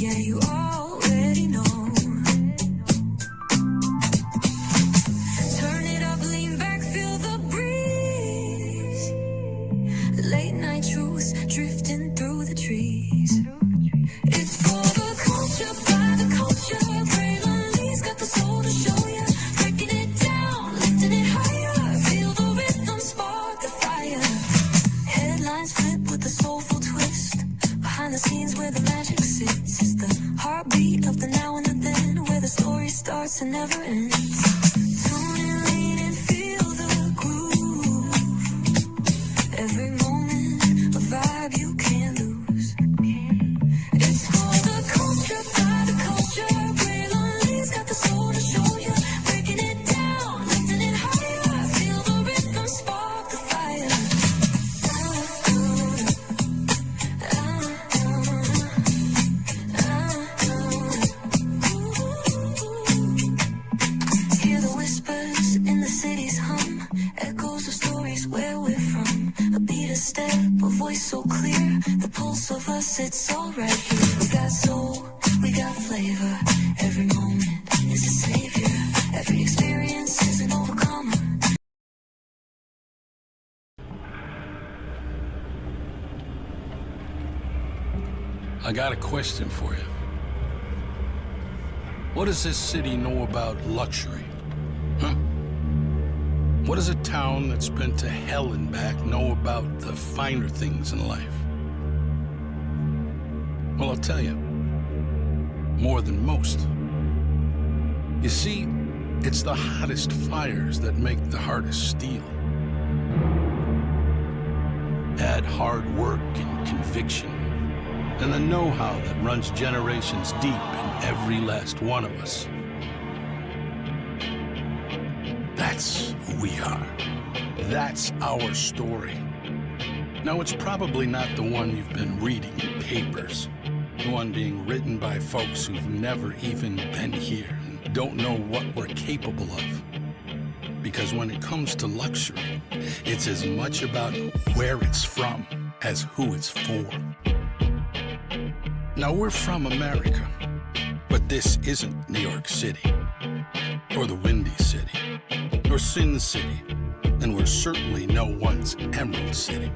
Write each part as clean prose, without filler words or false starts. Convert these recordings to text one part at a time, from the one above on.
Yeah, you already know. Turn it up, lean back, feel the breeze. Late night truths drifting through the trees. It's for the culture, by the culture. Braylon Lee's got the soul to show ya. Breaking it down, lifting it higher. Feel the rhythm, spark the fire. Headlines flip with a soulful twist. Behind the scenes where the magic sits. It's the heartbeat of the now and the then, where the story starts and never ends. Tune in, lean and feel the groove. Every moment, a vibe you can't lose. It's for the culture, by the culture. Braylon Lee's got the soul to show you. Breaking it down, lifting it higher. Feel the rhythm, spark the fire. Hear the whispers in the city's hum. Echoes of stories where we're from. A beat, a step, a voice so clear. The pulse of us, it's all right here. We got soul, we got flavor. Every moment is a savior. Every experience is an overcomer. I got a question for you. What does this city know about luxury? Huh? What does a town that's been to hell and back know about the finer things in life? Well, I'll tell you. More than most. You see, it's the hottest fires that make the hardest steel. Add hard work and conviction, and the know-how that runs generations deep in every last one of us. That's who we are. That's our story. Now, it's probably not the one you've been reading in papers. The one being written by folks who've never even been here and don't know what we're capable of. Because when it comes to luxury, it's as much about where it's from as who it's for. Now, we're from America, but this isn't New York City, or the Windy City, or Sin City, and we're certainly no one's Emerald City.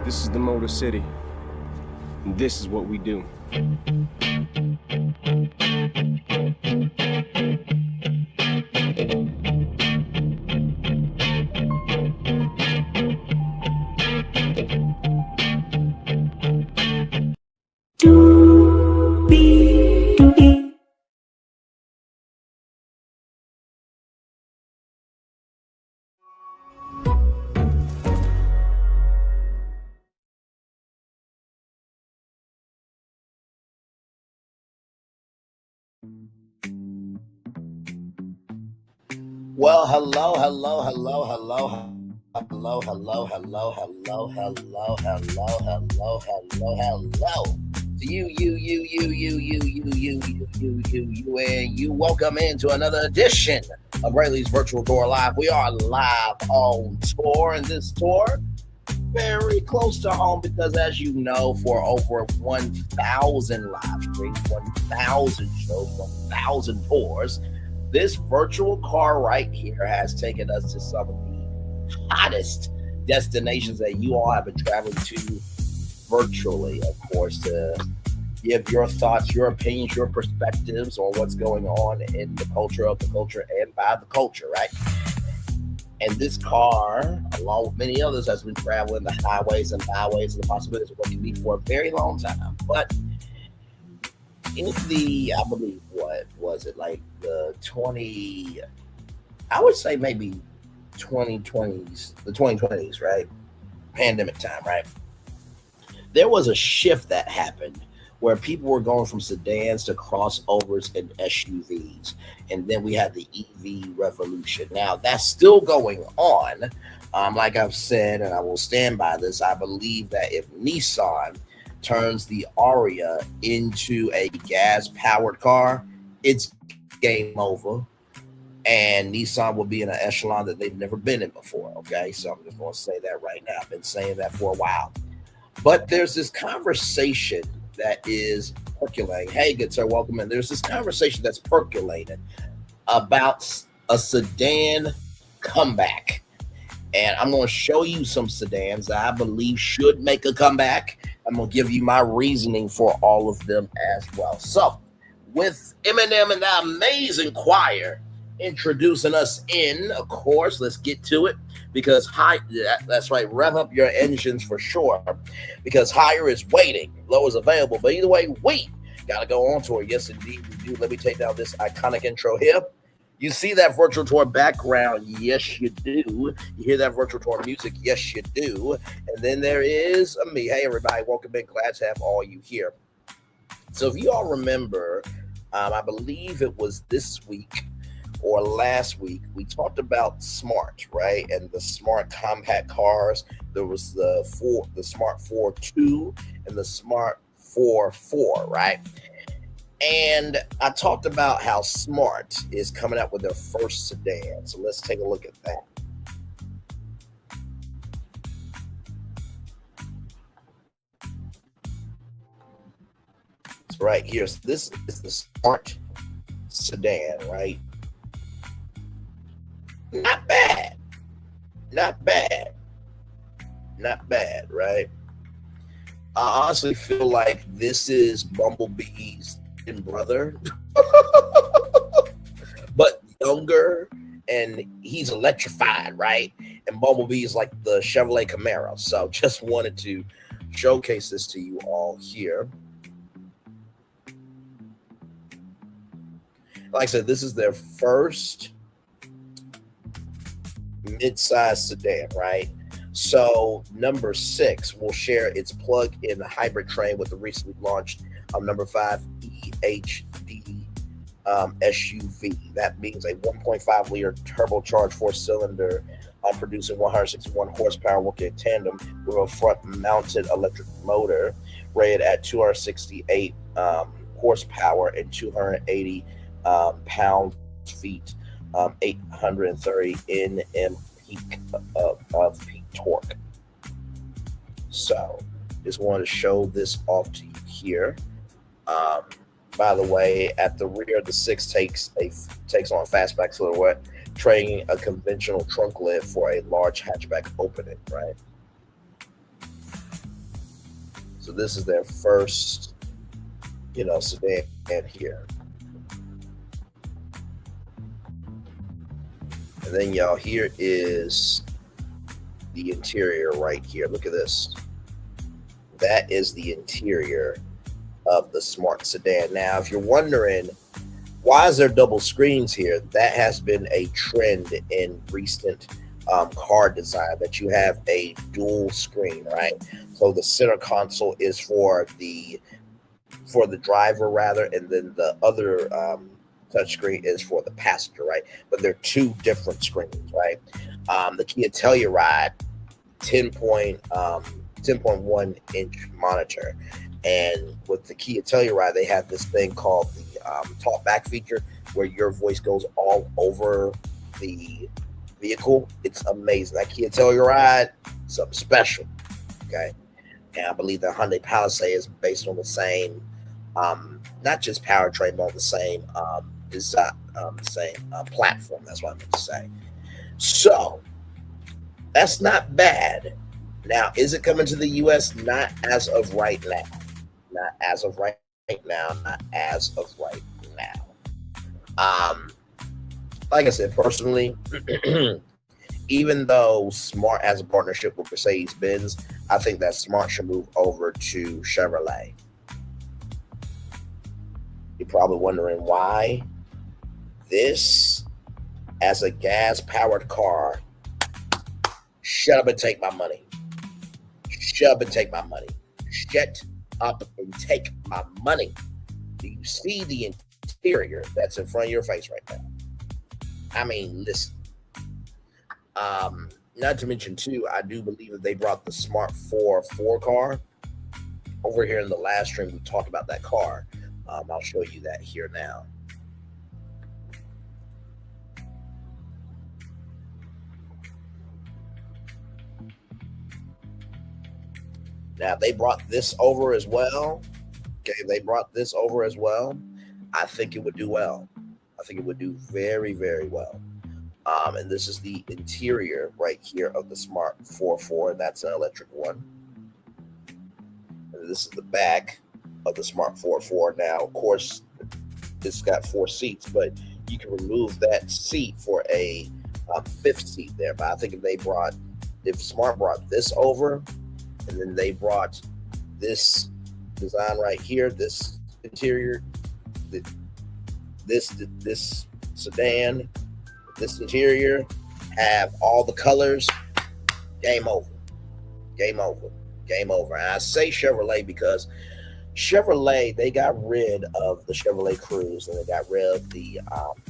This is the Motor City, and this is what we do. Well, hello, hello, hello, hello, hello, hello, hello, hello, hello, hello, hello, hello, hello. To you. Welcome into another edition of Rayleigh's Virtual Tour Live. We are live on tour, and this tour very close to home because, as you know, for over 1,000 live streams, 1,000 shows, 1,000 tours, this virtual car right here has taken us to some of the hottest destinations that you all have been traveling to virtually, of course, to give your thoughts, your opinions, your perspectives on what's going on in the culture of the culture and by the culture, right? And this car, along with many others, has been traveling the highways and byways and the possibilities of what can be for a very long time. But in the, I believe, what was it, like the 20, I would say maybe 2020s, the 2020s, right? Pandemic time, right? There was a shift that happened where people were going from sedans to crossovers and SUVs. And then we had the EV revolution. Now, that's still going on. Like I've said, and I will stand by this, I believe that if Nissan turns the Aryia into a gas-powered car, it's game over. And Nissan will be in an echelon that they've never been in before, okay? So I'm just going to say that right now. I've been saying that for a while. But there's this conversation that is percolating. Hey, good sir, welcome in. There's this conversation that's percolating about a sedan comeback. And I'm going to show you some sedans that I believe should make a comeback. I'm going to give you my reasoning for all of them as well. So, with Eminem and the amazing choir introducing us in, of course, let's get to it. Because that's right, rev up your engines for sure. Because higher is waiting, low is available. But either way, we got to go on tour. Yes, indeed, we do. Let me take down this iconic intro here. You see that virtual tour background? Yes, you do. You hear that virtual tour music? Yes, you do. And then there is me. Hey, everybody. Welcome in. Glad to have all you here. So if you all remember, I believe it was this week or last week, we talked about smart, right? And the smart compact cars. There was the Smart 4.2 and the Smart 4.4, right? And I talked about how Smart is coming out with their first sedan. So let's take a look at that. It's right here. So this is the Smart sedan, right? Not bad. Not bad. Not bad, right? I honestly feel like this is Bumblebee's brother, but younger, and he's electrified, right? And Bumblebee is like the Chevrolet Camaro. So just wanted to showcase this to you all here. Like I said, this is their first mid-size sedan, right? So number 6 will share its plug-in hybrid train with the recently launched number 5 EHD SUV. That means a 1.5 liter turbocharged 4-cylinder producing 161 horsepower, working in tandem with a front-mounted electric motor rated at 268 horsepower and 280 pound-feet, 830 Nm peak of peak torque. So just wanted to show this off to you here. By the way, at the rear, the 6 takes on a fastback silhouette, trading a conventional trunk lid for a large hatchback opening, right? So this is their first, sedan here. And then, y'all, here is the interior right here. Look at this. That is the interior of the Smart sedan. Now, if you're wondering, why is there double screens here? That has been a trend in recent car design, that you have a dual screen, right? So the center console is for the driver, rather, and then the other touchscreen is for the passenger, right? But they're two different screens, right? The Kia Telluride 10.1 inch monitor, and with the Kia Telluride, they have this thing called the talk back feature, where your voice goes all over the vehicle. It's amazing. That Kia Telluride, something special. Okay, and I believe the Hyundai Palisade is based on the same, not just powertrain, but on the same design, same platform. That's what I meant to say. So that's not bad. Now, is it coming to the U.S.? Not as of right now. Not as of right now. Not as of right now. Like I said, personally, even though Smart has a partnership with Mercedes-Benz, I think that Smart should move over to Chevrolet. You're probably wondering why. This, as a gas-powered car, shut up and take my money. Shut up and take my money. Shut up and take my money. Do you see the interior that's in front of your face right now? I mean, listen. Not to mention too, I do believe that they brought the Smart 4 car over here in the last stream. We talked about that car. I'll show you that here now. Now they brought this over as well. Okay, they brought this over as well. I think it would do well. I think it would do very, very well. And this is the interior right here of the Smart 4, and that's an electric one. And this is the back of the Smart 4. Now, of course, it's got 4 seats, but you can remove that seat for a 5th seat there. But I think if Smart brought this over, and then they brought this design right here, this interior, this sedan, this interior, have all the colors, game over. Game over. Game over. And I say Chevrolet because Chevrolet, they got rid of the Chevrolet Cruze and they got rid of the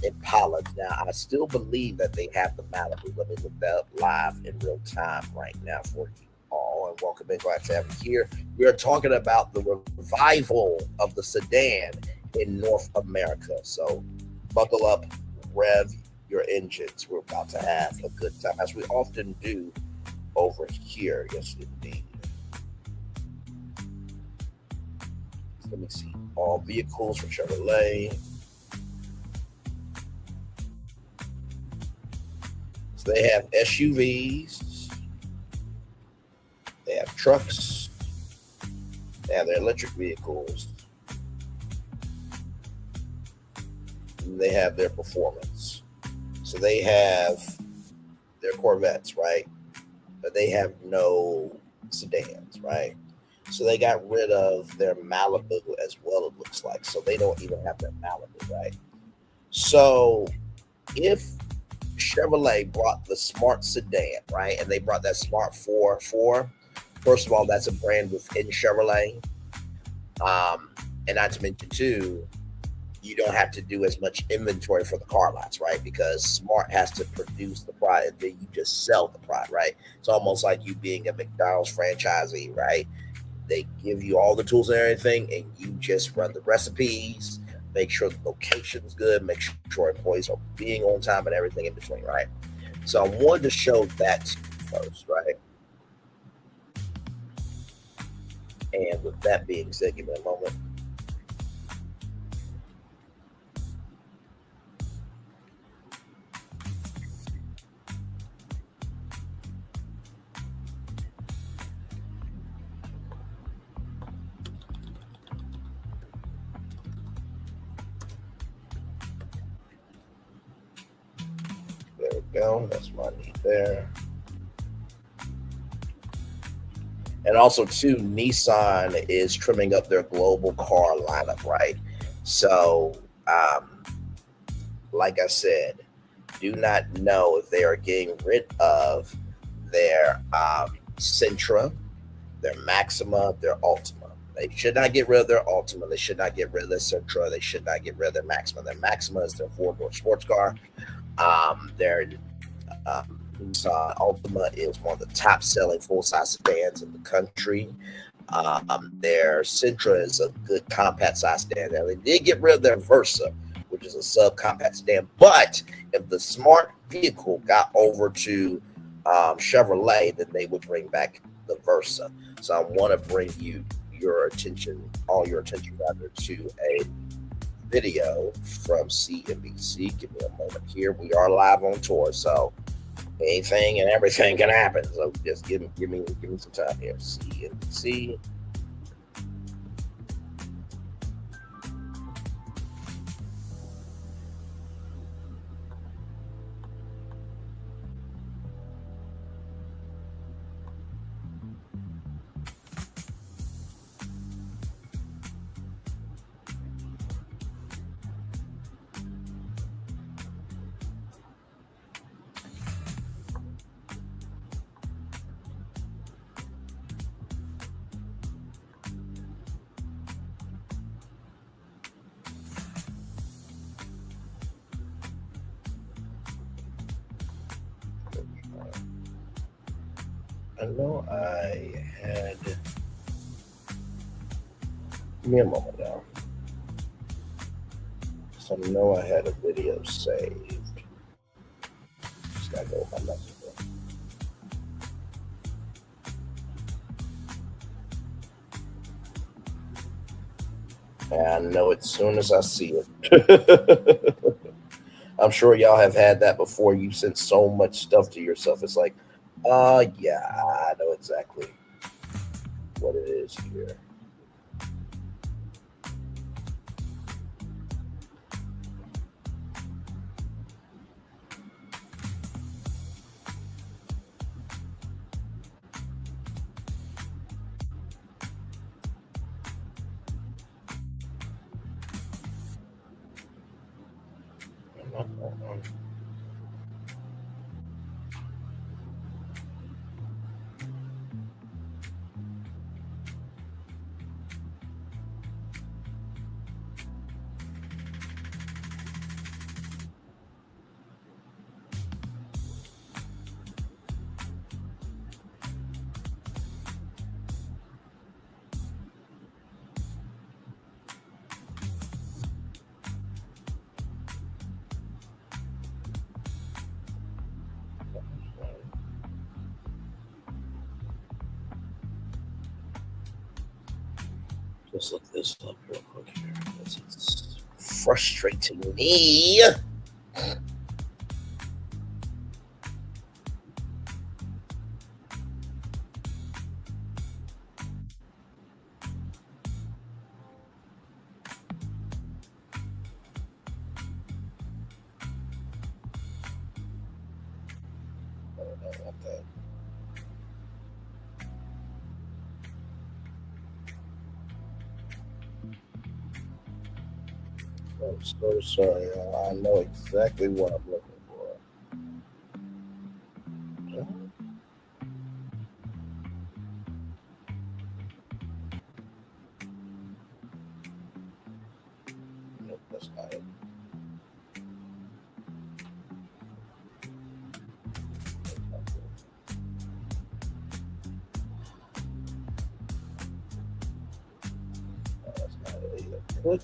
Impala. Now, I still believe that they have the Malibu. Let me look that up live in real time right now for you all. And welcome in. Glad to have you here. We are talking about the revival of the sedan in North America. So buckle up, rev your engines. We're about to have a good time, as we often do over here. Yes, indeed. Let me see. All vehicles from Chevrolet. So they have SUVs. They have trucks. They have their electric vehicles. And they have their performance. So they have their Corvettes, right? But they have no sedans, right? So they got rid of their Malibu as well, it looks like. So they don't even have their Malibu, right? So if Chevrolet brought the Smart sedan, right, and they brought that Smart 4, first of all, that's a brand within Chevrolet. And not to mention, too, you don't have to do as much inventory for the car lots, right? Because Smart has to produce the product, then you just sell the product, right? It's almost like you being a McDonald's franchisee, right? They give you all the tools and everything, and you just run the recipes, make sure the location's good, make sure employees are being on time and everything in between, right? So I wanted to show that first, right? And with that being said, give me a moment. There we go. That's what I need there. And also, too, Nissan is trimming up their global car lineup, right? So, like I said, do not know if they are getting rid of their Sentra, their Maxima, their Ultima. They should not get rid of their Ultima. They should not get rid of their Sentra. They should not get rid of their Maxima. Their Maxima is their 4-door sports car. Their Nissan Ultima is one of the top-selling full-size sedans in the country. Their Sentra is a good compact-size sedan. Now, they did get rid of their Versa, which is a subcompact sedan. But if the Smart vehicle got over to Chevrolet, then they would bring back the Versa. So I want to bring all your attention rather, to a video from CNBC. Give me a moment here. We are live on tour, so anything and everything can happen. So just give me some time here. CNBC. I know I had. Give me a moment now. So I know I had a video saved. Just gotta go with my message. And I know it as soon as I see it. I'm sure y'all have had that before. You sent so much stuff to yourself. It's like, yeah, I know exactly what it is here. Let's look this up real quick here. It's frustrating me. Okay. I'm so sorry. I know exactly what I'm looking for. Nope, that's not it. That's not it either. Click.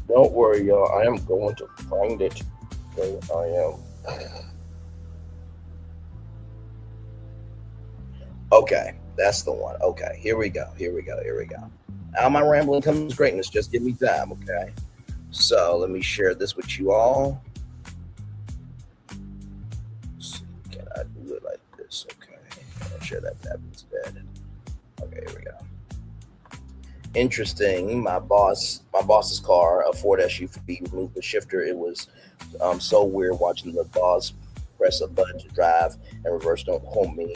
Don't worry, y'all. I am going to find it. So I am. Okay, that's the one. Okay, here we go. Out of my rambling comes greatness. Just give me time, okay? So let me share this with you all. Let's see, can I do it like this? Okay, I'll share that tab instead. Okay, here we go. Interesting. My boss's car, a Ford SUV, removed the shifter. It was so weird watching the boss press a button to drive and reverse. Don't quote me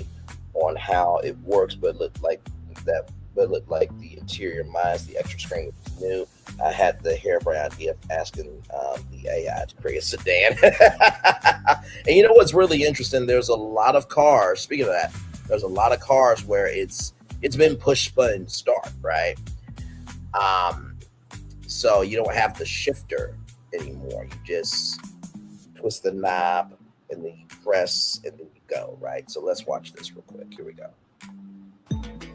on how it works, but it looked like that. But it looked like the interior minus the extra screen was new. I had the harebrained idea of asking the AI to create a sedan. And you know what's really interesting? There's a lot of cars. Speaking of that, there's a lot of cars where it's been push button start, right? So you don't have the shifter anymore. You just twist the knob and then you press and then you go, right? So let's watch this real quick. Here we go.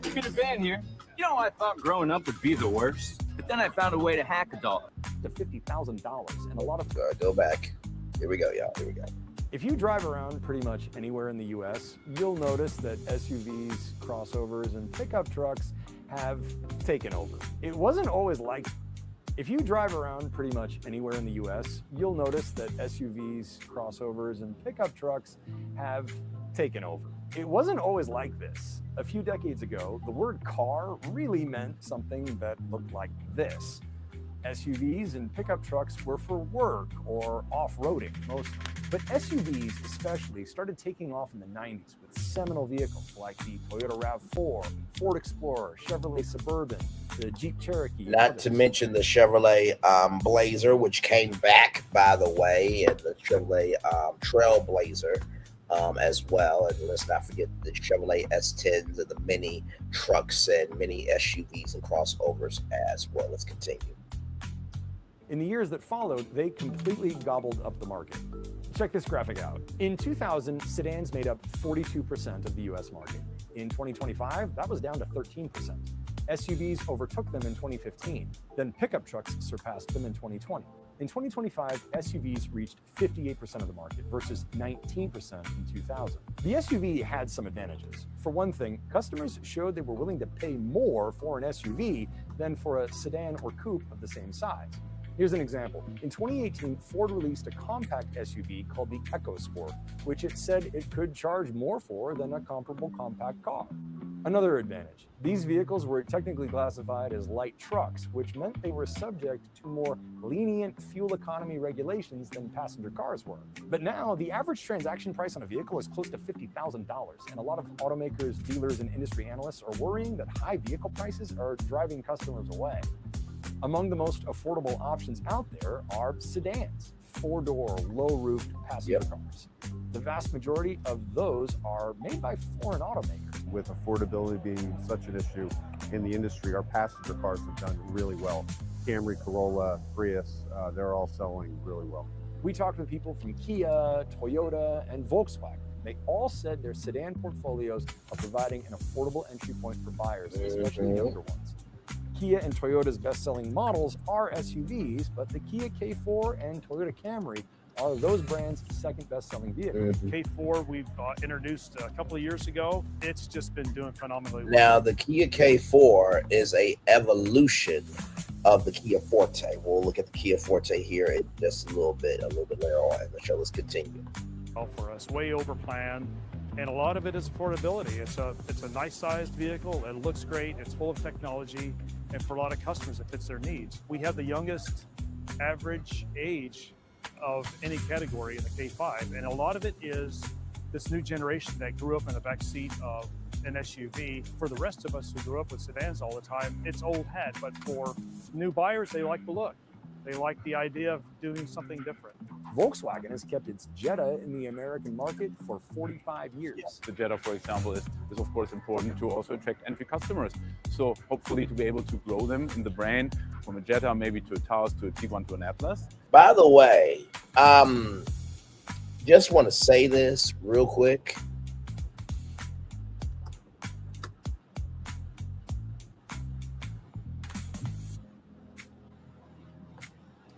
Peter Van here. You know, I thought growing up would be the worst, but then I found a way to hack a dollar to $50,000 and a lot of. Go back. Here we go, y'all. Here we go. If you drive around pretty much anywhere in the US, you'll notice that SUVs, crossovers, and pickup trucks have taken over. It wasn't always like. If you drive around pretty much anywhere in the US, you'll notice that SUVs, crossovers, and pickup trucks have taken over. It wasn't always like this. A few decades ago, the word car really meant something that looked like this. SUVs and pickup trucks were for work or off-roading mostly. But SUVs especially started taking off in the 90s with seminal vehicles like the Toyota RAV4, Ford Explorer, Chevrolet Suburban, the Jeep Cherokee. Not to mention the Chevrolet Blazer, which came back, by the way, and the Chevrolet Trailblazer as well. And let's not forget the Chevrolet S10s and the mini trucks and mini SUVs and crossovers as well. Let's continue. In the years that followed, they completely gobbled up the market. Check this graphic out. In 2000, sedans made up 42% of the US market. In 2025, that was down to 13%. SUVs overtook them in 2015. Then pickup trucks surpassed them in 2020. In 2025, SUVs reached 58% of the market versus 19% in 2000. The SUV had some advantages. For one thing, customers showed they were willing to pay more for an SUV than for a sedan or coupe of the same size. Here's an example. In 2018, Ford released a compact SUV called the EcoSport, which it said it could charge more for than a comparable compact car. Another advantage, these vehicles were technically classified as light trucks, which meant they were subject to more lenient fuel economy regulations than passenger cars were. But now, the average transaction price on a vehicle is close to $50,000, and a lot of automakers, dealers, and industry analysts are worrying that high vehicle prices are driving customers away. Among the most affordable options out there are sedans, four-door, low-roofed passenger cars. The vast majority of those are made by foreign automakers. With affordability being such an issue in the industry, our passenger cars have done really well. Camry, Corolla, Prius, they're all selling really well. We talked with people from Kia, Toyota, and Volkswagen. They all said their sedan portfolios are providing an affordable entry point for buyers, especially younger ones. Kia and Toyota's best-selling models are SUVs, but the Kia K4 and Toyota Camry are those brands' second best-selling vehicles. K4 we've introduced a couple of years ago. It's just been doing phenomenally well. Now, the Kia K4 is a evolution of the Kia Forte. We'll look at the Kia Forte here in just a little bit later on. Let's continue. For us, way over plan, and a lot of it is affordability. It's a nice sized vehicle. It looks great. It's full of technology, and for a lot of customers, it fits their needs. We have the youngest average age of any category in the K5, and a lot of it is this new generation that grew up in the back seat of an SUV. For the rest of us who grew up with sedans all the time, it's old hat, but for new buyers, they like the look. They like the idea of doing something different. Volkswagen has kept its Jetta in the American market for 45 years. The Jetta, for example, is of course important to also attract entry customers. So hopefully to be able to grow them in the brand from a Jetta maybe to a Taos to a Tiguan to an Atlas. By the way, just want to say this real quick.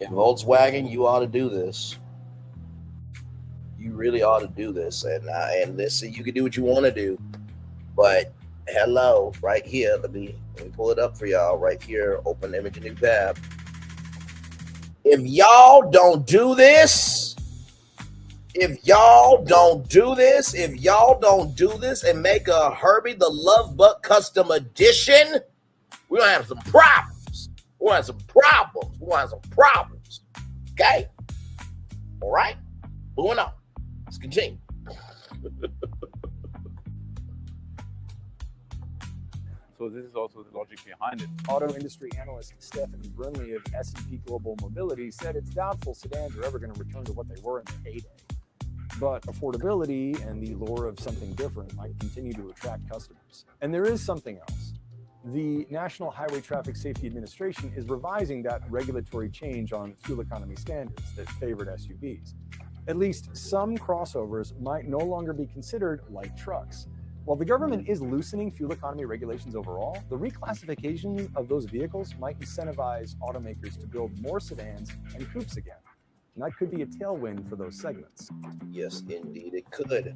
In Volkswagen, you ought to do this. You really ought to do this. And listen, you can do what you want to do, but hello, right here. Let me pull it up for y'all right here. Open image, new tab. If y'all don't do this, and make a Herbie the Love Bug custom edition, we're gonna have some problems. Okay? All right? Moving on. Let's continue. So this is also the logic behind it. Auto industry analyst Stephanie Brunley of S&P Global Mobility said it's doubtful sedans are ever going to return to what they were in their heyday. But affordability and the lure of something different might continue to attract customers. And there is something else. The National Highway Traffic Safety Administration is revising that regulatory change on fuel economy standards that favored SUVs. At least some crossovers might no longer be considered light trucks. While the government is loosening fuel economy regulations overall, the reclassification of those vehicles might incentivize automakers to build more sedans and coupes again. And that could be a tailwind for those segments. Yes, indeed, it could.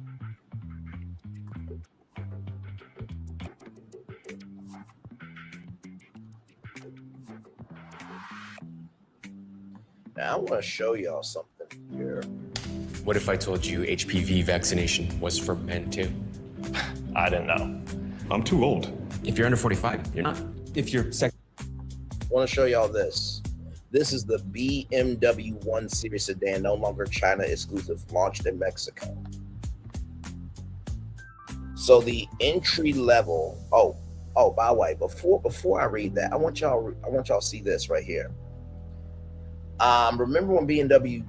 Now I want to show y'all something here. What if I told you HPV vaccination was for men too? I didn't know. I'm too old. If you're under 45, you're not. If you're I want to show y'all this. This is the BMW 1 Series sedan, no longer China exclusive, launched in Mexico. So the entry level. Oh, by the way, before I read that, I want y'all to see this right here. Remember when BMW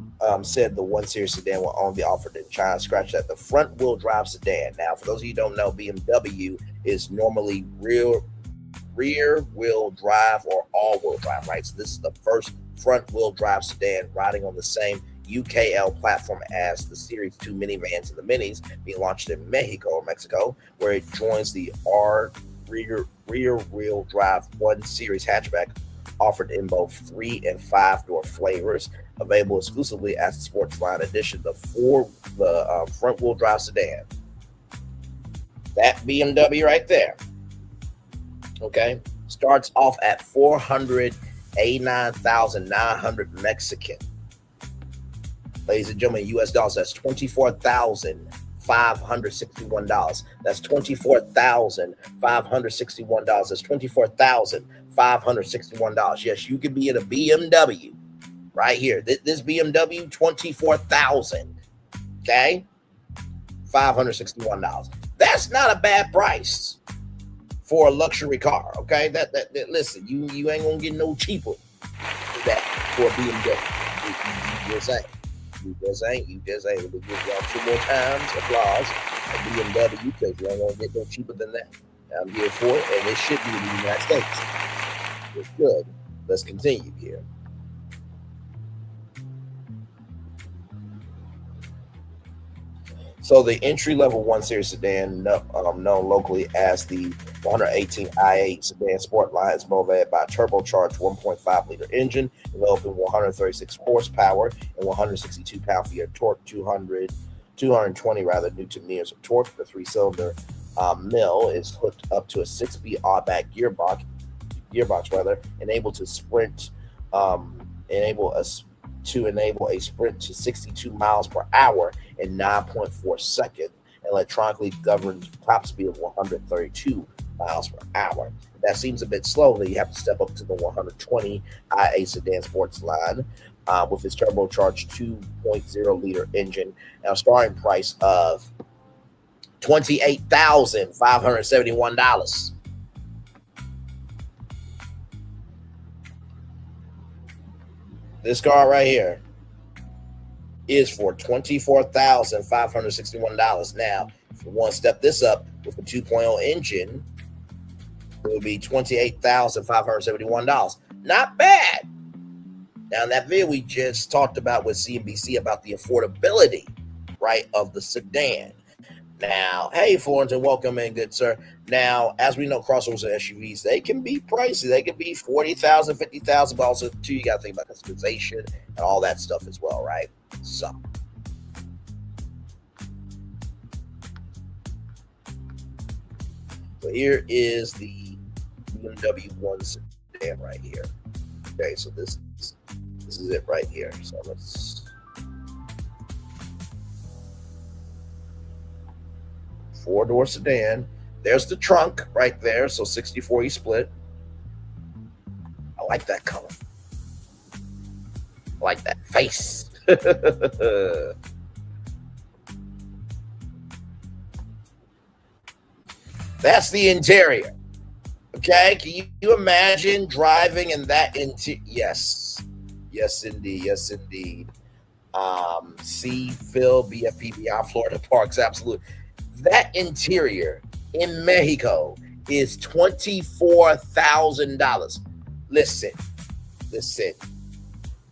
said the 1 Series sedan will only be offered in China? Scratch that. The front wheel drive sedan. Now, for those of you who don't know, BMW is normally rear wheel drive or all wheel drive, right? So this is the first front-wheel drive sedan riding on the same UKL platform as the Series 2 minivans and the Minis, being launched in Mexico, where it joins the rear-wheel drive 1 Series hatchback, offered in both 3 and 5-door flavors, available exclusively as the Sports Line Edition. The front-wheel drive sedan. That BMW right there, okay, starts off at 489,900 Mexican. Ladies and gentlemen, US dollars, that's $24,561. That's $24,561. That's $24,561. Yes, you could be in a BMW right here. This BMW, $24,000. Okay, $561. That's not a bad price for a luxury car. Okay, that listen, you ain't gonna get no cheaper than that for a BMW. You just ain't. You just ain't. We'll give y'all 2 more times applause at BMW because you ain't gonna get no cheaper than that. I'm here for it, and it should be in the United States. It's good. Let's continue here. So the entry-level 1 Series sedan, known locally as the 118 i8 Sedan Sport line, is motivated by a turbocharged 1.5-liter engine, developing 136 horsepower and 162 pound-feet of torque, 220 newton meters of torque. The 3-cylinder mill is hooked up to a 6-speed automatic gearbox, enable a sprint to 62 miles per hour in 9.4 seconds, electronically governed top speed of 132 miles per hour. If that seems a bit slow, then you have to step up to the 120 i8 Sedan Sports line with its turbocharged 2.0-liter engine and a starting price of $28,571. This car right here is for $24,561. Now, if you want to step this up with a 2.0 engine, it would be $28,571. Not bad. Now, in that video we just talked about with CNBC about the affordability, right, of the sedan. Now, hey, Florence, and welcome in, good sir. Now, as we know, crossovers and SUVs, they can be pricey. They can be $40,000, $50,000, but also, too, you got to think about customization and all that stuff as well, right? So here is the BMW 1 sedan right here. Okay, so this is it right here. So let's... 4-door sedan. There's the trunk right there. So 60-40 split. I like that color. I like that face. That's the interior. Okay. Can you imagine driving in that interior? Yes. Yes, indeed. Yes, indeed. C, Phil, BFP, Beyond Florida Parks. Absolutely. That interior in Mexico is $24,000. Listen.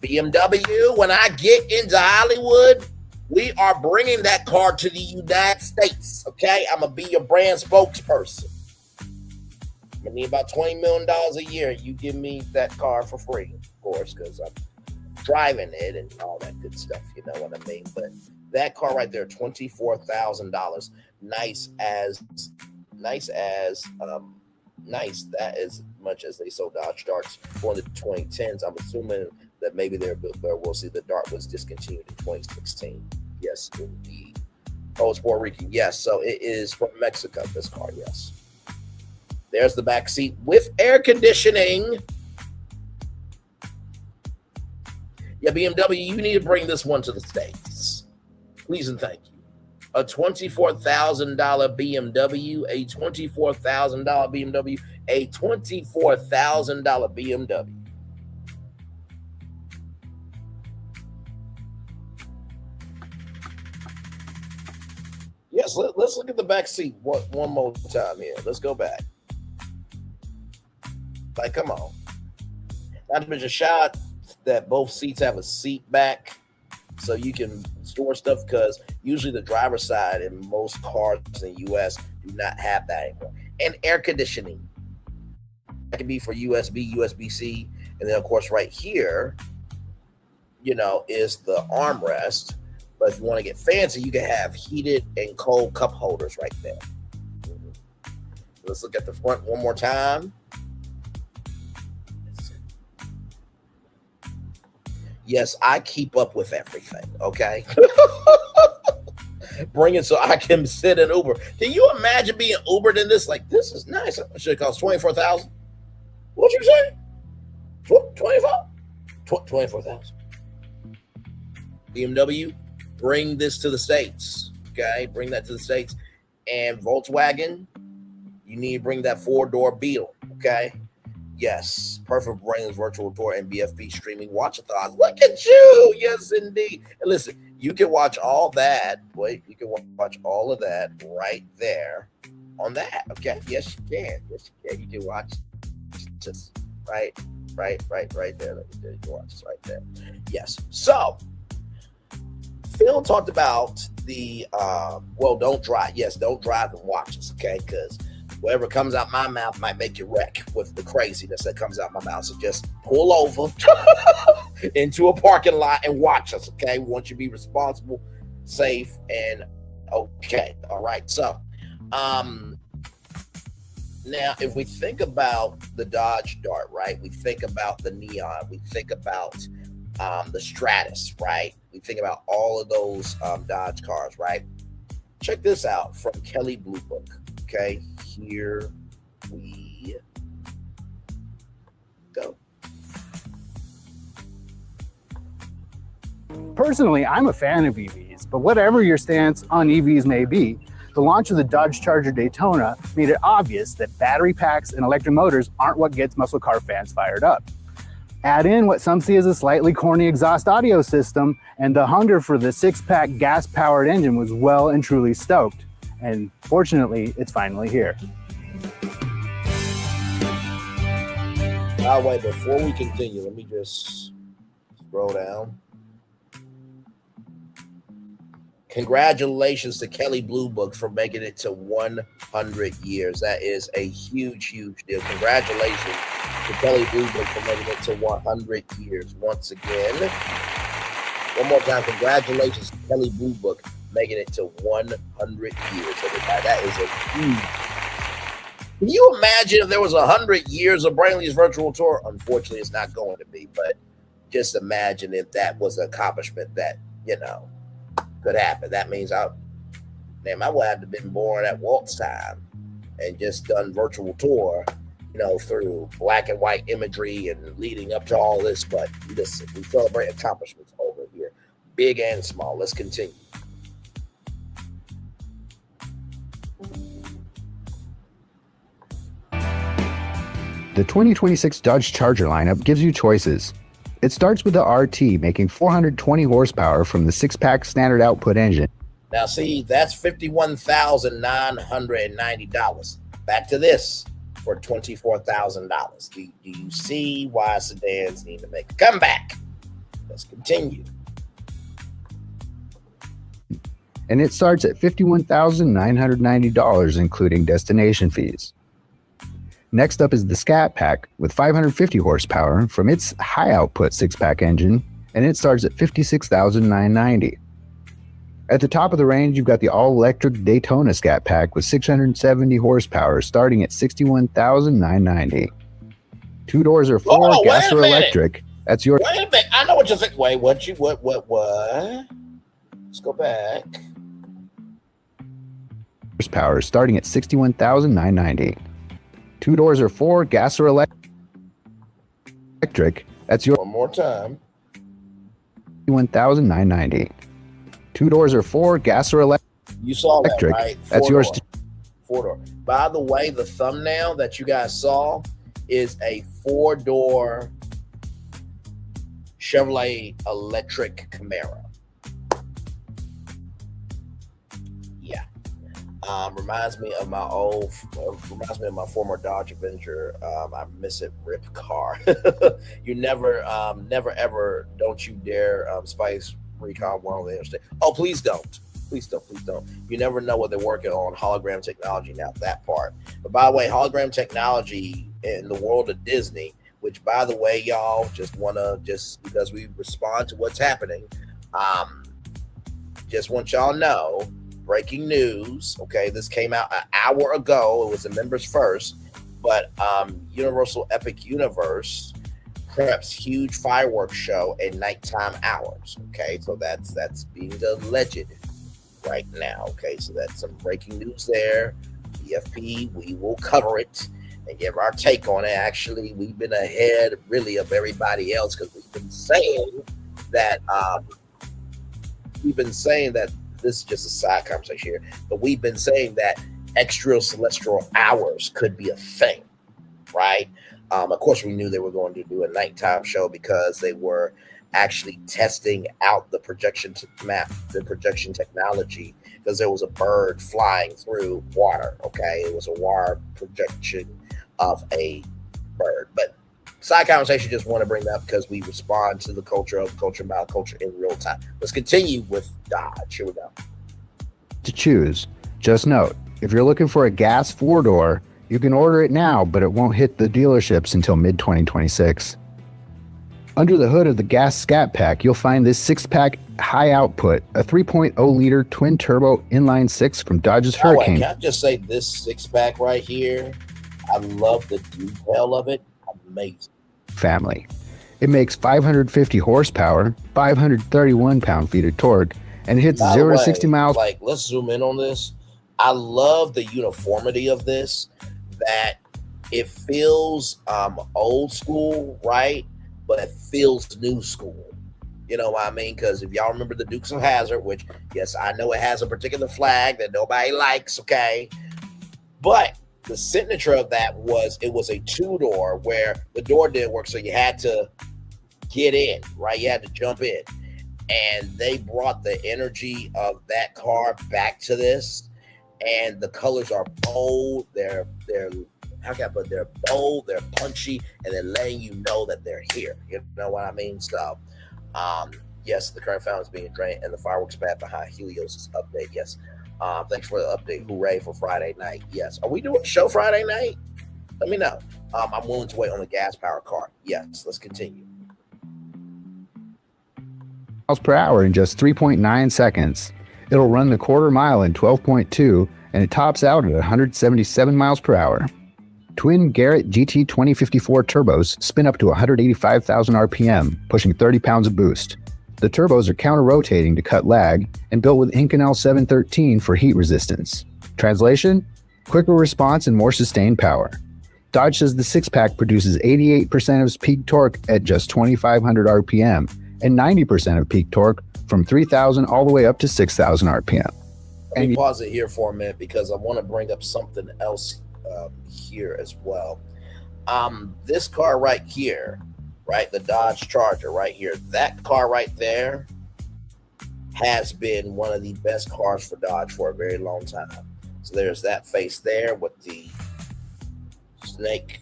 BMW, when I get into Hollywood, we are bringing that car to the United States, okay? I'm going to be your brand spokesperson. I'm going to need about $20 million a year. You give me that car for free, of course, because I'm driving it and all that good stuff, you know what I mean? But that car right there, $24,000. Nice. That is much as they sold Dodge Darts for the 2010s. I'm assuming that maybe they're built better. We'll see. The Dart was discontinued in 2016. Yes, indeed. Oh, it's Puerto Rican. Yes, so it is from Mexico, this car, yes. There's the back seat with air conditioning. Yeah, BMW, you need to bring this one to the States. Please and thank you. A $24,000 BMW, a $24,000 BMW, a $24,000 BMW. Yes, let's look at the back seat one more time here. Let's go back. Like, come on. Not to mention, shout out that both seats have a seat back so you can store stuff, because usually the driver's side in most cars in the US do not have that anymore. And air conditioning. That can be for USB, USB-C, and then of course right here, you know, is the armrest. But if you want to get fancy, you can have heated and cold cup holders right there. Let's look at the front one more time. Yes, I keep up with everything, okay? Bring it so I can sit in Uber. Can you imagine being Ubered in this? Like, this is nice. It should cost $24,000. What you say? 24,000. BMW, bring this to the States, okay? Bring that to the States. And Volkswagen, you need to bring that 4-door Beetle, okay? Yes, perfect brains, virtual tour, and BFP streaming watch-a-thons. Look at you, yes indeed. And listen, you can watch all that. Wait, you can watch all of that right there on that. Okay, yes you can. Yes you can. You can watch just right there. You can watch this right there. Yes. So Phil talked about the don't drive. Yes, don't drive and watch us. Okay, because whatever comes out my mouth might make you wreck with the craziness that comes out my mouth. So just pull over into a parking lot and watch us, okay? We want you to be responsible, safe, and okay. All right. So now if we think about the Dodge Dart, right? We think about the Neon. We think about the Stratus, right? We think about all of those Dodge cars, right? Check this out from Kelley Blue Book. Okay, here we go. Personally, I'm a fan of EVs, but whatever your stance on EVs may be, the launch of the Dodge Charger Daytona made it obvious that battery packs and electric motors aren't what gets muscle car fans fired up. Add in what some see as a slightly corny exhaust audio system, and the hunger for the 6-pack gas-powered engine was well and truly stoked. And fortunately, it's finally here. By the way, before we continue, let me just scroll down. Congratulations to Kelley Blue Book for making it to 100 years. That is a huge, huge deal. Congratulations to Kelley Blue Book for making it to 100 years. Once again, one more time, congratulations to Kelley Blue Book making it to 100 years. Everybody, that is a huge. Can you imagine if there was 100 years of Braylon's virtual tour? Unfortunately, it's not going to be, but just imagine if that was an accomplishment that, you know, could happen. That means I would have to have been born at Walt's time and just done virtual tour, you know, through black and white imagery and leading up to all this. But listen, we celebrate accomplishments over here, big and small. Let's continue. The 2026 Dodge Charger lineup gives you choices. It starts with the RT, making 420 horsepower from the 6-pack standard output engine. Now, see, that's $51,990. Back to this for $24,000. Do you see why sedans need to make a comeback? Let's continue. And it starts at $51,990, including destination fees. Next up is the Scat Pack with 550 horsepower from its high output 6-pack engine, and it starts at $56,990. At the top of the range, you've got the all-electric Daytona Scat Pack with 670 horsepower starting at $61,990. 2 doors or 4, gas or electric. That's your. Wait a minute. I know what you think. Wait, what? Let's go back. Horsepower starting at $61,990. 2 doors or 4, gas or electric. That's your. One more time. $61,990. 2 doors or 4, gas or electric. You saw that, right? That's yours. 4-door. By the way, the thumbnail that you guys saw is a 4-door Chevrolet electric Camaro. Yeah. Reminds me of my former Dodge Avenger. I miss it, rip car. You never ever, don't you dare spice recon one on the interstate. Oh, please don't. Please don't. You never know what they're working on. Hologram technology, now that part. But by the way, hologram technology in the world of Disney, which by the way, y'all, just because we respond to what's happening, just want y'all to know, breaking news. Okay, this came out an hour ago. It was the members first, but Universal Epic Universe preps huge fireworks show at nighttime hours. Okay, so that's being alleged right now. Okay, so that's some breaking news there. BFP, we will cover it and give our take on it. Actually, we've been ahead really of everybody else because we've been saying that this is just a side conversation here, but we've been saying that extracelestial hours could be a thing, right? Of course, we knew they were going to do a nighttime show because they were actually testing out the projection technology, because there was a bird flying through water. Okay, it was a water projection of a bird. But side conversation, just want to bring that up because we respond to the culture of culture by culture in real time. Let's continue with Dodge. Here we go. To choose, just note, if you're looking for a gas 4-door, you can order it now, but it won't hit the dealerships until mid-2026. Under the hood of the gas scat pack, you'll find this 6-pack high output, a 3.0-liter twin-turbo inline-6 from Dodge's Hurricane. Can I just say this 6-pack right here, I love the detail of it. Amazing. Family. It makes 550 horsepower, 531 pound-feet of torque, and hits 0 to 60 miles. Like, let's zoom in on this. I love the uniformity of this, that it feels old school, right? But it feels new school. You know what I mean? Because if y'all remember the Dukes of Hazzard, which, yes, I know it has a particular flag that nobody likes, okay? But the signature of that was, it was a 2-door where the door didn't work, so you had to get in, right? You had to jump in. And they brought the energy of that car back to this. And the colors are bold. They're how can I put it? They're bold, they're punchy, and they're letting you know that they're here. You know what I mean? So, yes, the current fountain is being drained, and the fireworks pad behind Helios' update. Yes. Thanks for the update. Hooray for Friday night. Yes. Are we doing a show Friday night? Let me know. I'm willing to wait on the gas powered car. Yes. Let's continue. Miles per hour in just 3.9 seconds. It'll run the quarter mile in 12.2, and it tops out at 177 miles per hour. Twin Garrett GT 2054 turbos spin up to 185,000 RPM, pushing 30 pounds of boost. The turbos are counter-rotating to cut lag and built with Inconel 713 for heat resistance. Translation? Quicker response and more sustained power. Dodge says the 6-pack produces 88% of its peak torque at just 2,500 RPM and 90% of peak torque from 3,000 all the way up to 6,000 RPM. Let me pause it here for a minute because I want to bring up something else here as well. This car right here, right, the Dodge Charger right here, that car right there has been one of the best cars for Dodge for a very long time. So there's that face there with the snake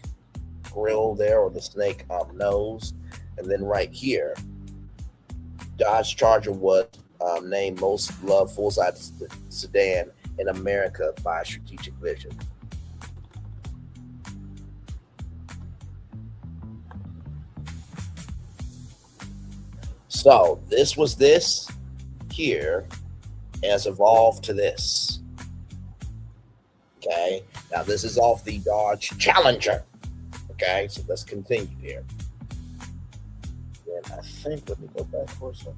grill there, or the snake nose, and then right here, Dodge Charger was named most loved full-size sedan in America by Strategic Vision. So this was this here has evolved to this. Okay, now this is off the Dodge Challenger. Okay, so let's continue here. And I think, let me go back for a second.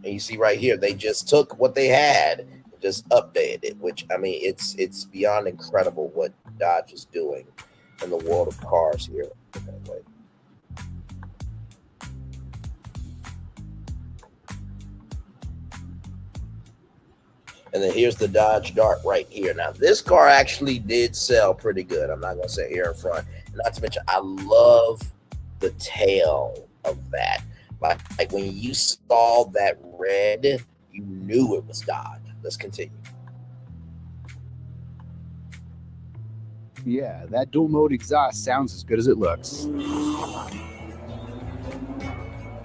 And you see right here, they just took what they had and just updated it, which, I mean, it's beyond incredible what Dodge is doing in the world of cars here. Okay, wait. And then here's the Dodge Dart right here. Now, this car actually did sell pretty good. I'm not going to say here in front. Not to mention, I love the tail of that. Like when you saw that red You knew it was God. Let's continue. Yeah, that dual mode exhaust sounds as good as it looks.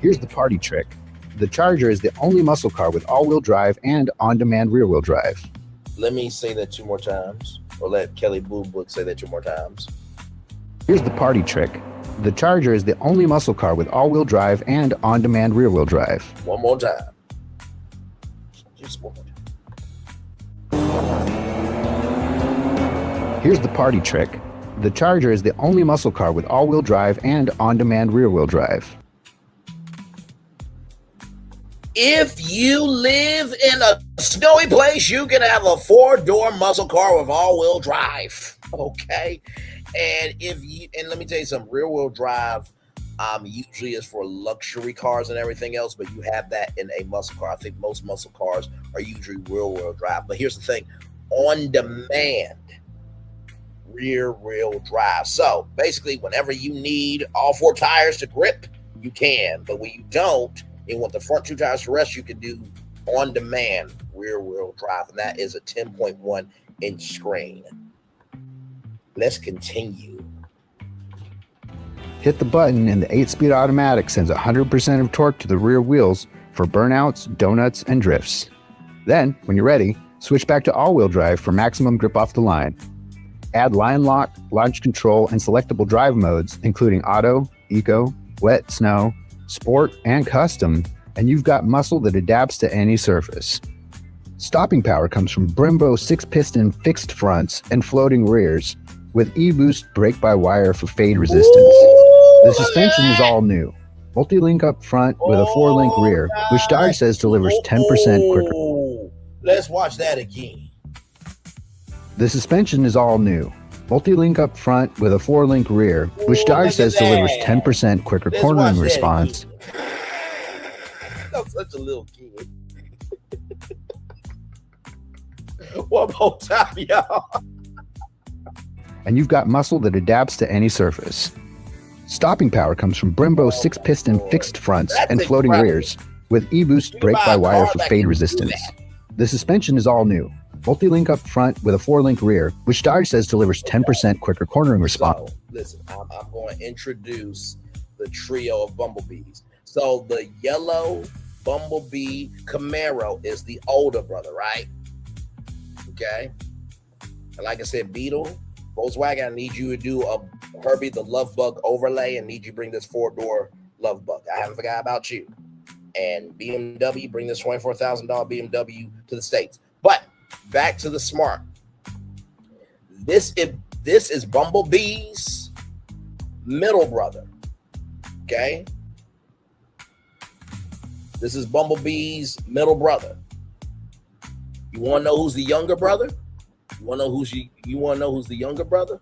Here's the party trick. The Charger is the only muscle car with all-wheel drive and on-demand rear-wheel drive. Let me say that 2 more times, or let Kelly Boo Book say that 2 more times. Here's the party trick. The Charger is the only muscle car with all-wheel drive and on-demand rear-wheel drive. 1 more time. Just 1 more time. Here's the party trick. The Charger is the only muscle car with all-wheel drive and on-demand rear-wheel drive. If you live in a snowy place, you can have a 4-door muscle car with all-wheel drive. Okay, and let me tell you something. Rear-wheel drive usually is for luxury cars and everything else, but you have that in a muscle car. I think most muscle cars are usually rear-wheel drive. But here's the thing: on demand rear-wheel drive. So basically, whenever you need all 4 tires to grip, you can. But when you don't, and you want the front 2 tires to rest, you can do on-demand rear-wheel drive, and that is a 10.1-inch screen. Let's continue. Hit the button and the 8-speed automatic sends 100% of torque to the rear wheels for burnouts, donuts, and drifts. Then, when you're ready, switch back to all-wheel drive for maximum grip off the line. Add line lock, launch control, and selectable drive modes, including auto, eco, wet, snow, sport, and custom, and you've got muscle that adapts to any surface. Stopping power comes from Brembo 6-piston fixed fronts and floating rears, with e-boost brake-by-wire for fade resistance. The suspension is all new. Multi-link up front with a 4-link rear, which Dodge says delivers 10% quicker. Let's watch that again. The suspension is all new. Multi-link up front with a 4-link rear, which Dodge says delivers 10% quicker cornering response. I'm such a little kid. One more time, y'all. And you've got muscle that adapts to any surface. Stopping power comes from Brembo 6-piston fixed fronts and floating rears, with e-boost brake-by-wire for fade resistance. The suspension is all new. Multi-link up front with a 4-link rear, which Dodge says delivers 10% quicker cornering response. So, listen, I'm going to introduce the trio of Bumblebees. So the yellow Bumblebee Camaro is the older brother, right? Okay. And like I said, Beetle, Volkswagen, I need you to do a Herbie the Love Bug overlay and need you to bring this 4-door Love Bug. I haven't forgot about you. And BMW, bring this $24,000 BMW to the States. But back to the Smart. This is Bumblebee's middle brother. Okay? This is Bumblebee's middle brother. You want to know who's the younger brother? You want to know who's the younger brother?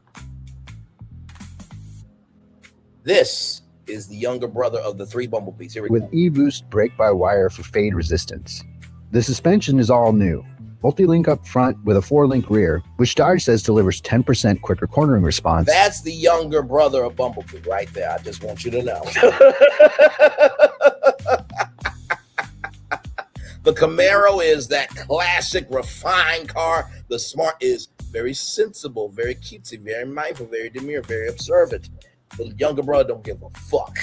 This is the younger brother of the 3 Bumblebees. Here we with go. e-boost brake-by-wire for fade resistance. The suspension is all new. Multi-link up front with a 4-link rear, which Dodge says delivers 10% quicker cornering response. That's the younger brother of Bumblebee right there. I just want you to know. The Camaro is that classic refined car. The Smart is very sensible, very cutesy, very mindful, very demure, very observant. The younger brother don't give a fuck.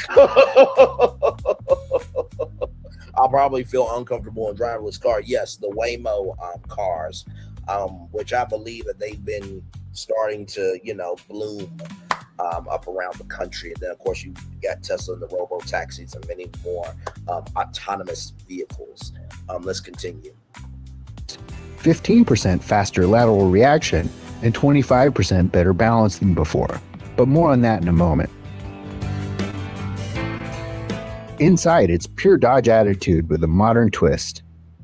I'll probably feel uncomfortable in driverless car. Yes, the Waymo cars, which I believe that they've been starting to, bloom up around the country. And then, of course, you got Tesla and the robo-taxis and many more autonomous vehicles. Let's continue. 15% faster lateral reaction and 25% better balance than before. But more on that in a moment. Inside, it's pure Dodge attitude with a modern twist.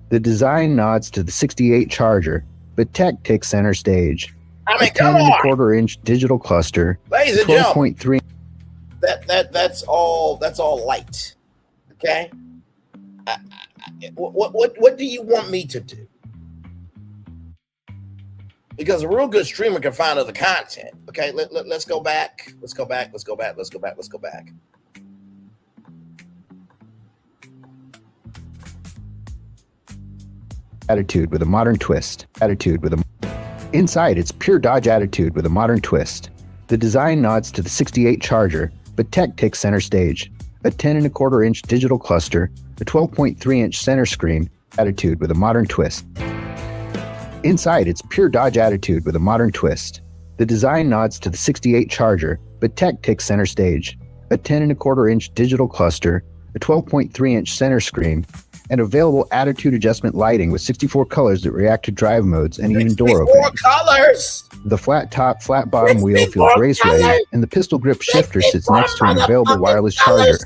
The design nods to the 68 Charger, but tech takes center stage. I mean, a 10.25-inch digital cluster, ladies and gentlemen, 12.3. That's all light. Okay. What do you want me to do? Because a real good streamer can find other content. Okay, let's go back. Let's go back. attitude with a modern twist. Inside, it's pure Dodge attitude with a modern twist. The design nods to the 68 Charger, but tech takes center stage. A 10.25-inch digital cluster, a 12.3-inch center screen, attitude with a modern twist. Inside, it's pure Dodge attitude with a modern twist. The design nods to the 68 Charger, but tech takes center stage. A 10.25-inch digital cluster, a 12.3-inch center screen, and available attitude adjustment lighting with 64 colors that react to drive modes and even door openings. Colors. The flat top, flat bottom wheel feels race ready, and the pistol grip shifter sits next to an available wireless charger.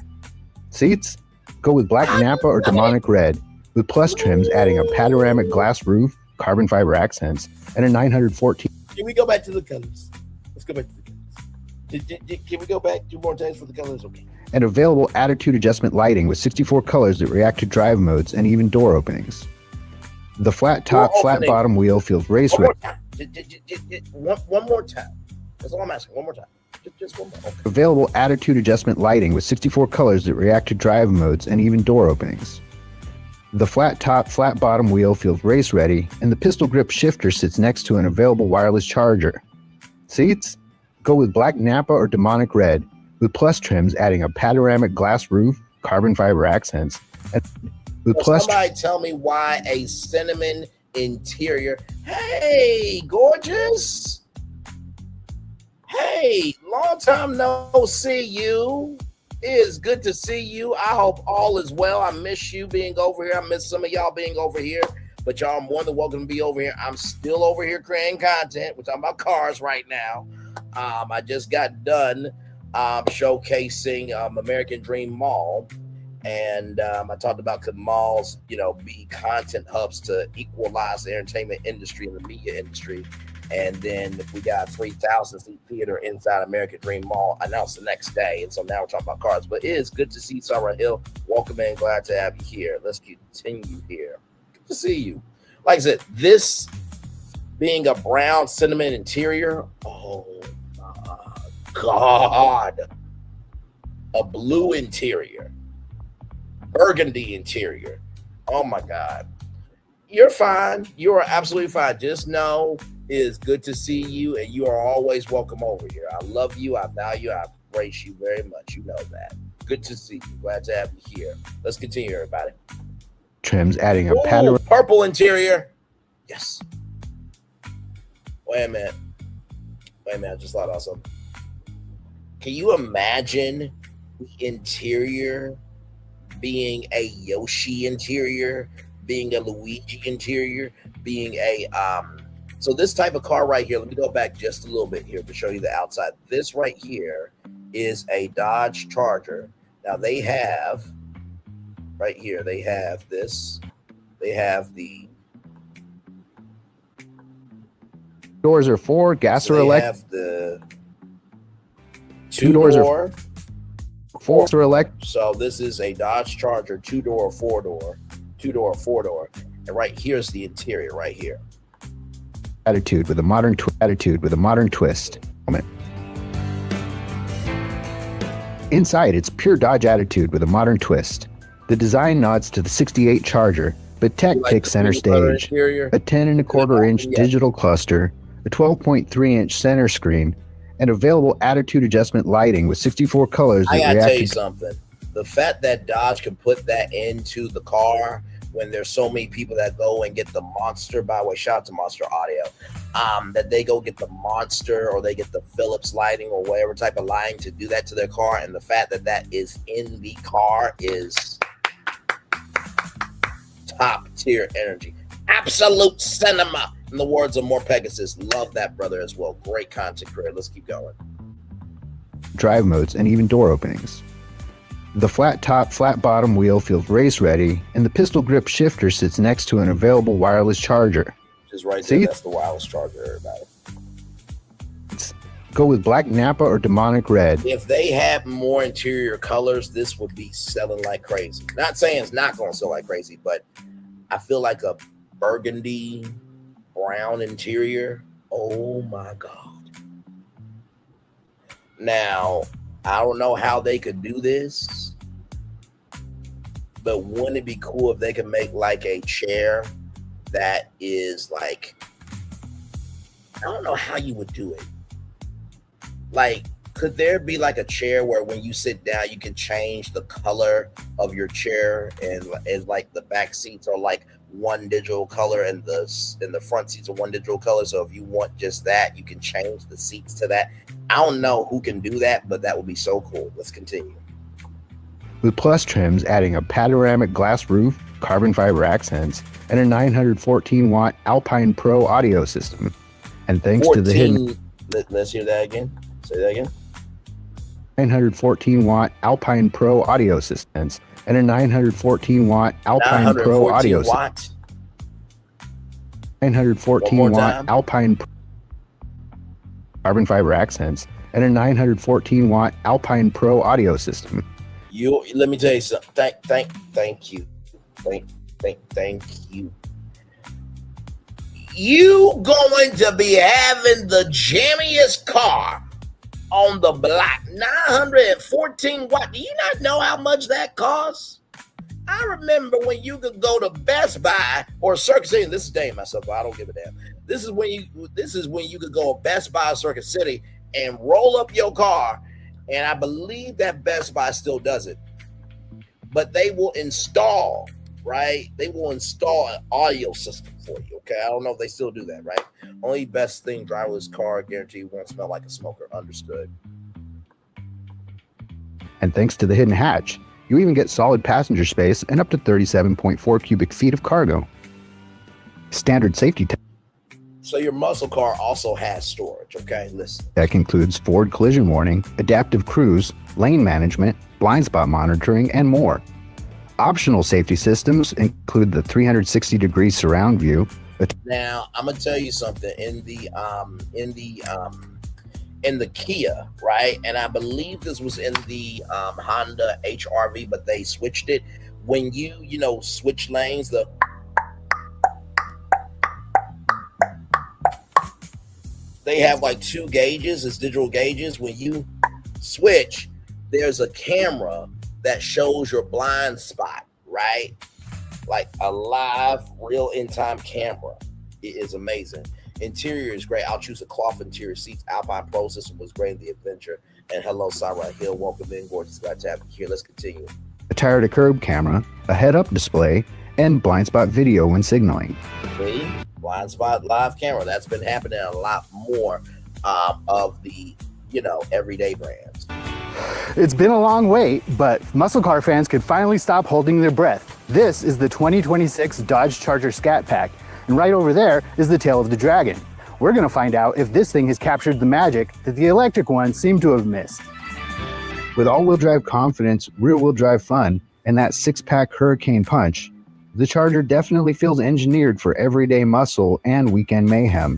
Seats? Go with black Napa or demonic red, with plus trims adding a panoramic glass roof, carbon fiber accents, and a 914. Can we go back to the colors? Let's go back to the colors. Can we go back 2 more times for the colors? Okay. And available attitude adjustment lighting with 64 colors that react to drive modes and even door openings. The flat top, flat bottom wheel feels race ready. One more time. That's all I'm asking. One more time. Just one more. Okay. Available attitude adjustment lighting with 64 colors that react to drive modes and even door openings. The flat top, flat bottom wheel feels race ready, and the pistol grip shifter sits next to an available wireless charger. Seats? Go with black Napa or demonic red, with plus trims adding a panoramic glass roof, carbon fiber accents, and with plus. Somebody tell me why a cinnamon interior. Hey, gorgeous. Hey, long time no see you. It is good to see you. I hope all is well. I miss you being over here. I miss some of y'all being over here, but y'all are more than welcome to be over here. I'm still over here creating content. We're talking about cars right now. I just got done showcasing American Dream Mall, and I talked about could malls, be content hubs to equalize the entertainment industry and the media industry. And then we got 3,000 seat theater inside American Dream Mall announced the next day. And so now we're talking about cars. But it is good to see Sarah Hill. Welcome in. Glad to have you here. Let's continue here. Good to see you. Like I said, this being a brown cinnamon interior. Oh, my God. A blue interior. Burgundy interior. Oh, my God. You're fine. You are absolutely fine. Just know it is good to see you, and you are always welcome over here. I love you. I value you. I embrace you very much. You know that. Good to see you. Glad to have you here. Let's continue, everybody. Trims adding a pattern. Purple interior. Yes. Wait a minute. I just thought about something. Can you imagine the interior being a Yoshi interior, being a Luigi interior, being a so this type of car right here, let me go back just a little bit here to show you the outside. This right here is a Dodge Charger. Now they have right here, they have this. They have the doors are 4, gas or electric. They have the two doors are 4 or electric. So this is a Dodge Charger, 2-door, 4-door, 2-door, 4-door. And right here's the interior right here. Attitude with a modern twist. Inside, it's pure Dodge attitude with a modern twist. The design nods to the 68 Charger, but tech takes center stage. A 10.25-inch digital cluster, a 12.3-inch center screen, and available attitude adjustment lighting with 64 colors. I gotta tell you something. The fact that Dodge can put that into the car when there's so many people that go and get the Monster, by the way, shout out to Monster Audio, that they go get the Monster or they get the Philips lighting or whatever type of lighting to do that to their car, and the fact that that is in the car is top tier energy. Absolute cinema, in the words of More Pegasus. Love that brother as well. Great content creator. Let's keep going. Drive modes and even door openings. The flat top, flat bottom wheel feels race ready, and the pistol grip shifter sits next to an available wireless charger. Just right there, that's the wireless charger, everybody. Go with black Napa or demonic red. If they had more interior colors, this would be selling like crazy. Not saying it's not going to sell like crazy, but I feel like a burgundy brown interior. Oh my God. Now, I don't know how they could do this, but wouldn't it be cool if they could make like a chair that is like, I don't know how you would do it. Like, could there be like a chair where when you sit down, you can change the color of your chair, and like the back seats are like one digital color and the front seats are one digital color. So if you want just that, you can change the seats to that. I don't know who can do that, but that would be so cool. Let's continue. With plus trims adding a panoramic glass roof, carbon fiber accents, and a 914 watt Alpine Pro audio system. And thanks to the hidden... Let's hear that again. Say that again. 914 watt Alpine Pro audio systems and a 914 watt Alpine Pro audio system. 914 watt Alpine carbon fiber accents and a 914 watt Alpine Pro audio system. Let me tell you something. Thank you. Thank you. You going to be having the jammiest car on the block. 914 watt. Do you not know how much that costs? I remember when you could go to Best Buy or Circuit City. This is dating myself, but I don't give a damn. This is when you could go to Best Buy or Circuit City and roll up your car. And I believe that Best Buy still does it. But they will install, right? They will install an audio system for you. Okay. I don't know if they still do that, right? Only best thing, driverless car, guarantee you won't smell like a smoker. Understood. And thanks to the hidden hatch, you even get solid passenger space and up to 37.4 cubic feet of cargo. Standard safety tech. So your muscle car also has storage, okay? Listen. That includes forward collision warning, adaptive cruise, lane management, blind spot monitoring, and more. Optional safety systems include the 360-degree surround view. Now, I'm gonna tell you something. In the Kia, right? And I believe this was in the Honda HR-V, but they switched it. When you switch lanes, they have like two gauges. It's digital gauges. When you switch, there's a camera that shows your blind spot, right? Like a live, real in-time camera. It is amazing. Interior is great. I'll choose a cloth interior seats. Alpine Pro system was great in the adventure. And hello, Sarah Hill. Welcome in. Gorgeous. Glad to have you here. Let's continue. A tire-to-curb camera, a head-up display, and blind spot video when signaling. See? Blind spot live camera. That's been happening a lot more of the, everyday brands. It's been a long wait, but muscle car fans could finally stop holding their breath. This is the 2026 Dodge Charger Scat Pack, and right over there is the tail of the dragon. We're gonna find out if this thing has captured the magic that the electric ones seem to have missed. With all-wheel drive confidence, rear-wheel drive fun, and that six-pack hurricane punch, the Charger definitely feels engineered for everyday muscle and weekend mayhem.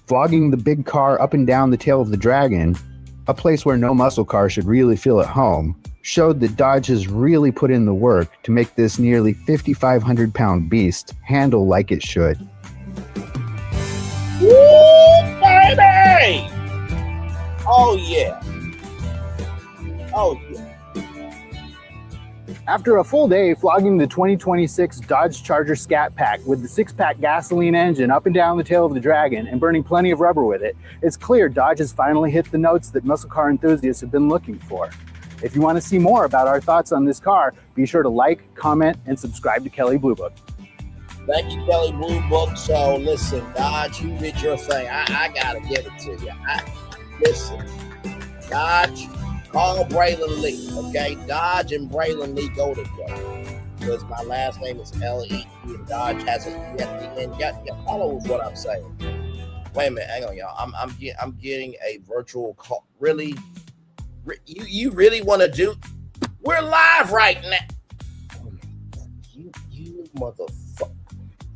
Flogging the big car up and down the tail of the dragon, a place where no muscle car should really feel at home, showed that Dodge has really put in the work to make this nearly 5,500-pound beast handle like it should. Woo, baby! Oh, yeah. Oh, yeah. After a full day flogging the 2026 Dodge Charger Scat Pack with the six-pack gasoline engine up and down the tail of the dragon and burning plenty of rubber with it, it's clear Dodge has finally hit the notes that muscle car enthusiasts have been looking for. If you want to see more about our thoughts on this car, be sure to like, comment, and subscribe to Kelly Blue Book. Thank you, Kelly Blue Book. So listen, Dodge, you did your thing. I gotta give it to you. Listen, Dodge, call Braylon Lee, okay? Dodge and Braylon Lee go together. Because my last name is L-E, and Dodge has an E at the end. You follow what I'm saying. Wait a minute, hang on, y'all. I'm getting a virtual call. Really? You really want to do? We're live right now. You motherfucker.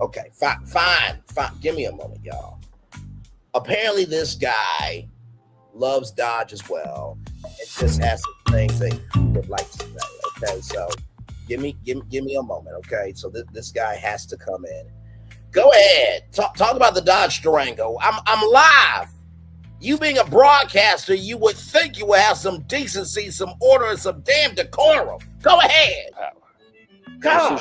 Okay, fine. Give me a moment, y'all. Apparently, this guy loves Dodge as well. It just has some things they would like to say. Okay, so give me a moment. Okay, so this guy has to come in. Go ahead, talk about the Dodge Durango. I'm live. You being a broadcaster, you would think you would have some decency, some order, and some damn decorum. Go ahead. God.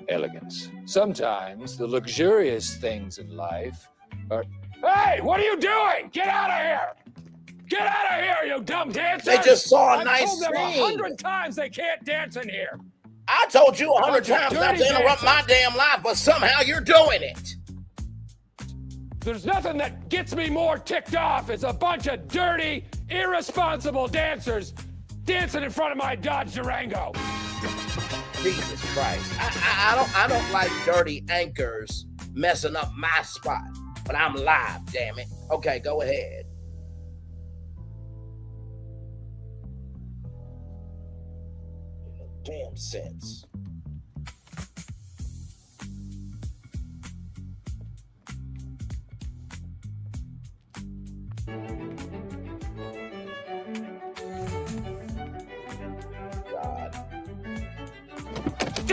elegance. Sometimes the luxurious things in life are... Hey, what are you doing? Get out of here! Get out of here, you dumb dancers! They just saw a nice I've told them scene. 100 times they can't dance in here. I told you 100 Bunch of times not to dirty interrupt my damn life, but somehow you're doing it. There's nothing that gets me more ticked off as a bunch of dirty, irresponsible dancers dancing in front of my Dodge Durango. Jesus Christ. I don't like dirty anchors messing up my spot. But I'm live, damn it. Okay, go ahead. Damn sense.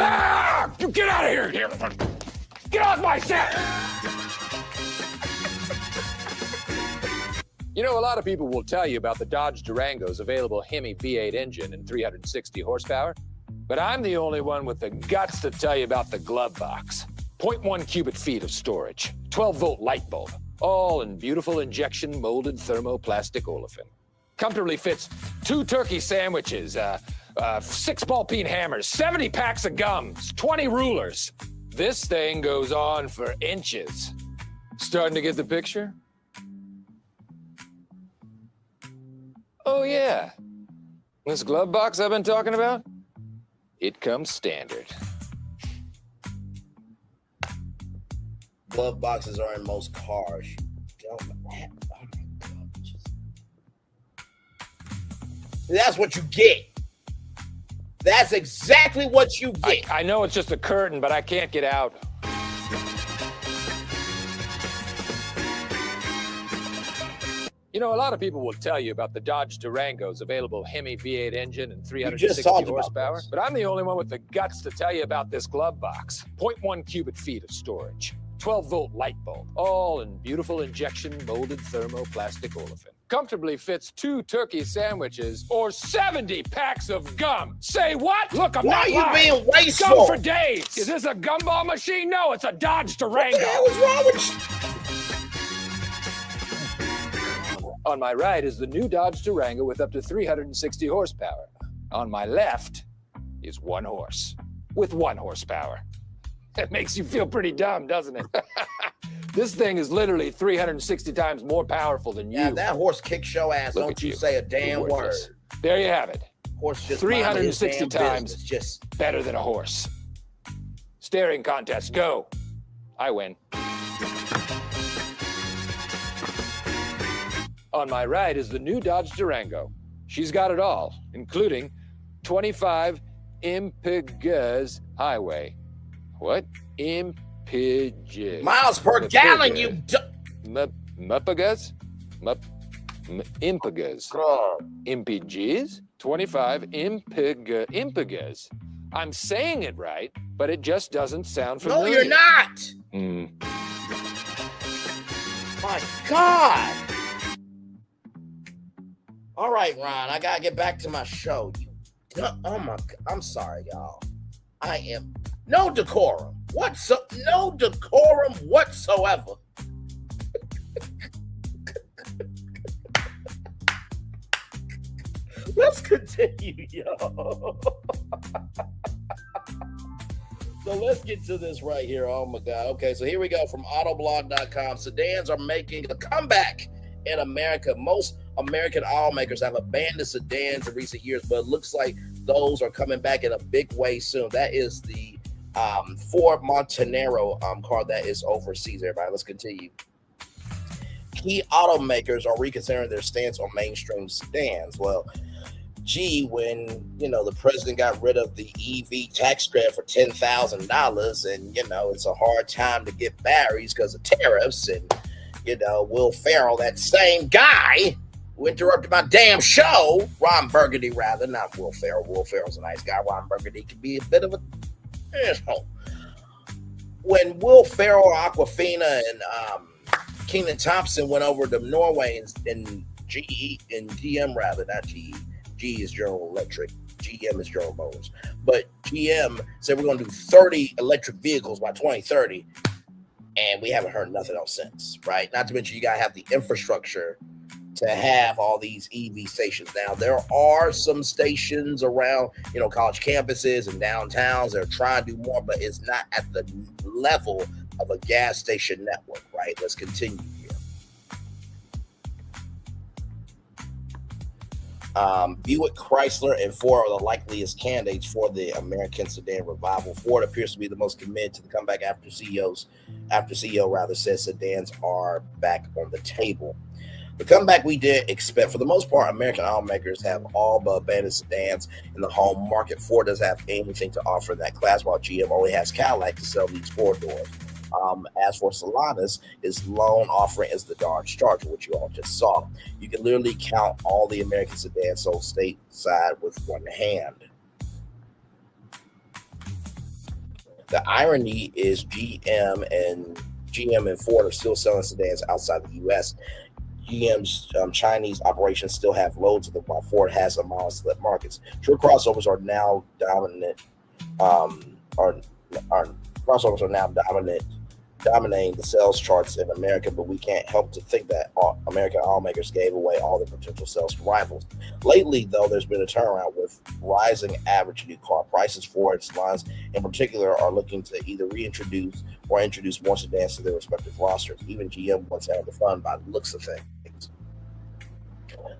Ah! You get out of here! Get off my set! You know, a lot of people will tell you about the Dodge Durango's available Hemi V8 engine and 360 horsepower, but I'm the only one with the guts to tell you about the glove box. 0.1 cubic feet of storage, 12-volt light bulb, all in beautiful injection molded thermoplastic olefin. Comfortably fits 2 turkey sandwiches, 6 ball-peen hammers, 70 packs of gums, 20 rulers. This thing goes on for inches. Starting to get the picture? Oh, yeah. This glove box I've been talking about? It comes standard. Glove boxes are in most cars. That's what you get. That's exactly what you get. I know it's just a curtain, but I can't get out. You know, a lot of people will tell you about the Dodge Durango's available Hemi V8 engine and 360 horsepower, but I'm the only one with the guts to tell you about this glove box. 0.1 cubic feet of storage, 12-volt light bulb, all in beautiful injection molded thermoplastic olefin. Comfortably fits 2 turkey sandwiches or 70 packs of gum. Say what? Look, I'm not lying. Why are you being wasteful? Gum for days. Is this a gumball machine? No, it's a Dodge Durango. What the hell is wrong with you? On my right is the new Dodge Durango with up to 360 horsepower. On my left is 1 horse with 1 horsepower. That makes you feel pretty dumb, doesn't it? This thing is literally 360 times more powerful than you. Yeah, that horse kicks your ass. Look Don't at you say a damn word. Worthless. There you have it. Horse just 360 times business. Just better than a horse. Staring contest, go. I win. On my right is the new Dodge Durango. She's got it all, including 25 Impegus highway. What? Impegus. miles per gallon, you Impegus? Impegus. Impegus? 25 Impegus. I'm saying it right, but it just doesn't sound familiar. No, you're not. My God. All right, Ron, I gotta get back to my show. Oh my, I'm sorry, y'all. I am no decorum. No decorum whatsoever. Let's continue, y'all. So let's get to this right here. Oh my God. Okay, so here we go from autoblog.com. Sedans are making a comeback in America. Most American automakers have abandoned sedans in recent years, but it looks like those are coming back in a big way soon. That is the Ford Montenero car that is overseas. Everybody, let's continue. Key automakers are reconsidering their stance on mainstream sedans. Well, gee, when the president got rid of the EV tax credit for $10,000, and it's a hard time to get batteries because of tariffs, and Will Ferrell, that same guy who interrupted my damn show, Ron Burgundy rather, not Will Ferrell. Will Ferrell's a nice guy. Ron Burgundy can be a bit of a asshole. When Will Ferrell, Aquafina, and Kenan Thompson went over to Norway and GE and GM rather, not GE. GE is General Electric. GM is General Motors. But GM said we're going to do 30 electric vehicles by 2030, and we haven't heard nothing else since, right? Not to mention you got to have the infrastructure to have all these EV stations. Now, there are some stations around, college campuses and downtowns that are trying to do more, but it's not at the level of a gas station network, right? Let's continue here. Buick, Chrysler, and Ford are the likeliest candidates for the American sedan revival. Ford appears to be the most committed to the comeback after CEO says sedans are back on the table. The comeback we did expect. For the most part, American automakers have all but abandoned sedans in the home market. Ford doesn't have anything to offer in that class, while GM only has Cadillac to sell these four doors. As for Stellantis, its lone offering is the Dodge Charger, which you all just saw. You can literally count all the American sedans sold stateside with one hand. The irony is GM and Ford are still selling sedans outside the U.S. GM's Chinese operations still have loads of them, while Ford has them on split markets. True crossovers are now dominant. Crossovers are now dominating the sales charts in America, but we can't help to think that American automakers gave away all their potential sales to rivals. Lately, though, there's been a turnaround with rising average new car prices. Ford's lines, in particular, are looking to either reintroduce or introduce more sedans to their respective rosters. Even GM wants out of the fun by the looks of things.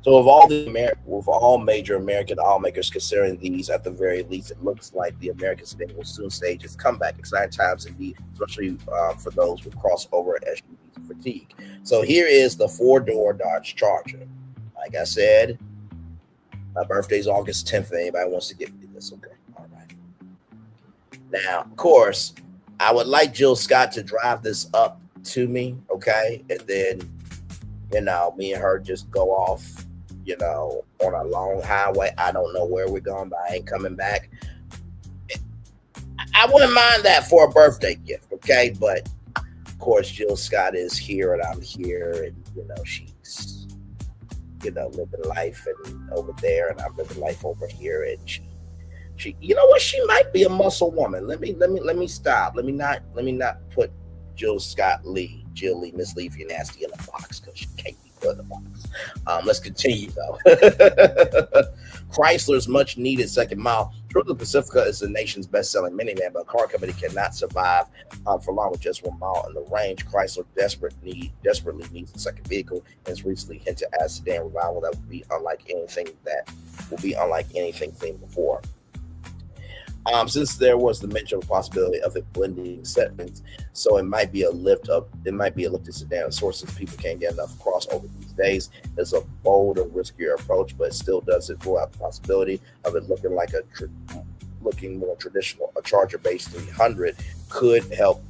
So, with all major American automakers considering these, at the very least, it looks like the American sedan will soon stage its comeback. Exciting times indeed, especially for those with crossover SUV fatigue. So here is the four-door Dodge Charger. Like I said, my birthday's August 10th. If anybody wants to get me this, okay? All right. Now, of course, I would like Jill Scott to drive this up to me, okay? And then, me and her just go off, on a long highway. I don't know where we're going, but I ain't coming back. I wouldn't mind that for a birthday gift, okay? But, of course, Jill Scott is here and I'm here, and, she's, living life and over there, and I'm living life over here, and she she might be a muscle woman. Let me stop. Let me not put Jill Lee, Miss Lee, if you're nasty, in a box, because she can't be put in a box. Let's continue, though. Chrysler's much needed second mile. True, the Pacifica is the nation's best-selling minivan, but a car company cannot survive for long with just 1 mile in the range. Chrysler desperately needs a second vehicle, and has recently hinted at a sedan revival that will be unlike anything seen before. Since there was the mention of the possibility of it blending segments, so it might be a lift to sedan sources. People can't get enough crossover these days. It's a bolder, riskier approach, but it still doesn't rule out the possibility of it looking like looking more traditional. A Charger-based 300 could help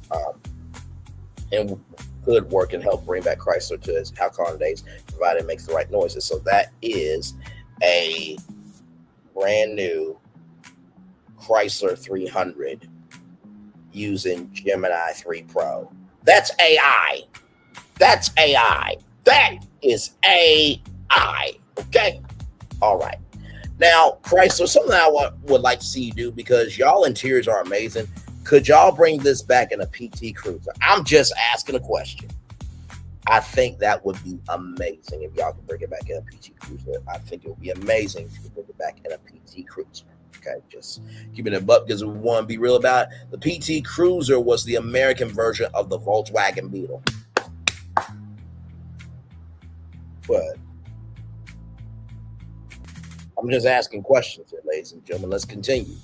and could work and help bring back Chrysler to its iconic days, provided it makes the right noises. So that is a brand new Chrysler 300 using Gemini 3 Pro. That's AI. That is AI. Okay? All right. Now, Chrysler, something I would like to see you do, because y'all interiors are amazing. Could y'all bring this back in a PT Cruiser? I'm just asking a question. I think that would be amazing if y'all could bring it back in a PT Cruiser. I think it would be amazing if you could bring it back in a PT Cruiser. Okay, just keeping it up because we want to be real about it. The PT Cruiser was the American version of the Volkswagen Beetle. But I'm just asking questions here, ladies and gentlemen. Let's continue.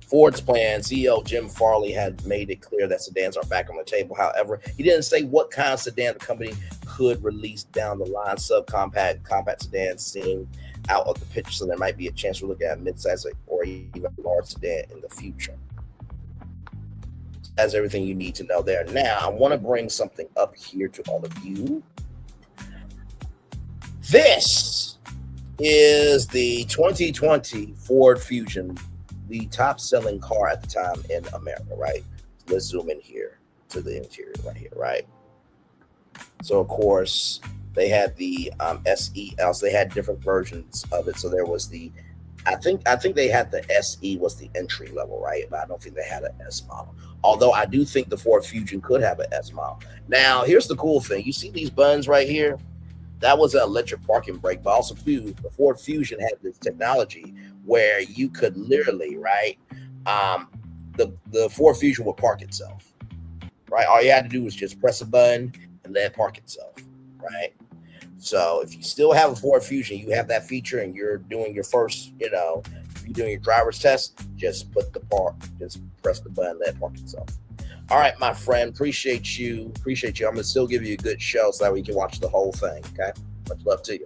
Ford's plan, CEO Jim Farley had made it clear that sedans are back on the table. However, he didn't say what kind of sedan the company could release down the line. Subcompact, compact sedans seem out of the picture, so there might be a chance we're looking at midsize or even a large sedan in the future. That's everything you need to know there. Now, I want to bring something up here to all of you. This is the 2020 Ford Fusion, the top-selling car at the time in America, right? Let's zoom in here to the interior right here, right? So, of course, they had the SEL. So they had different versions of it. So there was the I think they had the SE was the entry level, right? But I don't think they had an S model. Although I do think the Ford Fusion could have an S model. Now, here's the cool thing. You see these buttons right here? That was an electric parking brake, but also too, the Ford Fusion had this technology where you could literally, right? The Ford Fusion would park itself, right? All you had to do was just press a button and let it park itself, right? So if you still have a Ford Fusion, you have that feature, and you're doing your first, you're doing your driver's test, just press the button, let it park itself. All right, my friend, appreciate you. I'm gonna still give you a good show so that we can watch the whole thing. Okay, much love to you.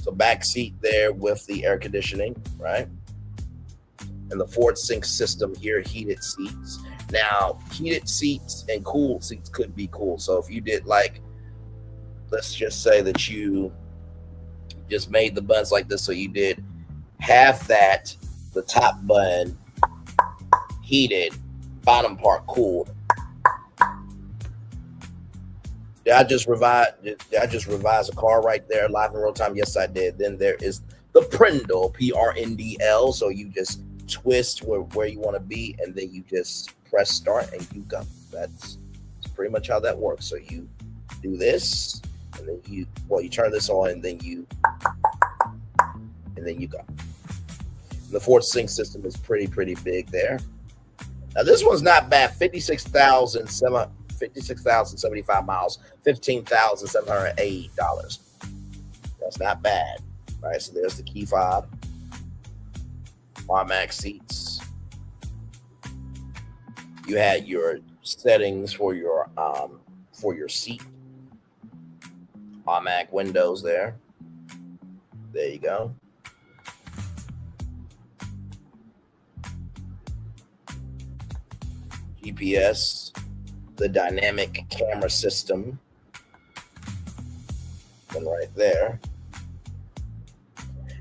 So back seat there with the air conditioning, right? And the Ford Sync system here, heated seats. Now, heated seats and cooled seats could be cool. So if you did let's just say that you just made the buttons like this. So you did half that, the top button heated, bottom part cooled. Did I just revise a car right there live in real time? Yes, I did. Then there is the Prindle, PRNDL. So you just twist where you want to be, and then you just press start and you go. That's pretty much how that works. So you do this, and then you turn this on, and then you go. The Ford Sync system is pretty big there. Now this one's not bad. 56,075 miles, $15,780. That's not bad. All right, so there's the key fob, automatic seats. You had your settings for your seat, automatic windows there. There you go. GPS, the dynamic camera system, and right there.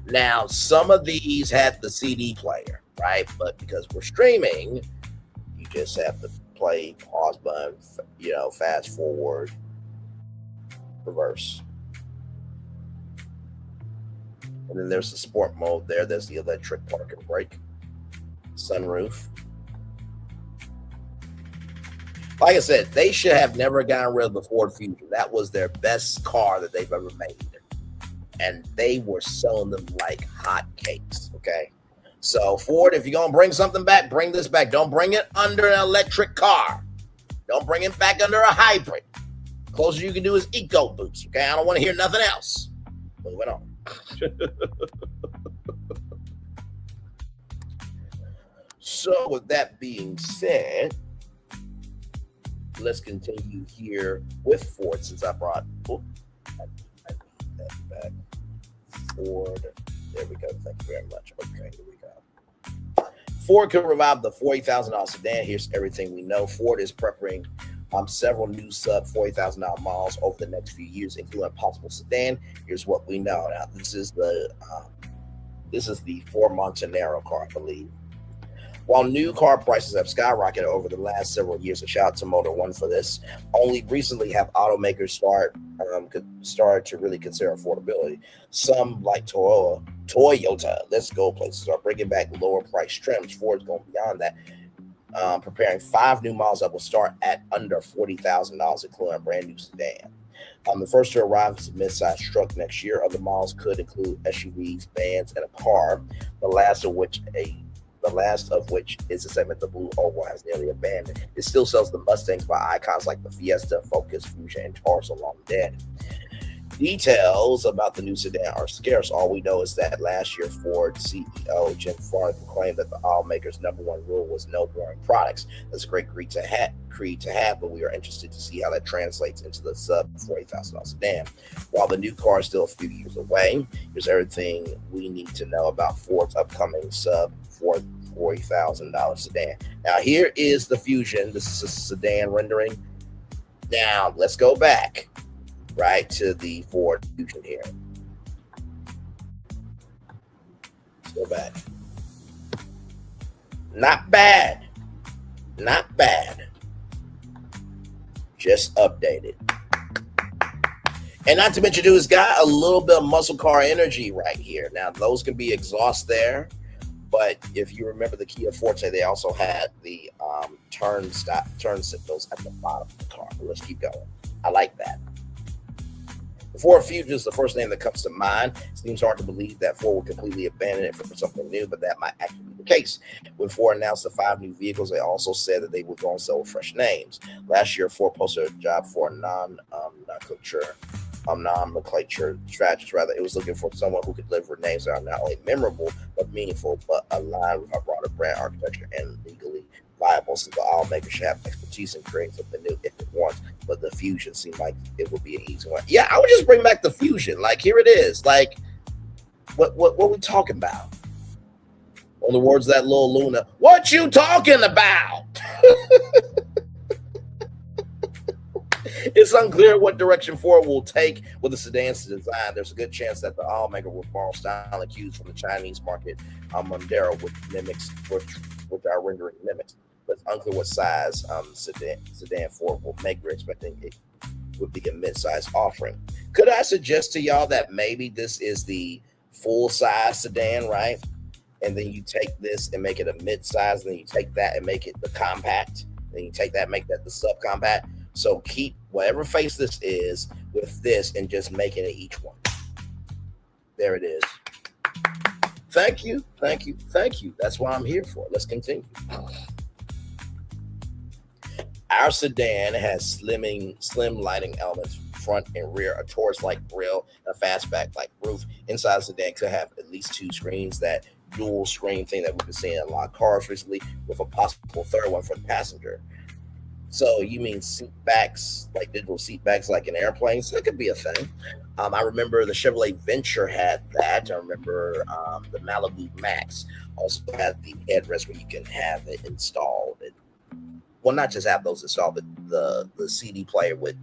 Now, some of these had the CD player, right? But because we're streaming, you just have to play, pause button, fast forward, reverse. And then there's the sport mode there. There's the electric parking brake, sunroof. Like I said, they should have never gotten rid of the Ford Fusion. That was their best car that they've ever made. And they were selling them like hotcakes, okay? So Ford, if you're going to bring something back, bring this back. Don't bring it under an electric car. Don't bring it back under a hybrid. Closest you can do is Eco Boots, okay? I don't want to hear nothing else. Moving on. So with that being said, let's continue here with Ford, since I brought I need that back. Ford. There we go. Thank you very much. Okay, here we go. Ford could revive the $40,000 sedan. Here's everything we know. Ford is preparing several new sub $40,000 models over the next few years, including a possible sedan. Here's what we know. Now, this is the Ford Montanaro car, I believe. While new car prices have skyrocketed over the last several years, a shout out to Motor One for this, only recently have automakers started to really consider affordability. Some, like Toyota, let's go places, are bringing back lower price trims. Ford's going beyond that, preparing 5 new models that will start at under $40,000, including a brand new sedan. The first to arrive is a mid-sized truck next year. Other models could include SUVs, vans, and a car, the last of which is a segment the Blue Oval has nearly abandoned. It still sells the Mustangs by icons like the Fiesta, Focus, Fusion, and Taurus along dead. Details about the new sedan are scarce. All we know is that last year, Ford CEO Jim Farley proclaimed that the automaker's #1 rule was no boring products. That's a great creed to have, but we are interested to see how that translates into the sub $40,000 sedan. While the new car is still a few years away, here's everything we need to know about Ford's upcoming sub $40,000 sedan. Now, here is the Fusion. This is a sedan rendering. Now, let's go back right to the Ford Fusion here. Let's go back. Not bad. Not bad. Just updated. And not to mention, dude, it's got a little bit of muscle car energy right here. Now, those can be exhaust there, but if you remember the Kia Forte, they also had the turn signals at the bottom of the car. But let's keep going. I like that. The Ford Fusion is the first name that comes to mind. It seems hard to believe that Ford would completely abandon it for something new, but that might actually be the case. When Ford announced the 5 new vehicles, they also said that they would go and sell with fresh names. Last year, Ford posted a job for a non-nomenclature strategist. Rather, it was looking for someone who could deliver names that are not only memorable but meaningful, but aligned with our broader brand architecture and legally viable. So the automaker should have expertise in creating something new if it wants. But the Fusion seemed like it would be an easy one. Yeah, I would just bring back the Fusion. Like, here it is. Like, what we talking about? On the words of that little Luna, what you talking about? It's unclear what direction Ford will take with the sedan's design. There's a good chance that the automaker will borrow style and cues from the Chinese market, Mondeo, which our rendering mimics. But it's unclear what size sedan Ford will make. We're expecting it would be a mid-size offering. Could I suggest to y'all that maybe this is the full-size sedan, right? And then you take this and make it a mid-size, and then you take that and make it the compact. Then you take that and make that the subcompact. So keep whatever face this is with this and just making it each one. There it is. Thank you, thank you, thank you. That's what I'm here for. Let's continue. Our sedan has slim lighting elements, front and rear, a Taurus-like grille, and a fastback-like roof. Inside the sedan could have at least 2 screens, that dual screen thing that we've been seeing in a lot of cars recently, with a possible third one for the passenger. So you mean seat backs, like digital seat backs, like in airplanes? That could be a thing. I remember the Chevrolet Venture had that. I remember the Malibu Max also had the headrest where you can have it installed. Well, not just have those installed, but the CD player would,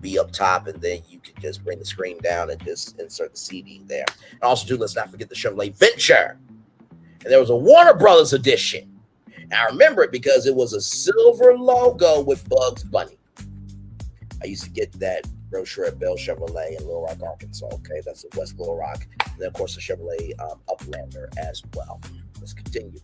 be up top, and then you could just bring the screen down and just insert the CD there. And also, let's not forget the Chevrolet Venture. And there was a Warner Brothers edition. I remember it because it was a silver logo with Bugs Bunny. I used to get that brochure at Bell Chevrolet in Little Rock, Arkansas. Okay, that's in West Little Rock. And then, of course, the Chevrolet Uplander as well. Let's continue.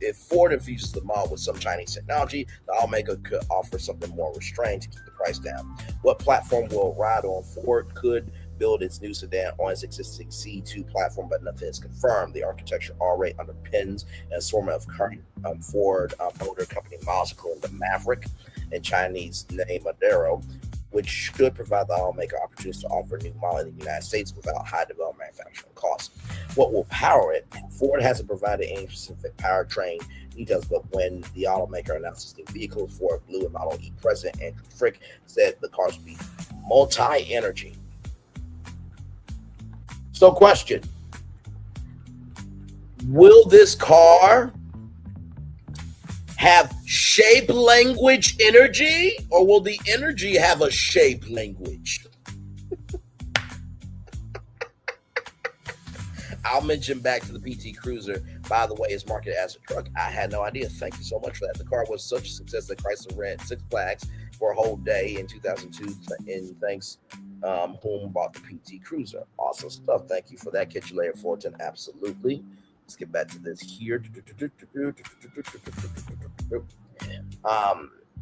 If Ford infuses the model with some Chinese technology, the automaker could offer something more restrained to keep the price down. What platform will ride on? Ford could build its new sedan on its existing C2 platform, but nothing is confirmed. The architecture already underpins an assortment of current Ford motor company models, including the Maverick and Chinese name Mondeo, which could provide the automaker opportunities to offer a new model in the United States without high development manufacturing costs. What will power it? Ford hasn't provided any specific powertrain details, but when the automaker announced new vehicles, Ford Blue and Model E President Andrew Frick said the cars would be multi-energy. So, question: will this car have shape language energy, or will the energy have a shape language? I'll mention back to the PT Cruiser. By the way, it's marketed as a truck. I had no idea. Thank you so much for that. The car was such a success that Chrysler ran Six Flags for a whole day in 2002, and thanks whom bought the PT Cruiser. Awesome stuff. Thank you for that. Catch you later, Fortin. Absolutely. Let's get back to this here.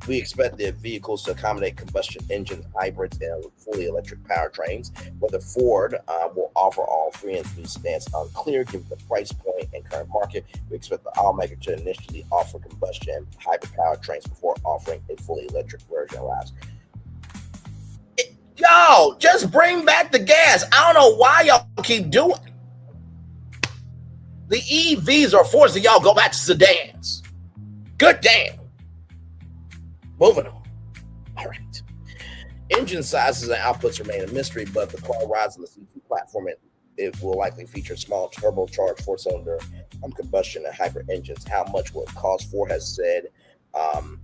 We expect the vehicles to accommodate combustion engines, hybrids, and fully electric powertrains. Whether Ford will offer all 3 in its new sedans unclear given the price point and current market. We expect the automaker to initially offer combustion and hybrid powertrains before offering a fully electric version. Y'all, just bring back the gas. I don't know why y'all keep doing it. The EVs are forcing y'all go back to sedans. Good damn. Moving on. All right. Engine sizes and outputs remain a mystery, but the car rides on the C2 platform. It will likely feature small turbocharged 4-cylinder combustion and hybrid engines. How much will it cost? Ford has said,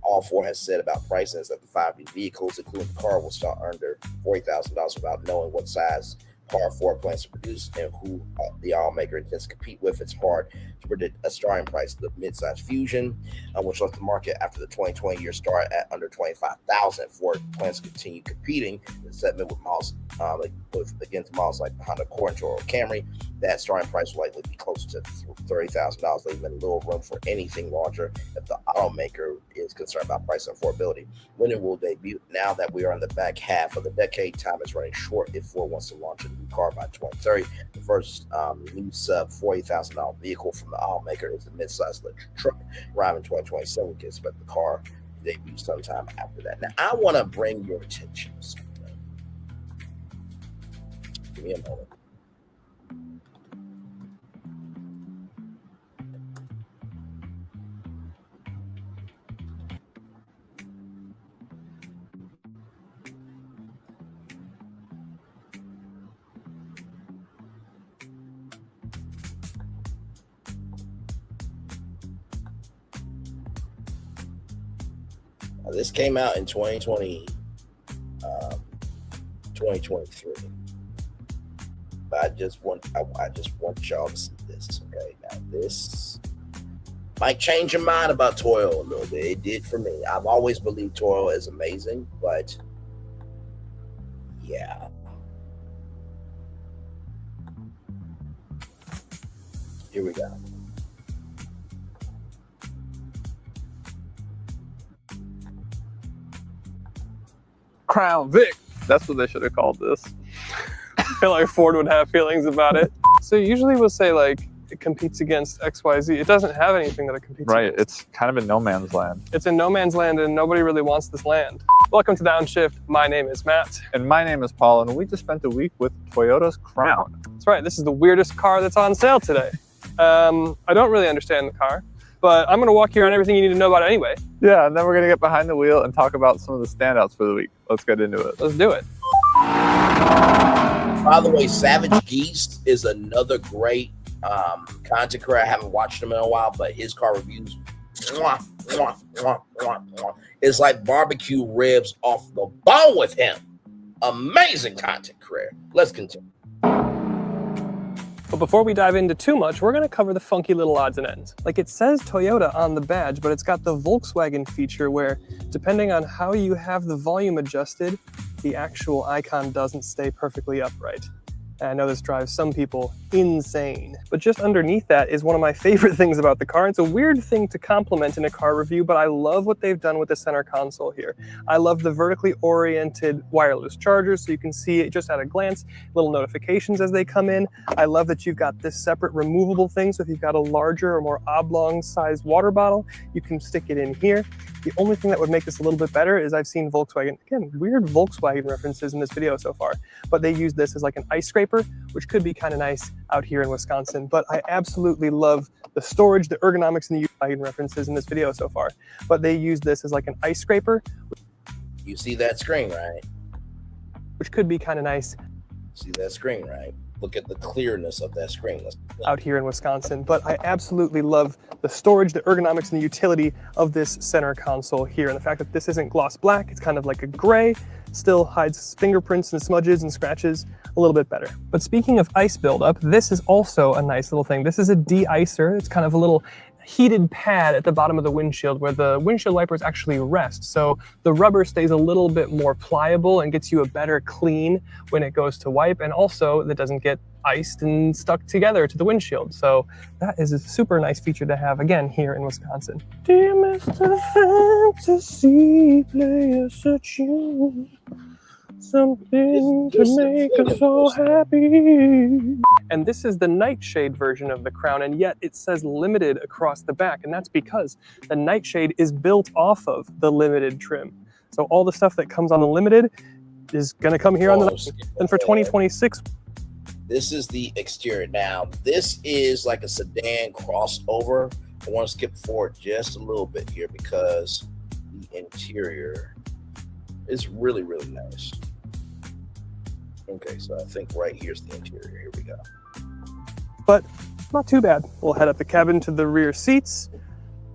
all Ford has said about pricing is that the 5 new vehicles, including the car, will start under $40,000 without knowing what size hard Ford plans to produce and who the automaker intends to compete with. It's hard to predict a starting price. The midsize Fusion, which left the market after the 2020 year start at under $25,000. Ford plans to continue competing in the segment with models against models like Honda Accord and Toyota Camry. That starting price will likely be close to $30,000, leaving little room for anything larger if the automaker is concerned about price and affordability. When it will debut? Now that we are in the back half of the decade, time is running short if Ford wants to launch a new car by 2030. The first new sub $40,000 vehicle from the automaker is a midsize electric truck. Arriving in 2027, we can expect the car to debut sometime after that. Now, I want to bring your attention to something. Give me a moment. This came out in 2023. But I just want y'all to see this. Okay, now this might change your mind about Toyo a little bit. It did for me. I've always believed Toyo is amazing, but yeah. Here we go. Crown Vic. That's what they should have called this. I feel like Ford would have feelings about it. So usually we'll say like it competes against XYZ. It doesn't have anything that it competes against. It's kind of in no man's land. It's in no man's land and nobody really wants this land. Welcome to Downshift. My name is Matt. And my name is Paul, and we just spent a week with Toyota's Crown. That's right. This is the weirdest car that's on sale today. I don't really understand the car, but I'm going to walk you around everything you need to know about it anyway. Yeah, and then we're going to get behind the wheel and talk about some of the standouts for the week. Let's get into it. Let's do it. By the way, Savage Geese is another great content creator. I haven't watched him in a while, but his car reviews, it's like barbecue ribs off the bone with him. Amazing content creator. Let's continue. But before we dive into too much, we're going to cover the funky little odds and ends. Like it says Toyota on the badge, but it's got the Volkswagen feature where, depending on how you have the volume adjusted, the actual icon doesn't stay perfectly upright. And I know this drives some people insane. But just underneath that is one of my favorite things about the car. It's a weird thing to compliment in a car review, but I love what they've done with the center console here. I love the vertically oriented wireless charger, so you can see it just at a glance, little notifications as they come in. I love that you've got this separate removable thing, so if you've got a larger or more oblong sized water bottle, you can stick it in here. The only thing that would make this a little bit better is I've seen Volkswagen, again, weird Volkswagen references in this video so far, but they use this as like an ice scraper, which could be kind of nice out here in Wisconsin. But I absolutely love the storage, the ergonomics, and the Volkswagen references in this video so far. But they use this as like an ice scraper. You see that screen, right? Which could be kind of nice. See that screen, right? Look at the clearness of that screen. Out here in Wisconsin. But I absolutely love the storage, the ergonomics, and the utility of this center console here. And the fact that this isn't gloss black, it's kind of like a gray, still hides fingerprints and smudges and scratches a little bit better. But speaking of ice buildup, this is also a nice little thing. This is a de-icer. It's kind of a little heated pad at the bottom of the windshield where the windshield wipers actually rest. So the rubber stays a little bit more pliable and gets you a better clean when it goes to wipe. And also that doesn't get iced and stuck together to the windshield. So that is a super nice feature to have, again, here in Wisconsin. Dear Mr. Fantasy, play us a tune. Something to make us so happy. And this is the nightshade version of the Crown, and yet it says limited across the back, and that's because the nightshade is built off of the limited trim. So all the stuff that comes on the limited is going to come here on the nightshade. And for 2026, this is the exterior. Now, this is like a sedan crossover. I want to skip forward just a little bit here because the interior is really, really nice. Okay, so I think right here's the interior. Here we go. But not too bad. We'll head up the cabin to the rear seats.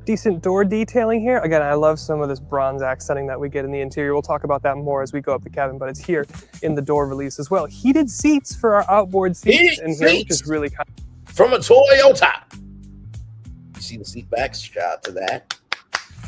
Decent door detailing here. Again, I love some of this bronze accenting that we get in the interior. We'll talk about that more as we go up the cabin, but it's here in the door release as well. Heated seats for our outboard seats in here, which is really kind of... From a Toyota. You see the seat backs, shout out to that.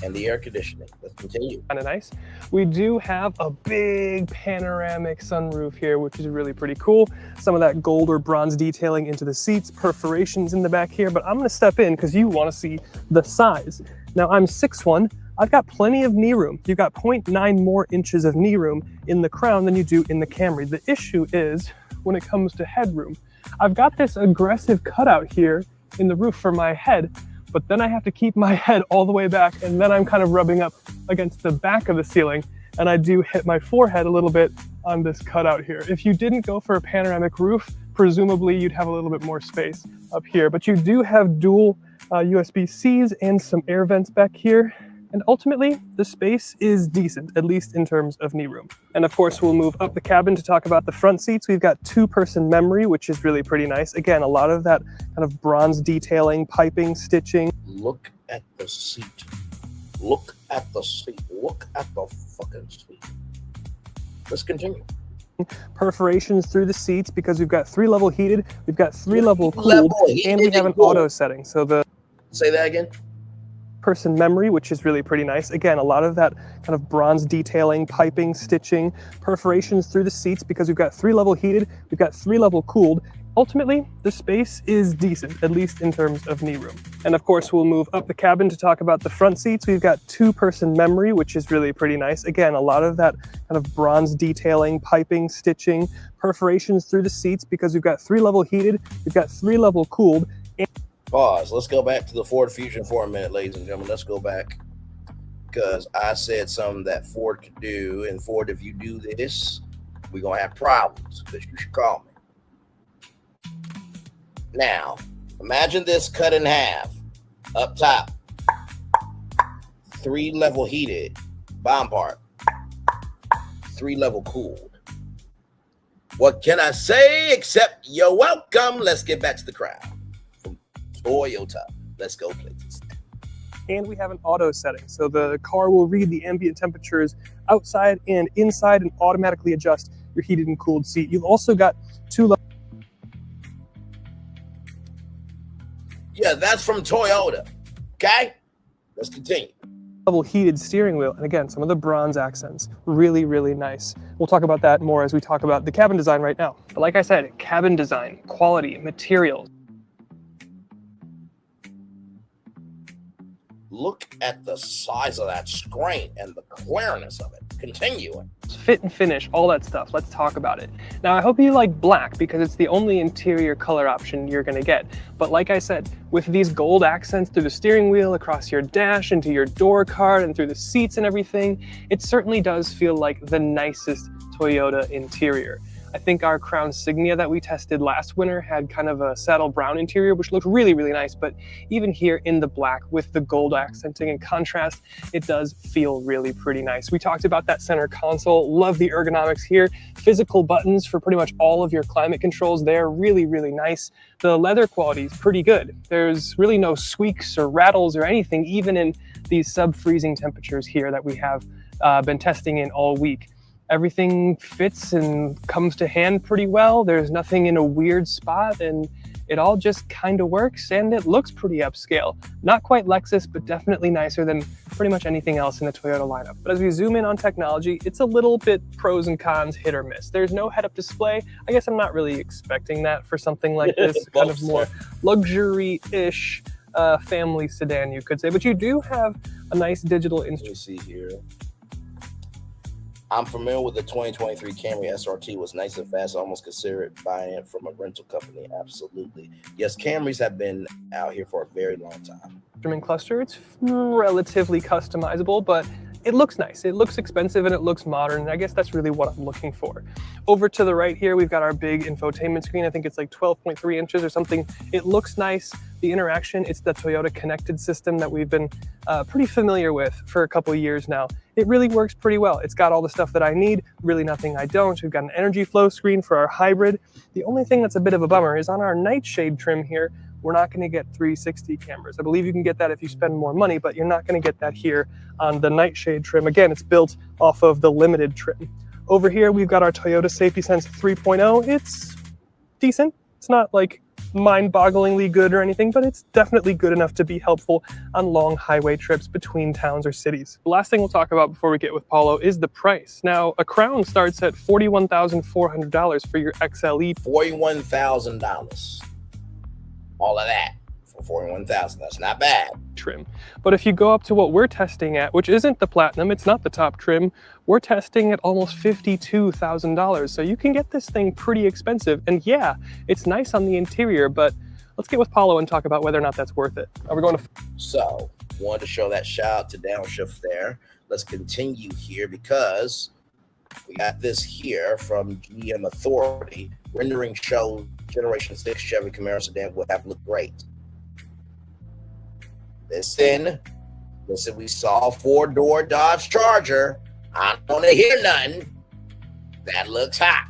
And the air conditioning. Let's continue. Kind of nice. We do have a big panoramic sunroof here, which is really pretty cool. Some of that gold or bronze detailing into the seats, perforations in the back here, but I'm gonna step in because you wanna see the size. Now I'm 6'1", I've got plenty of knee room. You've got 0.9 more inches of knee room in the Crown than you do in the Camry. The issue is when it comes to headroom. I've got this aggressive cutout here in the roof for my head, but then I have to keep my head all the way back, and then I'm kind of rubbing up against the back of the ceiling, and I do hit my forehead a little bit on this cutout here. If you didn't go for a panoramic roof, presumably you'd have a little bit more space up here, but you do have dual USB-Cs and some air vents back here. And ultimately, the space is decent, at least in terms of knee room. And of course, we'll move up the cabin to talk about the front seats. We've got 2-person memory, which is really pretty nice. Again, a lot of that kind of bronze detailing, piping, stitching. Look at the seat. Look at the seat. Look at the fucking seat. Let's continue. Perforations through the seats because we've got 3-level heated, we've got 3-level cooled, and we have an auto setting. So the... Say that again? Person memory, which is really pretty nice. Again, a lot of that kind of bronze detailing, piping, stitching, perforations through the seats because we've got 3-level heated, we've got 3-level cooled. Ultimately, the space is decent, at least in terms of knee room. And of course, we'll move up the cabin to talk about the front seats. We've got 2-person memory, which is really pretty nice. Again, a lot of that kind of bronze detailing, piping, stitching, perforations through the seats because we've got 3-level heated, we've got 3-level cooled. Pause. Let's go back to the Ford Fusion for a minute, ladies and gentlemen. Let's go back because I said something that Ford could do. And Ford, if you do this, we're going to have problems because you should call me. Now, imagine this cut in half. Up top, 3-level heated, bottom part, 3-level cooled. What can I say except you're welcome? Let's get back to the crowd. Toyota. Let's go, please. And we have an auto setting. So the car will read the ambient temperatures outside and inside and automatically adjust your heated and cooled seat. You've also got 2 Yeah, that's from Toyota. Okay? Let's continue. level heated steering wheel. And again, some of the bronze accents, really, really nice. We'll talk about that more as we talk about the cabin design right now. But like I said, cabin design, quality, materials. Look at the size of that screen and the clearness of it. Continuing. Fit and finish, all that stuff. Let's talk about it. Now, I hope you like black because it's the only interior color option you're gonna get. But like I said, with these gold accents through the steering wheel, across your dash, into your door card, and through the seats and everything, it certainly does feel like the nicest Toyota interior. I think our Crown Signia that we tested last winter had kind of a saddle brown interior, which looked really, really nice. But even here in the black with the gold accenting and contrast, it does feel really pretty nice. We talked about that center console. Love the ergonomics here. Physical buttons for pretty much all of your climate controls there. Really, really nice. The leather quality is pretty good. There's really no squeaks or rattles or anything, even in these sub-freezing temperatures here that we have been testing in all week. Everything fits and comes to hand pretty well. There's nothing in a weird spot, and it all just kind of works, and it looks pretty upscale. Not quite Lexus, but definitely nicer than pretty much anything else in the Toyota lineup. But as we zoom in on technology, it's a little bit pros and cons, hit or miss. There's no head-up display. I guess I'm not really expecting that for something like this, kind of more luxury-ish family sedan, you could say. But you do have a nice digital instrument. See here. I'm familiar with the 2023 Camry SRT. Was nice and fast. I almost considered buying it from a rental company. Absolutely. Yes, Camrys have been out here for a very long time. Instrument cluster, it's relatively customizable, but it looks nice. It looks expensive and it looks modern. And I guess that's really what I'm looking for. Over to the right here, we've got our big infotainment screen. I think it's like 12.3 inches or something. It looks nice. The interaction, it's the Toyota connected system that we've been pretty familiar with for a couple of years now. It really works pretty well. It's got all the stuff that I need, really nothing I don't. We've got an energy flow screen for our hybrid. The only thing that's a bit of a bummer is on our nightshade trim here, we're not going to get 360 cameras. I believe you can get that if you spend more money, but you're not going to get that here on the Nightshade trim. Again, it's built off of the Limited trim. Over here, we've got our Toyota Safety Sense 3.0. It's decent. It's not like mind-bogglingly good or anything, but it's definitely good enough to be helpful on long highway trips between towns or cities. The last thing we'll talk about before we get with Paulo is the price. Now, a Crown starts at $41,400 for your XLE. $41,000. All of that for $41,000. That's not bad. Trim. But if you go up to what we're testing at, which isn't the Platinum, it's not the top trim, we're testing at almost $52,000. So you can get this thing pretty expensive. And yeah, it's nice on the interior, but let's get with Paulo and talk about whether or not that's worth it. Are we going to... So, wanted to show that shout out to Downshift there. Let's continue here because we got this here from GM Authority. Rendering shows Generation 6 Chevy Camaro sedan would have looked great. Listen, we saw a 4-door Dodge Charger. I don't want to hear nothing. That looks hot.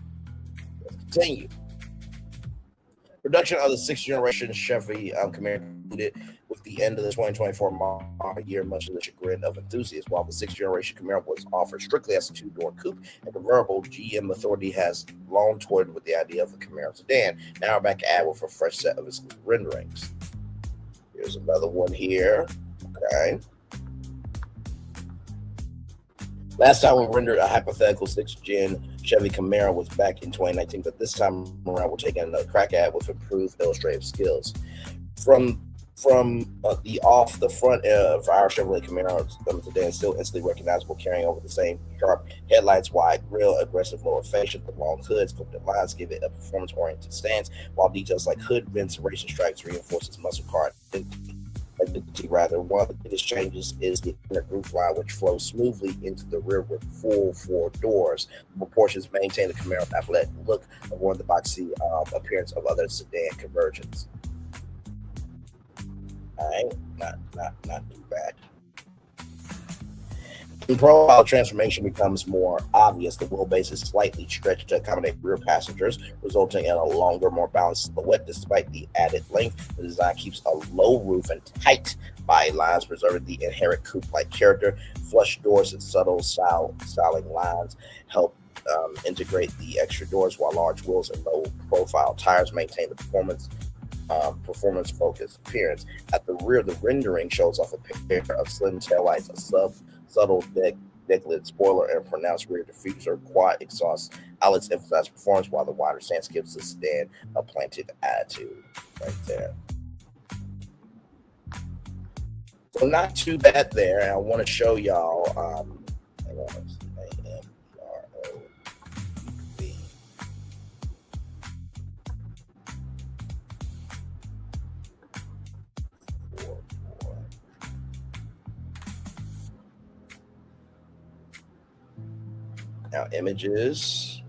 Let's continue. Production of the 6th generation Chevy Camaro included with the end of the 2024 model year, much to the chagrin of enthusiasts. While the 6th generation Camaro was offered strictly as a 2-door coupe and convertible, GM Authority has long toyed with the idea of a Camaro sedan. Now we're back at it with a fresh set of its renderings. Here's another one here. Okay. Last time we rendered a hypothetical 6th gen Chevy Camaro was back in 2019, but this time around we're taking another crack at it with improved illustrative skills. From the off the front of our Chevrolet Camaro today is still instantly recognizable, carrying over the same sharp headlights, wide grille, aggressive lower fascia, the long hood, sculpted lines give it a performance-oriented stance, while details like hood vents and racing stripes reinforces muscle car identity. Rather, one of the biggest changes is the inner roof line, which flows smoothly into the rear with full 4 doors. The proportions maintain the Camaro athletic look of one of the boxy appearance of other sedan conversions. Not too bad. The profile transformation becomes more obvious. The wheelbase is slightly stretched to accommodate rear passengers, resulting in a longer, more balanced silhouette. Despite the added length, the design keeps a low roof and tight body lines, preserving the inherent coupe-like character. Flush doors and subtle styling lines help integrate the extra doors, while large wheels and low-profile tires maintain the performance-focused appearance. At the rear, the rendering shows off a pair of slim taillights, a subtle deck-lid spoiler, and a pronounced rear diffuser. Quad exhaust outlets emphasize performance, while the wider stance gives the sedan a planted attitude. Right there. So not too bad there. And I want to show y'all. Now images.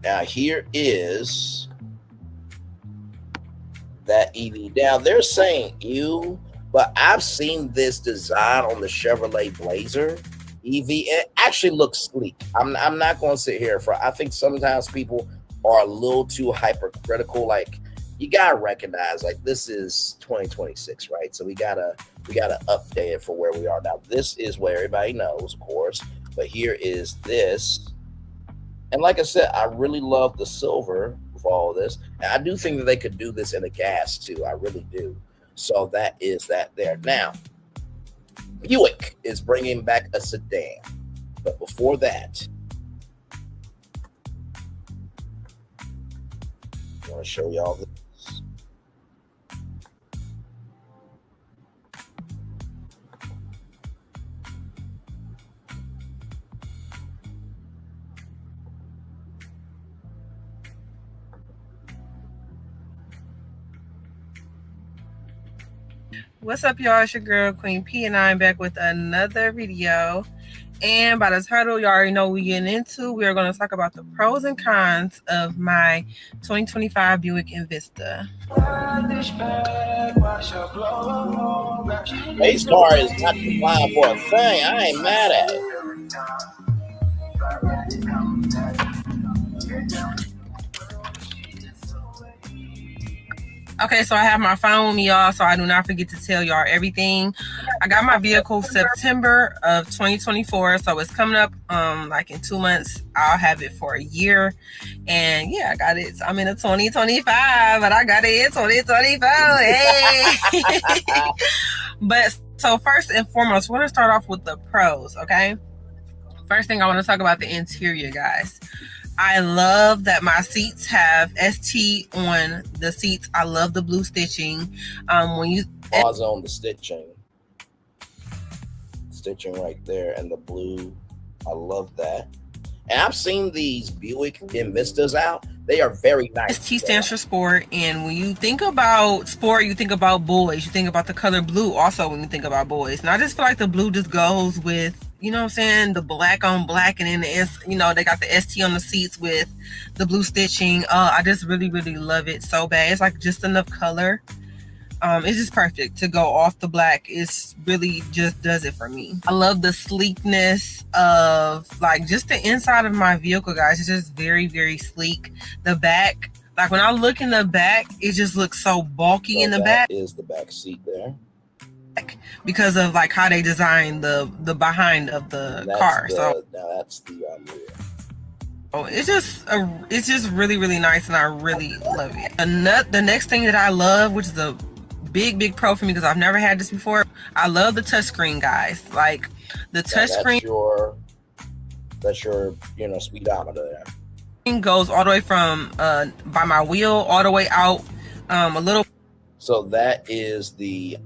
Now here is that EV. Now they're saying ew, but I've seen this design on the Chevrolet Blazer EV. It actually looks sleek. I'm not going to sit here for. I think sometimes people are a little too hypercritical. Like you gotta recognize, like this is 2026, right? So we gotta update it for where we are now. This is where everybody knows, of course. But here is this. And like I said, I really love the silver of all of this. And I do think that they could do this in a gas too. I really do. So that is that there. Now, Buick is bringing back a sedan. But before that, I want to show y'all this. What's up, y'all? It's your girl Queen P, and I'm back with another video. And by the title, you already know what we're getting into. We are going to talk about the pros and cons of my 2025 Buick Envista. Base car is not complying for a thing. I ain't mad at it. Okay, so I have my phone with me, y'all, so I do not forget to tell y'all everything. I got my vehicle September of 2024, so it's coming up like in 2 months. I'll have it for a year. And yeah, I got it. I'm in a 2025, but I got it in 2024. Hey! But so first and foremost, we're going to start off with the pros, okay? First thing I want to talk about the interior, guys. I love that my seats have ST on the seats. I love the blue stitching. When you pause on the stitching right there, and the blue, I love that. And I've seen these Buick Vistas out. They are very nice. ST stands for sport, and when you think about sport, you think about boys. You think about the color blue also when you think about boys. And I just feel like the blue just goes with, you know what I'm saying, the black on black, and then they got the ST on the seats with the blue stitching. I just really, really love it so bad. It's like just enough color. It's just perfect to go off the black. It's really just does it for me. I love the sleekness of like just the inside of my vehicle, guys. It's just very, very sleek. The back, like when I look in the back, it just looks so bulky in the back. Is the back seat there? Because of like how they designed the behind of the car. So now that's the rear. Oh, it's just really, really nice, and I really love it. The next thing that I love, which is a big pro for me because I've never had this before, I love the touchscreen, guys. Like the touchscreen. That's your speedometer there. Goes all the way from by my wheel all the way out a little. So that is the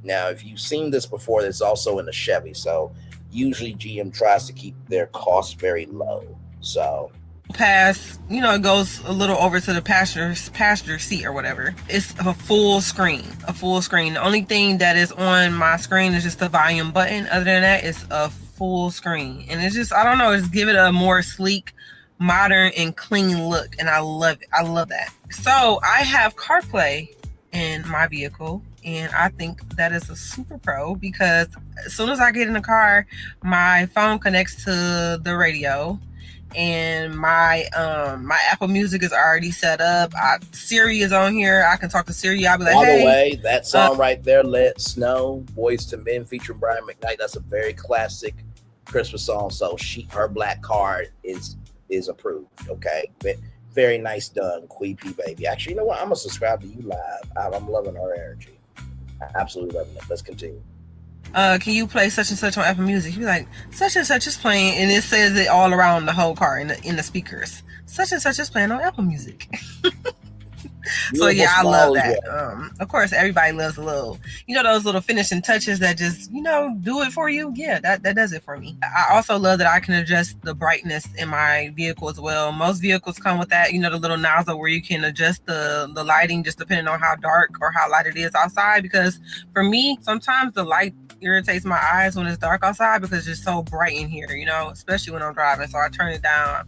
now if you've seen this before, it's also in the Chevy. So usually GM tries to keep their costs very low. So past, it goes a little over to the passenger seat or whatever. It's a full screen. The only thing that is on my screen is just the volume button. Other than that, it's a full screen. And it's just, I don't know, it's give it a more sleek, modern, and clean look. And I love it. I love that. So I have CarPlay in my vehicle, and I think that is a super pro because as soon as I get in the car, my phone connects to the radio, and my Apple Music is already set up. Siri is on here. I can talk to Siri. I'll be like, by hey, the way, that song right there, Let Snow, Boys to Men featuring Brian McKnight, that's a very classic Christmas song. So her black card is approved. Okay, very nice done, Queen P baby. Actually, you know what? I'm gonna subscribe to you live. I'm loving her energy. Absolutely loving it. Let's continue. Can you play such and such on Apple Music? You're like, such and such is playing, and it says it all around the whole car in the speakers. Such and such is playing on Apple Music. So yeah, I love that. Of course, everybody loves a little, those little finishing touches that just, do it for you. Yeah, that does it for me. I also love that I can adjust the brightness in my vehicle as well. Most vehicles come with that, the little nozzle where you can adjust the lighting just depending on how dark or how light it is outside. Because for me, sometimes the light irritates my eyes when it's dark outside because it's so bright in here, especially when I'm driving. So I turn it down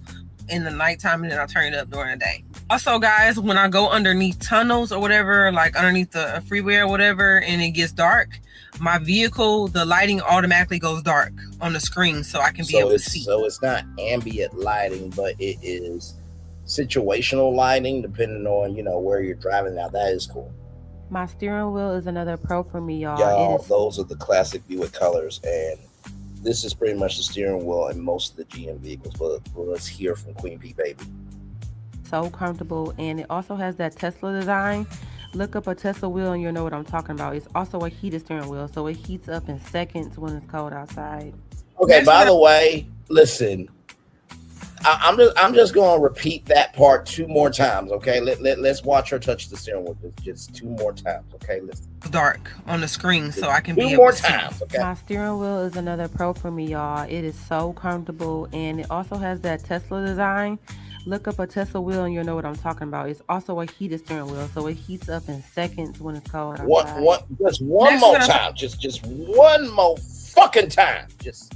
in the nighttime and then I turn it up during the day. Also, guys, when I go underneath tunnels or whatever, like underneath the freeway or whatever, and it gets dark, my vehicle, the lighting automatically goes dark on the screen so I can be able to see. So it's not ambient lighting, but it is situational lighting depending on, where you're driving. Now, that is cool. My steering wheel is another pro for me, y'all. Those are the classic Buick colors, and this is pretty much the steering wheel in most of the GM vehicles. But let's hear from Queen P baby. So comfortable, and it also has that Tesla design. Look up a Tesla wheel and you'll know what I'm talking about. It's also a heated steering wheel, so it heats up in seconds when it's cold outside. Okay, by the way, listen, I'm just going to repeat that part 2 more times. Okay, let's watch her touch the steering wheel just 2 more times. Okay, listen. Dark on the screen so I can be 2 able more to see. times. Okay. My steering wheel is another pro for me, y'all. It is so comfortable, and it also has that Tesla design. Look up a Tesla wheel and you'll know what I'm talking about. It's also a heated steering wheel, so it heats up in seconds when it's cold outside. Just one more time. Just one more fucking time. Just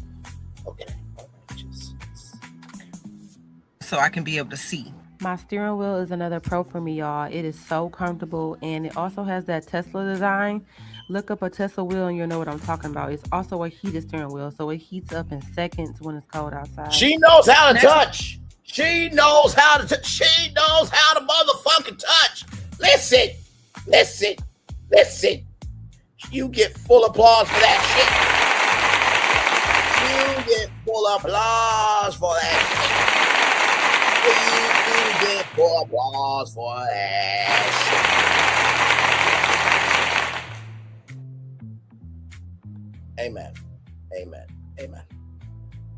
okay. So I can be able to see. My steering wheel is another pro for me, y'all. It is so comfortable, and it also has that Tesla design. Look up a Tesla wheel and you'll know what I'm talking about. It's also a heated steering wheel, so it heats up in seconds when it's cold outside. She knows how to touch. She knows how to touch. She knows how to motherfucking touch. Listen, Listen. You get full applause for that shit. You get full applause for that shit. You get full applause for that shit. Amen.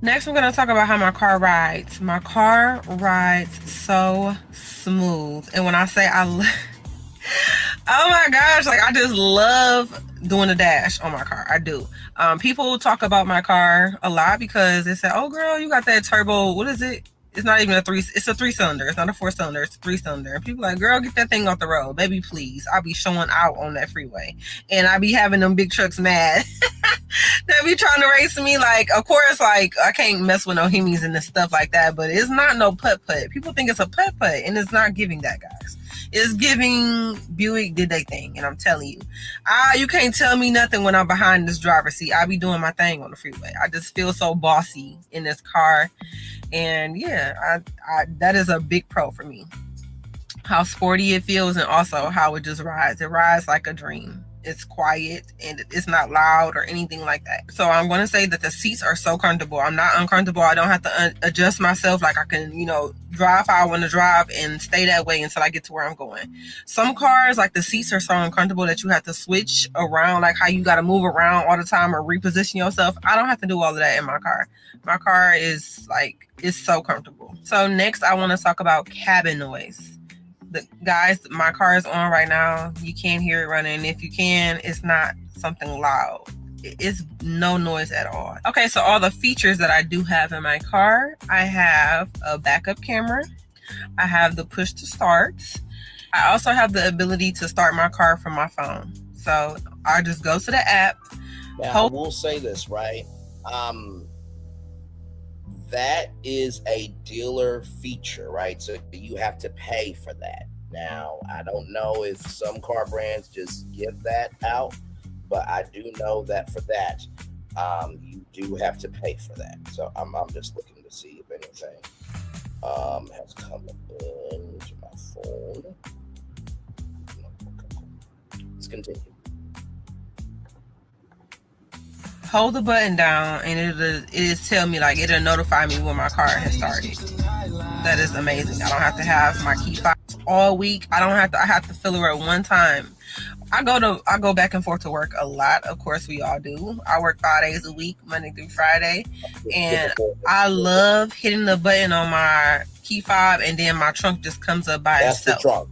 Next, we're going to talk about how my car rides. My car rides so smooth. And when I say oh my gosh, like I just love doing the dash on my car. I do. People talk about my car a lot because they say, oh girl, you got that turbo. What is it? It's not even it's a 3-cylinder. It's not a 4-cylinder. It's a 3-cylinder. And people are like, girl, get that thing off the road. Baby, please. I'll be showing out on that freeway. And I be having them big trucks mad. They be trying to race me. Like, of course, like, I can't mess with no Hemis and this stuff like that. But it's not no putt-putt. People think it's a putt-putt. And it's not giving that, guys. It's giving Buick did they thing. And I'm telling you. You can't tell me nothing when I'm behind this driver's seat. I be doing my thing on the freeway. I just feel so bossy in this car. And yeah, I that is a big pro for me. How sporty it feels and also how it just rides. It rides like a dream. It's quiet and it's not loud or anything like that. So I'm going to say that the seats are so comfortable. I'm not uncomfortable. I don't have to adjust myself. Like I can, drive how I want to drive and stay that way until I get to where I'm going. Some cars, like the seats are so uncomfortable that you have to switch around, like how you got to move around all the time or reposition yourself. I don't have to do all of that in my car. My car is it's so comfortable. So next I want to talk about cabin noise. Guys, my car is on right now. You can't hear it running. If you can, it's not something loud. It's no noise at all. Okay, so all the features that I do have in my car, I have a backup camera. I have the push to start. I also have the ability to start my car from my phone. So I just go to the app. Now, I will say this, right? That is a dealer feature, right? So you have to pay for that. Now, I don't know if some car brands just give that out, but I do know that for that, you do have to pay for that. So I'm just looking to see if anything has come into my phone. Let's continue. Hold the button down and it'll tell me, like, it'll notify me when my car has started. That is amazing. I don't have to have my key fobs all week. I have to fill her at one time. I go back and forth to work a lot. Of course, we all do. I work 5 days a week, Monday through Friday. And I love hitting the button on my key fob and then my trunk just comes up by itself. That's the trunk.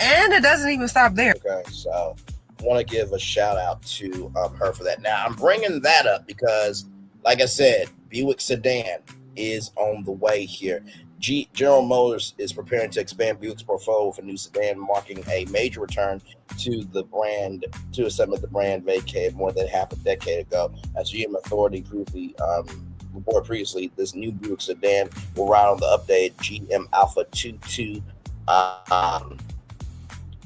And it doesn't even stop there. Okay, so I want to give a shout out to her for that. Now, I'm bringing that up because, like I said, Buick Sedan is on the way here. General Motors is preparing to expand Buick's portfolio with a new sedan, marking a major return to the brand, to a segment the brand vacated more than half a decade ago. As GM Authority reported previously, this new Buick sedan will ride on the updated GM Alpha 22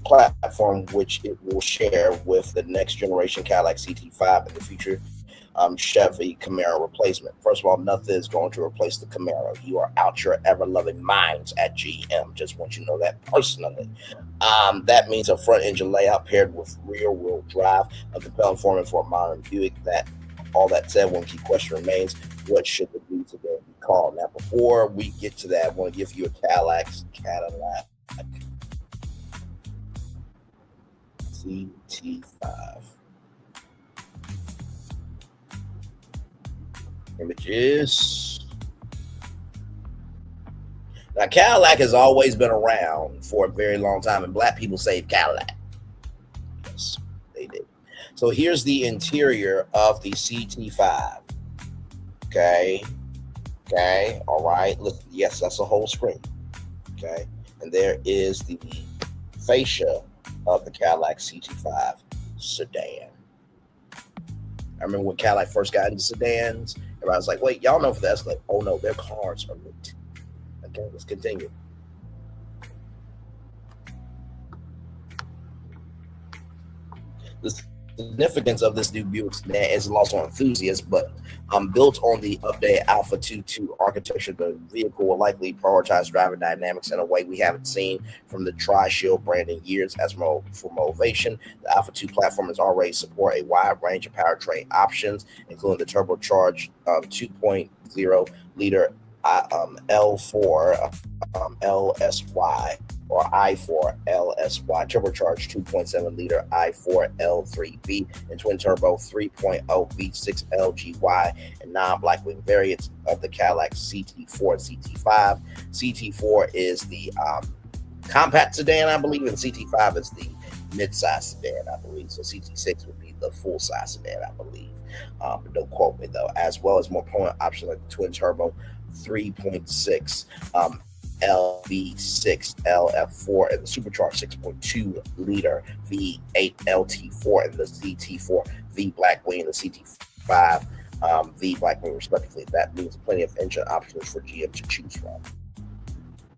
platform, which it will share with the next generation Cadillac CT5 and the future Chevy Camaro replacement. First of all, nothing is going to replace the Camaro. You are out your ever-loving minds at GM. Just want you to know that personally. That means a front engine layout paired with rear-wheel drive, a compelling format for a modern Buick. All that said, one key question remains: what should the Buick sedan be called? Now, before we get to that, I want to give you a Cadillac CT5. Images. Now, Cadillac has always been around for a very long time, and black people saved Cadillac. Yes, they did. So here's the interior of the CT5. Okay. All right. Look, yes, that's a whole screen. Okay. And there is the fascia of the Cadillac CT5 sedan. I remember when Cadillac first got into sedans, everybody was like, wait, y'all know for the Escalade. Oh no, their cars are lit. Okay, let's continue. The significance of this new Buick sedan is lost on enthusiasts, but built on the updated Alpha 2.2 architecture, the vehicle will likely prioritize driving dynamics in a way we haven't seen from the Tri-Shield brand in years. As for motivation, the Alpha 2 platform has already support a wide range of powertrain options, including the turbocharged 2.0 liter L4 LSY or I4 LSY, turbocharged 2.7 liter I4 L3V, and twin turbo 3.0 V6 LGY, and non-black wing variants of the Cadillac CT4 and CT5. CT4 is the compact sedan, I believe, and CT5 is the mid-size sedan, I believe. So CT6 would be the full-size sedan, I believe. But don't quote me though. As well as more potent options like the twin turbo 3.6 LV6 LF4 and the supercharged 6.2 liter V8 LT4 and the CT4 V black wing and the CT5 V black wing respectively. That means plenty of engine options for GM to choose from.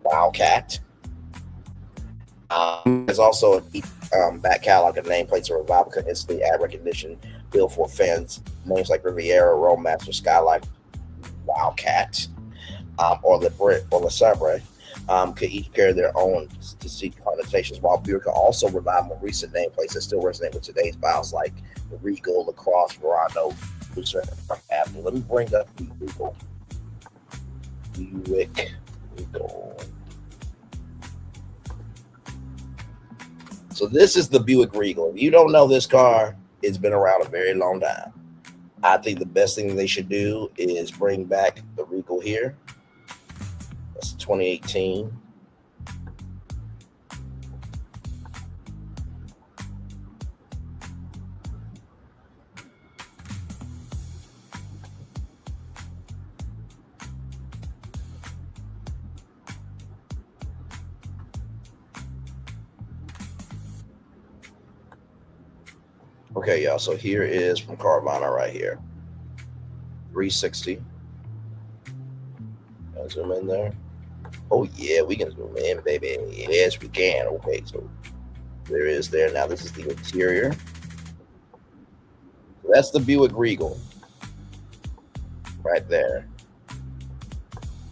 Wildcat. There's also a back catalog of nameplates or revival could instantly add recognition built for fans. Names like Riviera, Roadmaster, Skyline, Wildcat, or Le Sabre could each carry their own distinct connotations, while Buick can also revive more recent nameplates that still resonate with today's styles like the Regal, Lacrosse, Verano, Avenue. Let me bring up the Regal. Buick Regal. So this is the Buick Regal. If you don't know this car, it's been around a very long time. I think the best thing they should do is bring back the Regal here. That's 2018. Okay, y'all. So here is from Carvana right here. 360. I'll zoom in there. Oh yeah, we can zoom in, baby. Yes, we can. Okay, so there is there. Now this is the interior. So that's the Buick Regal. Right there.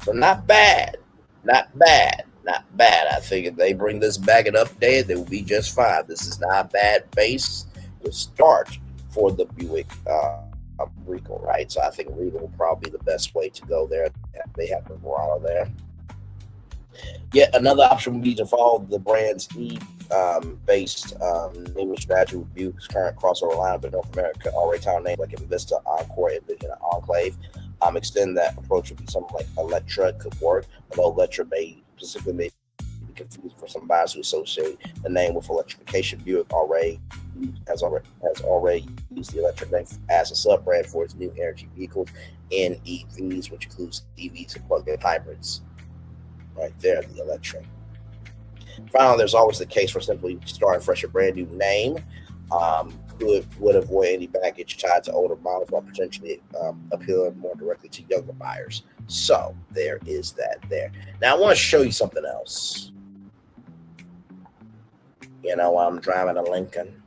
So not bad. Not bad. Not bad. I think if they bring this back and update, they will be just fine. This is not a bad base to start for the Buick Regal, right? So I think Regal will probably be the best way to go there. They have the Verano there. Yet another option would be to follow the brand's E-based naming strategy with Buick's current crossover lineup in North America, already town names like Invista, Encore, Envision, and Enclave. Extend that approach would be something like Electra could work, although Electra may specifically be confused for some buyers who associate the name with electrification. Buick has already used the Electra name as a sub-brand for its new energy vehicles and EVs, which includes EVs and plug-in hybrids. Right there, the Electra. Finally, there's always the case for simply starting fresh, a brand new name would avoid any baggage tied to older models while potentially appealing more directly to younger buyers. So there is that there. Now I want to show you something else. You know, I'm driving a Lincoln.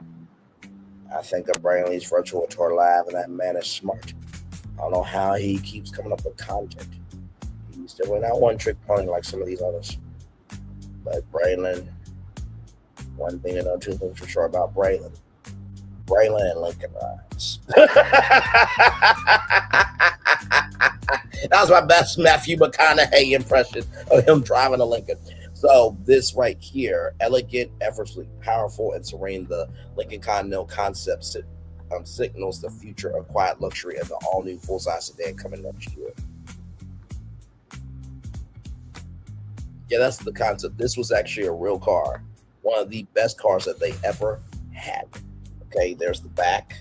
I think of Braylon's Virtual Tour Live, and that man is smart. I don't know how he keeps coming up with content. He's definitely not one trick pony like some of these others. But Braylon, one thing to know, two things for sure about Braylon. Braylon and Lincoln rides. That was my best Matthew McConaughey impression of him driving a Lincoln. So this right here, elegant, effortlessly powerful, and serene, the Lincoln Continental concept signals the future of quiet luxury and the all-new full-size sedan coming next year. Yeah, that's the concept. This was actually a real car. One of the best cars that they ever had. Okay, there's the back.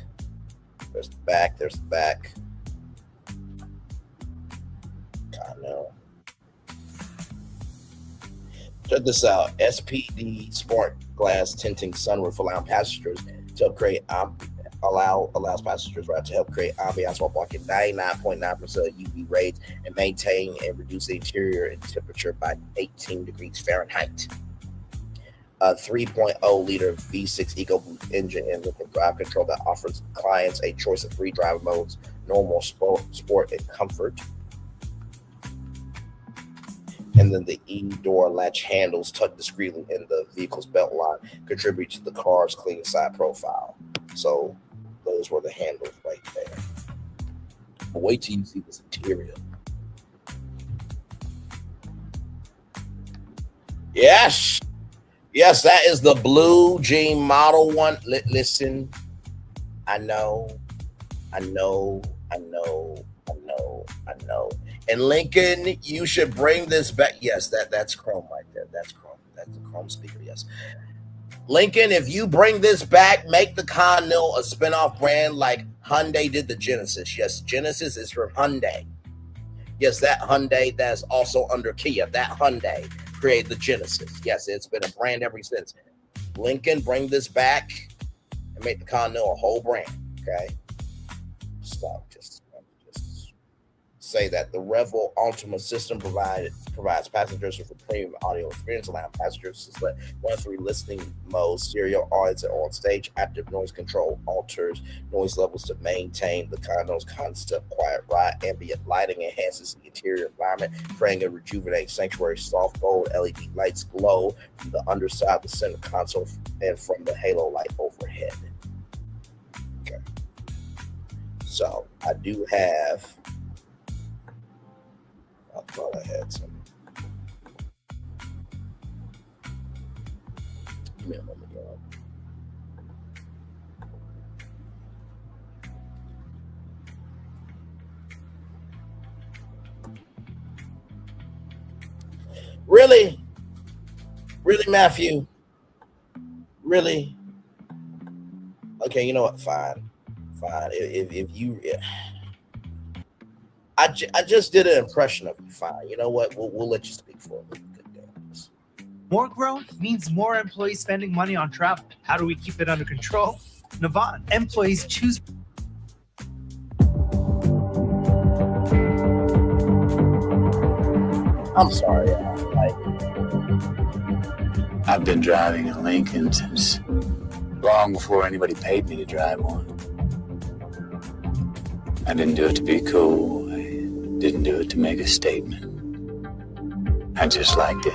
There's the back. There's the back. I know. Check this out. SPD Smart Glass Tinting Sunroof allowing passengers to upgrade allows passengers to help create ambiance while blocking 99.9% of UV rays and maintain and reduce the interior temperature by 18 degrees Fahrenheit. a 3.0 liter V6 EcoBoost engine and Lincoln Drive Control that offers clients a choice of 3 driver modes: normal, sport, and comfort. And then the E-door latch handles tucked discreetly in the vehicle's belt line contribute to the car's clean side profile. So those were the handles right there. But wait till you see this interior. Yes. Yes, that is the blue jean model one. Listen, I know. And Lincoln, you should bring this back. Yes, that's chrome right there. That's chrome. That's the chrome speaker. Yes. Lincoln, if you bring this back, make the Continental a spinoff brand like Hyundai did the Genesis. Yes, Genesis is from Hyundai. Yes, that Hyundai that's also under Kia. That Hyundai created the Genesis. Yes, it's been a brand ever since. Lincoln, bring this back and make the Continental a whole brand. Okay. Stop. Just say that the Revel Ultima system provides passengers with a premium audio experience, allowing passengers to select 1 of 3 listening modes: stereo, audio, on stage, active noise control, alters noise levels to maintain the Continental's constant quiet ride. Ambient lighting enhances the interior environment, creating a rejuvenating sanctuary. Soft gold LED lights glow from the underside of the center console and from the halo light overhead. Okay. So I do have. I thought I had some. Give me a moment, y'all. Really? Really, Matthew? Really? Okay, you know what? Fine. If you... I just did an impression of you. Fine. You know what? We'll let you speak for a little bit. More growth means more employees spending money on travel. How do we keep it under control? Navan. Employees choose. I'm sorry. I've been driving a Lincoln since long before anybody paid me to drive one. I didn't do it to be cool. Didn't do it to make a statement. I just liked it.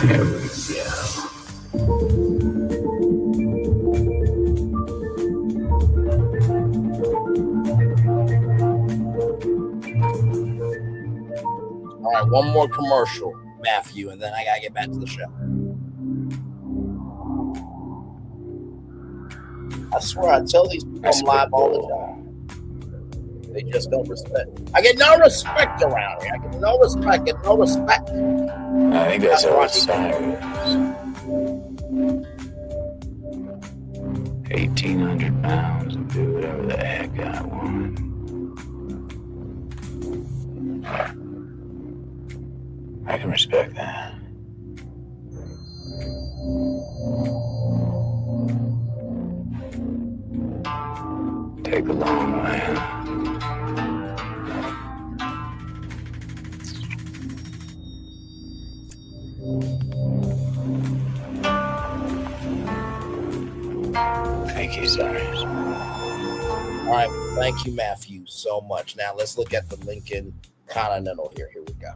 There we go. All right, one more commercial, Matthew, and then I gotta get back to the show. I swear, I tell these people I'm live all the time. They just don't respect. I get no respect around here. I get no respect. Get no respect. I think that's how it's signed. 1,800 pounds and do whatever the heck I want. I can respect that. Take the long way. Thank you, Cyrus. All right, thank you, Matthew, so much. Now let's look at the Lincoln Continental here. Here we go.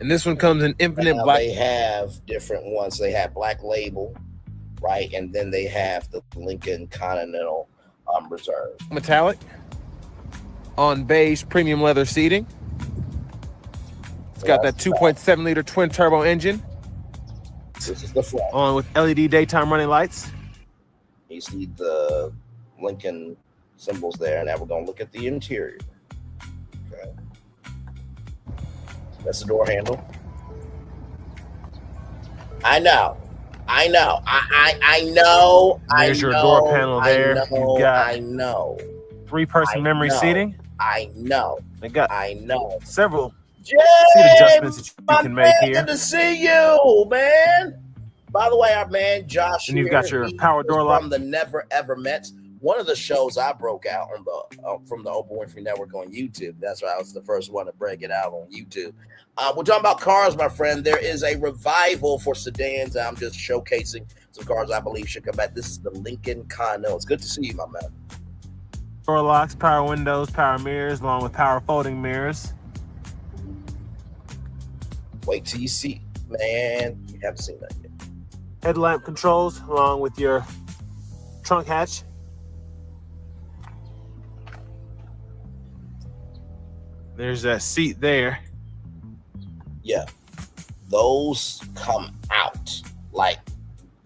And this one comes in infinite now black. They have different ones. They have Black Label, right? And then they have the Lincoln Continental Reserve. Metallic on beige premium leather seating. It's got that 2.7 liter twin turbo engine. This is the front. On with LED daytime running lights. You see the Lincoln symbols there. Now we're going to look at the interior. Okay. That's the door handle. I know. I know. There's your door panel there. You've got, I know. 3-person memory seating. I know. They got several James, seat adjustments that you can make here. Good to see you, man. By the way, our man Josh. And you've got your power door lock from the Never Ever Mets. One of the shows I broke out on the from the Oprah Winfrey Network on YouTube. That's why I was the first one to break it out on YouTube. We're talking about cars, my friend. There is a revival for sedans. I'm just showcasing some cars I believe should come back. This is the Lincoln Continental. It's good to see you, my man. door locks, power windows, power mirrors, along with power folding mirrors. Wait till you see, man. You haven't seen that yet. Headlamp controls, along with your trunk hatch. There's that seat there. Yeah, those come out like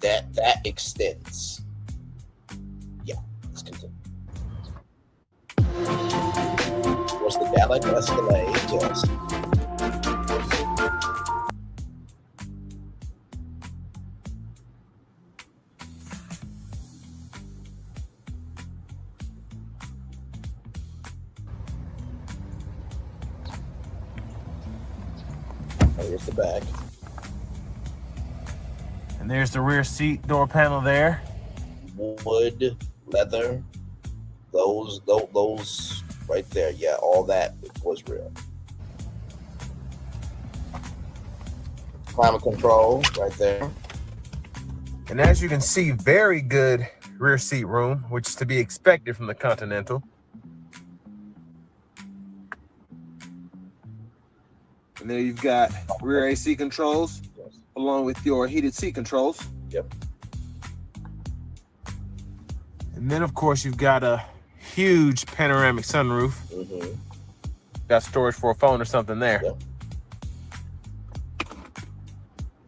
that. That extends. Yeah, let's continue. What's the Cadillac Escalade? Yes. Here's the back. And there's the rear seat door panel there. Wood, leather, those right there. Yeah, all that was real. Climate control right there. And as you can see, very good rear seat room, which is to be expected from the Continental. And there you've got rear AC controls, along with your heated seat controls. Yep. And then, of course, you've got a huge panoramic sunroof. Mm-hmm. Got storage for a phone or something there. Yep.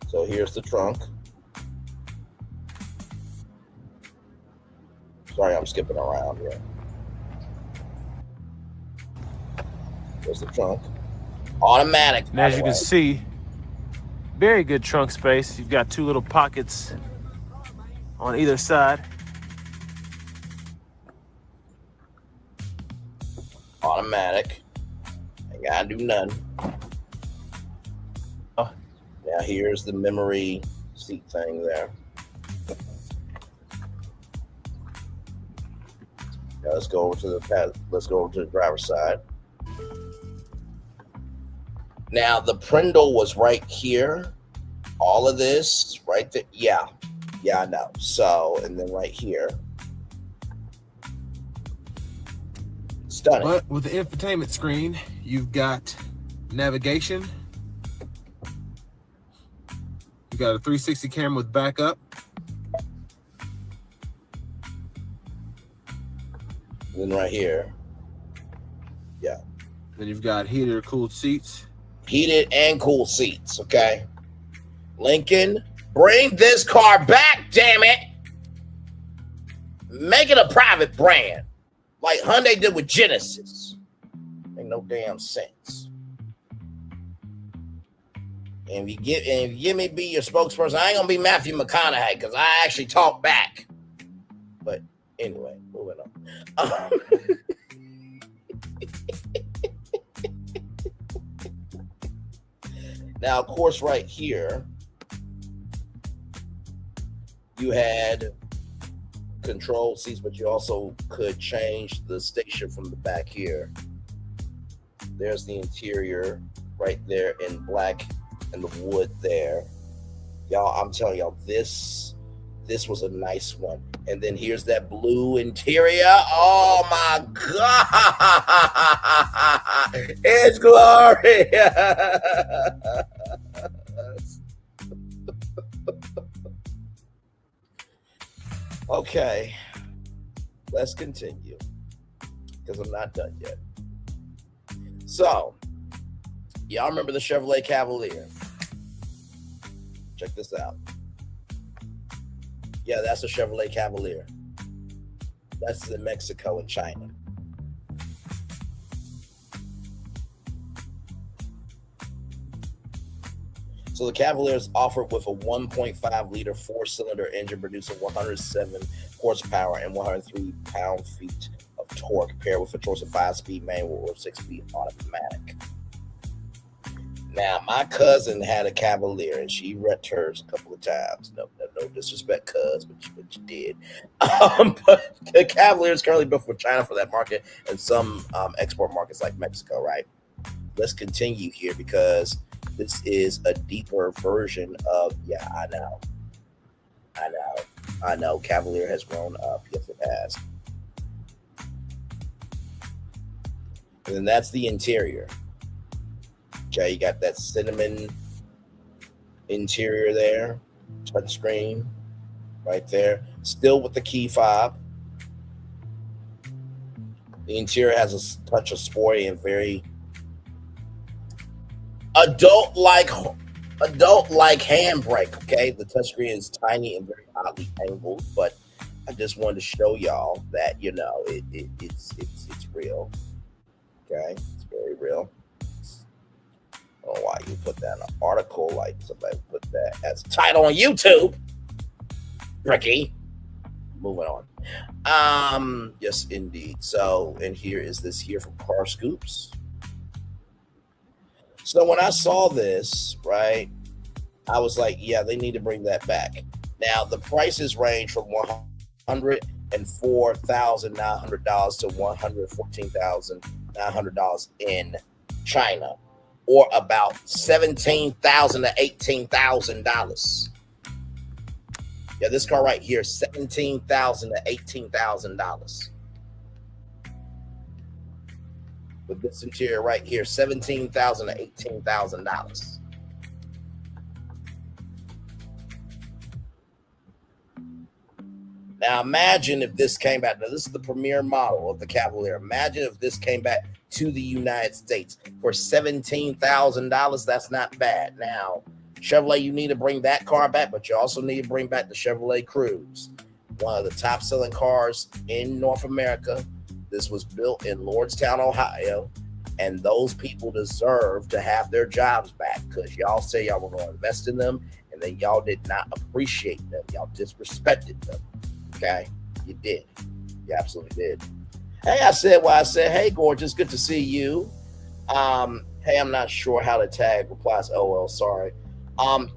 So here's the trunk. Sorry, I'm skipping around here. There's the trunk. Automatic. And as you can see, very good trunk space. You've got two little pockets on either side. Automatic. Ain't gotta do nothing. Oh. Now here's the memory seat thing there. Now let's go over to the driver's side. Now the Prindle was right here. All of this right there. Yeah, I know. So, and then right here. Stunning. But with the infotainment screen, you've got navigation. You've got a 360 camera with backup. And then right here. Yeah. Then you've got heated or cooled seats. Heated and cool seats, okay? Lincoln, bring this car back, damn it! Make it a private brand, like Hyundai did with Genesis. Ain't no damn sense. And if you give me be your spokesperson, I ain't gonna be Matthew McConaughey because I actually talk back. But anyway, moving on. Now, of course, right here, you had control seats, but you also could change the station from the back here. There's the interior right there in black and the wood there. Y'all, I'm telling y'all, this was a nice one. And then here's that blue interior. Oh my God. It's glorious. Okay. Let's continue. Because I'm not done yet. So, y'all remember the Chevrolet Cavalier? Check this out. Yeah, that's a Chevrolet Cavalier. That's in Mexico and China. So the Cavalier is offered with a 1.5 liter 4-cylinder engine producing 107 horsepower and 103 pound-feet of torque, paired with a choice of 5-speed manual or 6-speed automatic. Now, my cousin had a Cavalier, and she wrecked hers a couple of times. No disrespect, cuz, but you did. But the Cavalier is currently built for China for that market and some export markets like Mexico, right? Let's continue here because this is a deeper version of, yeah, I know. Cavalier has grown up. Yes, it has. And then that's the interior. Okay, you got that cinnamon interior there, touchscreen right there, still with the key fob. The interior has a touch of sporty and very adult-like handbrake. Okay, the touchscreen is tiny and very oddly angled, but I just wanted to show y'all that it's real. Okay, it's very real. I don't know why you put that in an article, like somebody put that as a title on YouTube. Ricky. Moving on. Yes, indeed. So, and here is this here from Car Scoops. So when I saw this, right, I was like, yeah, they need to bring that back. Now, the prices range from $104,900 to $114,900 in China, or about $17,000 to $18,000. Yeah, this car right here, $17,000 to $18,000. With this interior right here, $17,000 to $18,000. Now imagine if this came back. Now this is the premier model of the Cavalier. Imagine if this came back to the United States for $17,000. That's not bad. Now, Chevrolet, you need to bring that car back, but you also need to bring back the Chevrolet Cruze, one of the top selling cars in North America. This was built in Lordstown, Ohio, and those people deserve to have their jobs back because y'all say y'all were going to invest in them, and then y'all did not appreciate them. Y'all disrespected them. Okay? You did. You absolutely did. Hey, I said what I said. Hey, gorgeous. Good to see you. Hey, I'm not sure how to tag replies. Oh, well, sorry.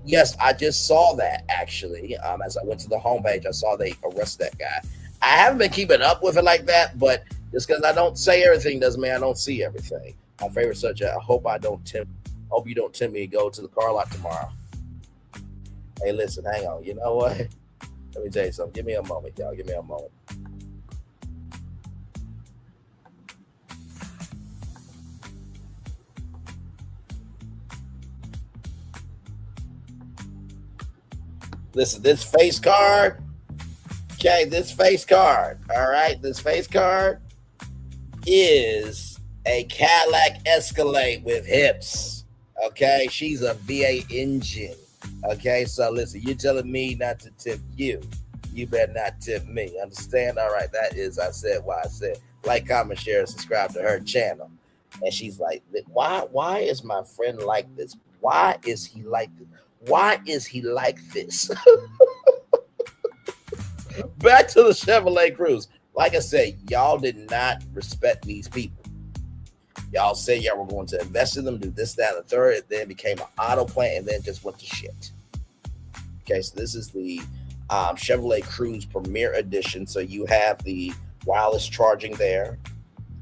Yes, I just saw that, actually. As I went to the homepage, I saw they arrested that guy. I haven't been keeping up with it like that, but just because I don't say everything doesn't mean I don't see everything. My favorite subject, I hope you don't tempt me to go to the car lot tomorrow. Hey, listen, hang on. You know what? Let me tell you something. Give me a moment, y'all. Give me a moment. Listen, this face card, okay, this face card, all right, this face card is a Cadillac Escalade with hips, okay? She's a V8 engine, okay? So listen, you're telling me not to tip you. You better not tip me, understand? All right, that is, I said what I said. Like, comment, share, and subscribe to her channel. And she's like, why is my friend like this? Why is he like this? Why is he like this? Back to the Chevrolet Cruze. Like I said, y'all did not respect these people. Y'all said y'all were going to invest in them, do this, that, and the third. It then became an auto plant and then just went to shit. Okay, so this is the Chevrolet Cruze Premier Edition. So you have the wireless charging there,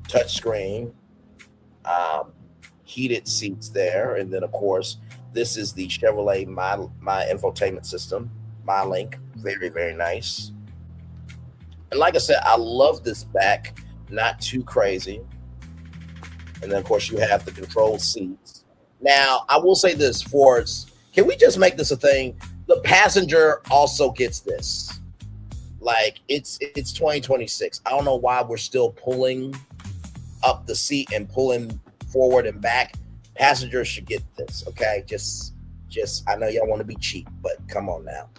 touchscreen, heated seats there, and then, of course, this is the Chevrolet My infotainment system, MyLink. Very, very nice. And like I said, I love this back. Not too crazy. And then, of course, you have the controlled seats. Now, I will say this, Fords, can we just make this a thing? The passenger also gets this. Like, it's 2026. I don't know why we're still pulling up the seat and pulling forward and back. Passengers should get this, okay? Just Just, I know y'all want to be cheap, but come on now.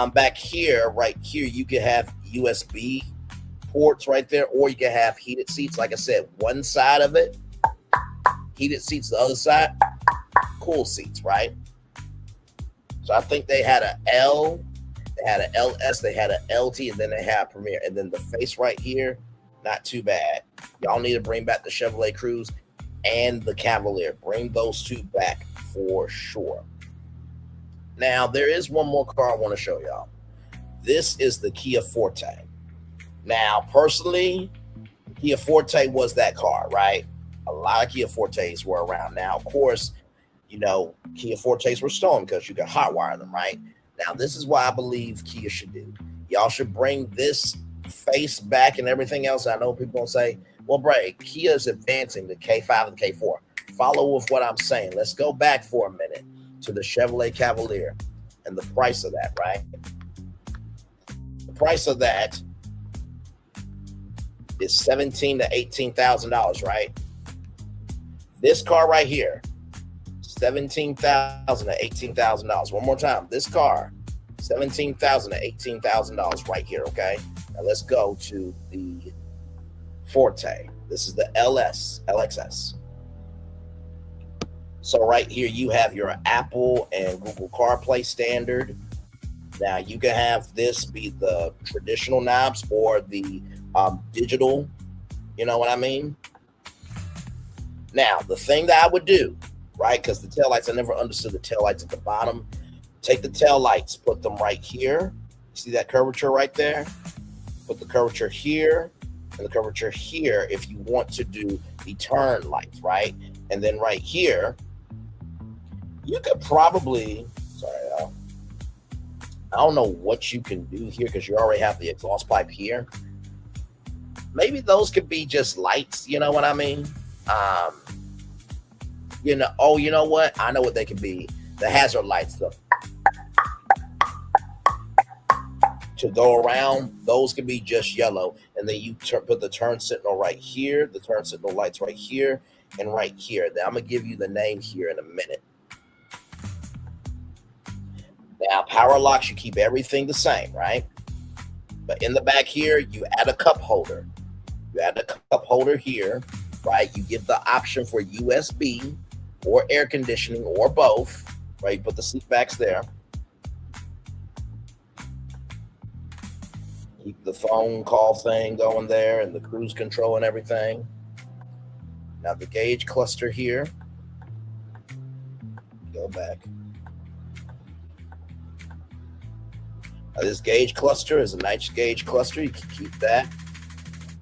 Back here, right here, you can have USB ports right there, or you can have heated seats. Like I said, one side of it, heated seats, the other side, cool seats, right? So I think they had an L, they had an LS, they had an LT, and then they had Premier. And then the face right here, not too bad. Y'all need to bring back the Chevrolet Cruze and the Cavalier. Bring those two back for sure. Now, there is one more car I want to show y'all. This is the Kia Forte. Now, personally, Kia Forte was that car, right? A lot of Kia Fortes were around. Now, of course, you know, Kia Fortes were stolen because you can hotwire them, right? Now, this is what I believe Kia should do. Y'all should bring this face back and everything else. I know people gonna say, well, Bray, Kia is advancing the K5 and the K4. Follow with what I'm saying. Let's go back for a minute to the Chevrolet Cavalier and the price of that, right? The price of that is $17,000 to $18,000, right? This car right here, $17,000 to $18,000. One more time. This car, $17,000 to $18,000 right here, okay? Now let's go to the Forte. This is the LXS. So right here, you have your Apple and Google CarPlay standard. Now you can have this be the traditional knobs or the digital, you know what I mean? Now, the thing that I would do, right, because the taillights, I never understood the taillights at the bottom. Take the taillights, put them right here. See that curvature right there? Put the curvature here and the curvature here if you want to do the turn lights, right? And then right here, you could probably, I don't know what you can do here because you already have the exhaust pipe here. Maybe those could be just lights, you know what I mean? You know, oh, you know what? I know what they could be. The hazard lights, to go around, those could be just yellow. And then you put the turn signal right here, the turn signal lights right here, and right here. Now I'm gonna give you the name here in a minute. Now, power locks, you keep everything the same, right? But in the back here, you add a cup holder. You add a cup holder here, right? You give the option for USB or air conditioning or both, right? You put the seat backs there. Keep the phone call thing going there and the cruise control and everything. Now the gauge cluster here. Go back. Now this gauge cluster is a nice gauge cluster. You can keep that.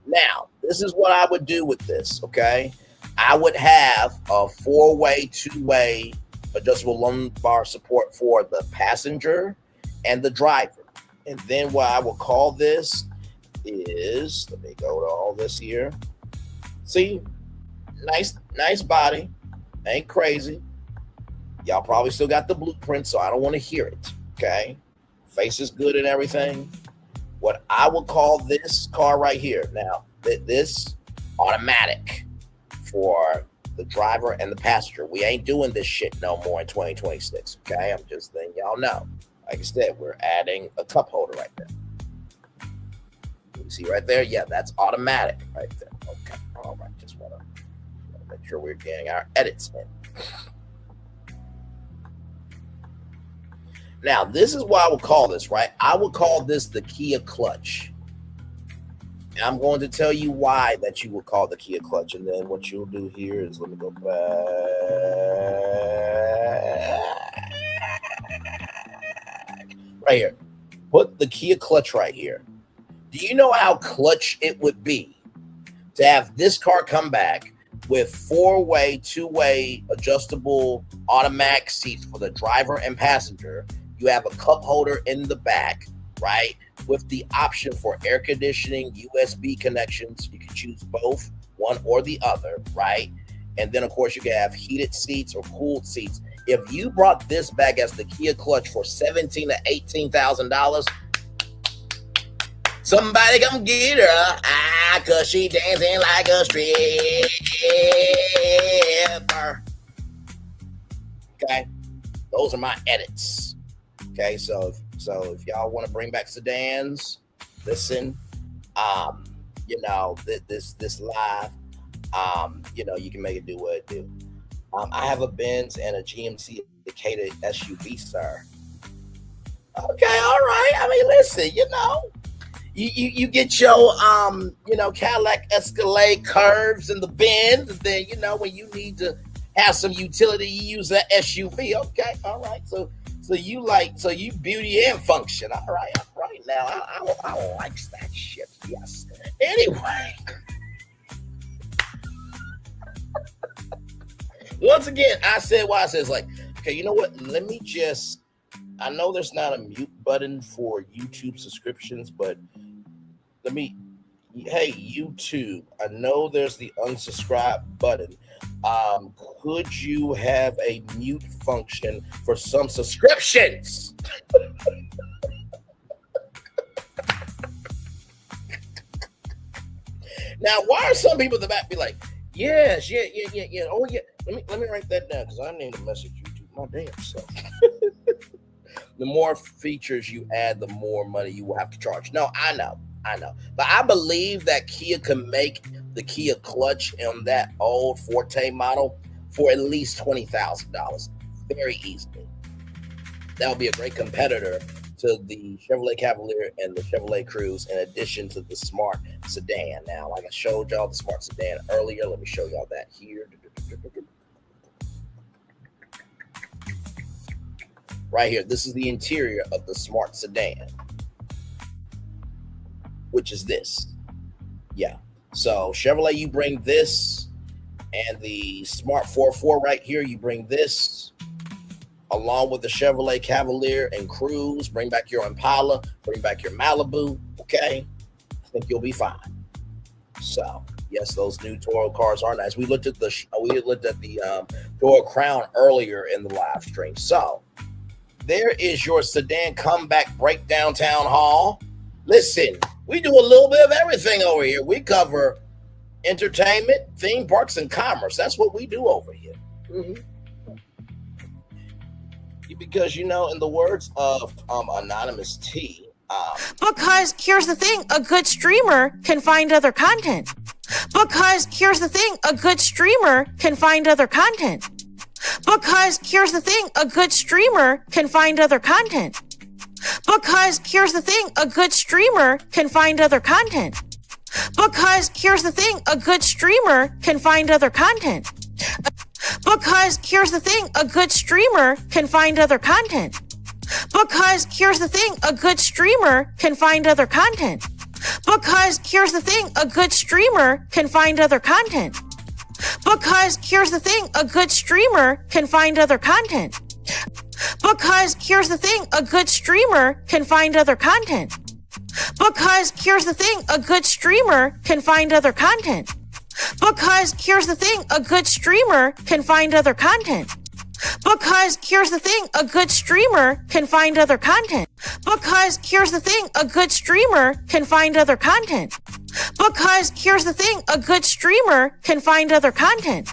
Now, this is what I would do with this, okay? I would have a 4-way, 2-way adjustable lumbar support for the passenger and the driver. And then what I will call this is, let me go to all this here. See, nice body, ain't crazy. Y'all probably still got the blueprint, so I don't want to hear it, okay? Face is good and everything. What I will call this car right here. Now, this automatic for the driver and the passenger. We ain't doing this shit no more in 2026, okay? I'm just letting y'all know. Like I said, we're adding a cup holder right there. You see right there? Yeah, that's automatic right there. Okay, all right. Just want to make sure we're getting our edits in. Now, this is what I would call this, right? I would call this the Kia clutch. And I'm going to tell you why that you would call the Kia clutch. And then what you'll do here is, let me go back. Right here. Put the Kia clutch right here. Do you know how clutch it would be to have this car come back with 4-way, 2-way adjustable automatic seats for the driver and passenger? You have a cup holder in the back, right? With the option for air conditioning, USB connections. You can choose both, one or the other, right? And then, of course, you can have heated seats or cooled seats. If you brought this back as the Kia clutch for $17,000 to $18,000, somebody come get her, cause she dancing like a stripper. Okay? Those are my edits. Okay, so if y'all want to bring back sedans, listen. You know, this live, you know, you can make it do what it do. I have a Benz and a GMC dedicated SUV, sir. Okay, all right. I mean, listen, you know, you get your you know, Cadillac Escalade curves and the Benz, and then, you know, when you need to have some utility, you use that SUV. Okay, all right. So you beauty and function. All right now. I like that shit. Yes. Anyway. Once again, I said why I said it's like, okay, you know what? Let me just, I know there's not a mute button for YouTube subscriptions, but hey, YouTube, I know there's the unsubscribe button. Could you have a mute function for some subscriptions? Now, why are some people at the back be like, yes, yeah. Oh, yeah. Let me write that down because I need to message YouTube my damn self. The more features you add, the more money you will have to charge. No, I know. But I believe that Kia can make the Kia clutch on that old Forte model for at least $20,000 very easily. That would be a great competitor to the Chevrolet Cavalier and the Chevrolet Cruze, in addition to the Smart Sedan. Now, like I showed y'all the Smart Sedan earlier, let me show y'all that here. Right here, this is the interior of the Smart Sedan, which is this. Yeah. So Chevrolet, you bring this, and the Smart 4.4 right here, you bring this, along with the Chevrolet Cavalier and Cruze. Bring back your Impala, bring back your Malibu. Okay, I think you'll be fine. So yes, those new Toro cars are nice. We looked at the Toro Crown earlier in the live stream. So there is your sedan comeback breakdown town hall. Listen, we do a little bit of everything over here. We cover entertainment, theme parks, and commerce. That's what we do over here. Mm-hmm. Because, you know, in the words of Anonymous T, because here's the thing, a good streamer can find other content. Because here's the thing, a good streamer can find other content. Because here's the thing, a good streamer can find other content. Because here's the thing, a good streamer can find other content. Because here's the thing, a good streamer can find other content. Because here's the thing, a good streamer can find other content. Because here's the thing, a good streamer can find other content. Because here's the thing, a good streamer can find other content. Because here's the thing, a good streamer can find other content. Because here's the thing, a good streamer can find other content. Because here's the thing, a good streamer can find other content. Because here's the thing, a good streamer can find other content. Because here's the thing, a good streamer can find other content. Because here's the thing, a good streamer can find other content. Because here's the thing, a good streamer can find other content.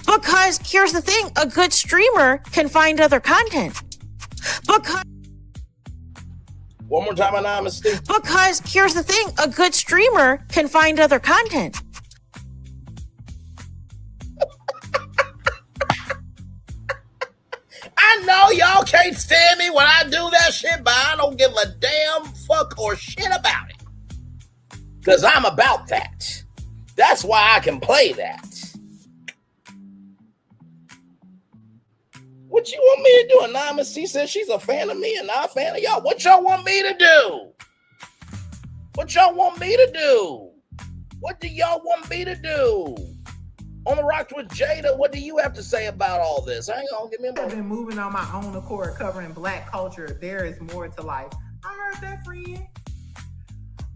Because here's the thing, a good streamer can find other content. Because one more time, Anonymous T. Because here's the thing, a good streamer can find other content. I know y'all can't stand me when I do that shit, but I don't give a damn fuck or shit about it. Because I'm about that. That's why I can play that. What you want me to do? Anonymous T says she's a fan of me and not a fan of y'all. What y'all want me to do? What y'all want me to do? What do y'all want me to do? On the Rocks with Jada, what do you have to say about all this? Hang on, give me a moment. I've been moving on my own accord, covering Black culture. There is more to life. I heard that, friend.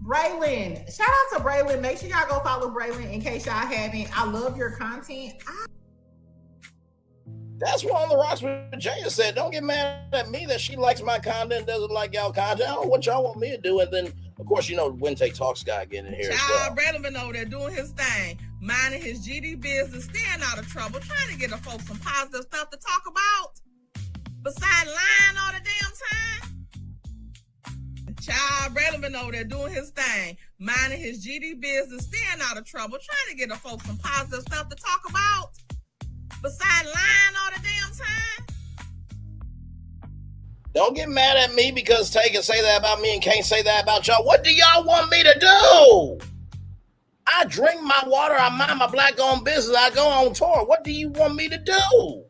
Braylon, shout out to Braylon. Make sure y'all go follow Braylon in case y'all haven't. I love your content. That's what On the Rocks with Jada said. Don't get mad at me that she likes my content, doesn't like y'all content. I don't know what y'all want me to do. And then, of course, you know, Wednesday Talks guy getting in here as well. Braylon been over there doing his thing, minding his GD business, staying out of trouble, trying to get the folks some positive stuff to talk about. Besides lying all the damn time. Child, Braylon been over there doing his thing, minding his GD business, staying out of trouble, trying to get the folks some positive stuff to talk about. Besides lying all the damn time. Don't get mad at me because Tay can say that about me and can't say that about y'all. What do y'all want me to do? I drink my water. I mind my black-owned business. I go on tour. What do you want me to do?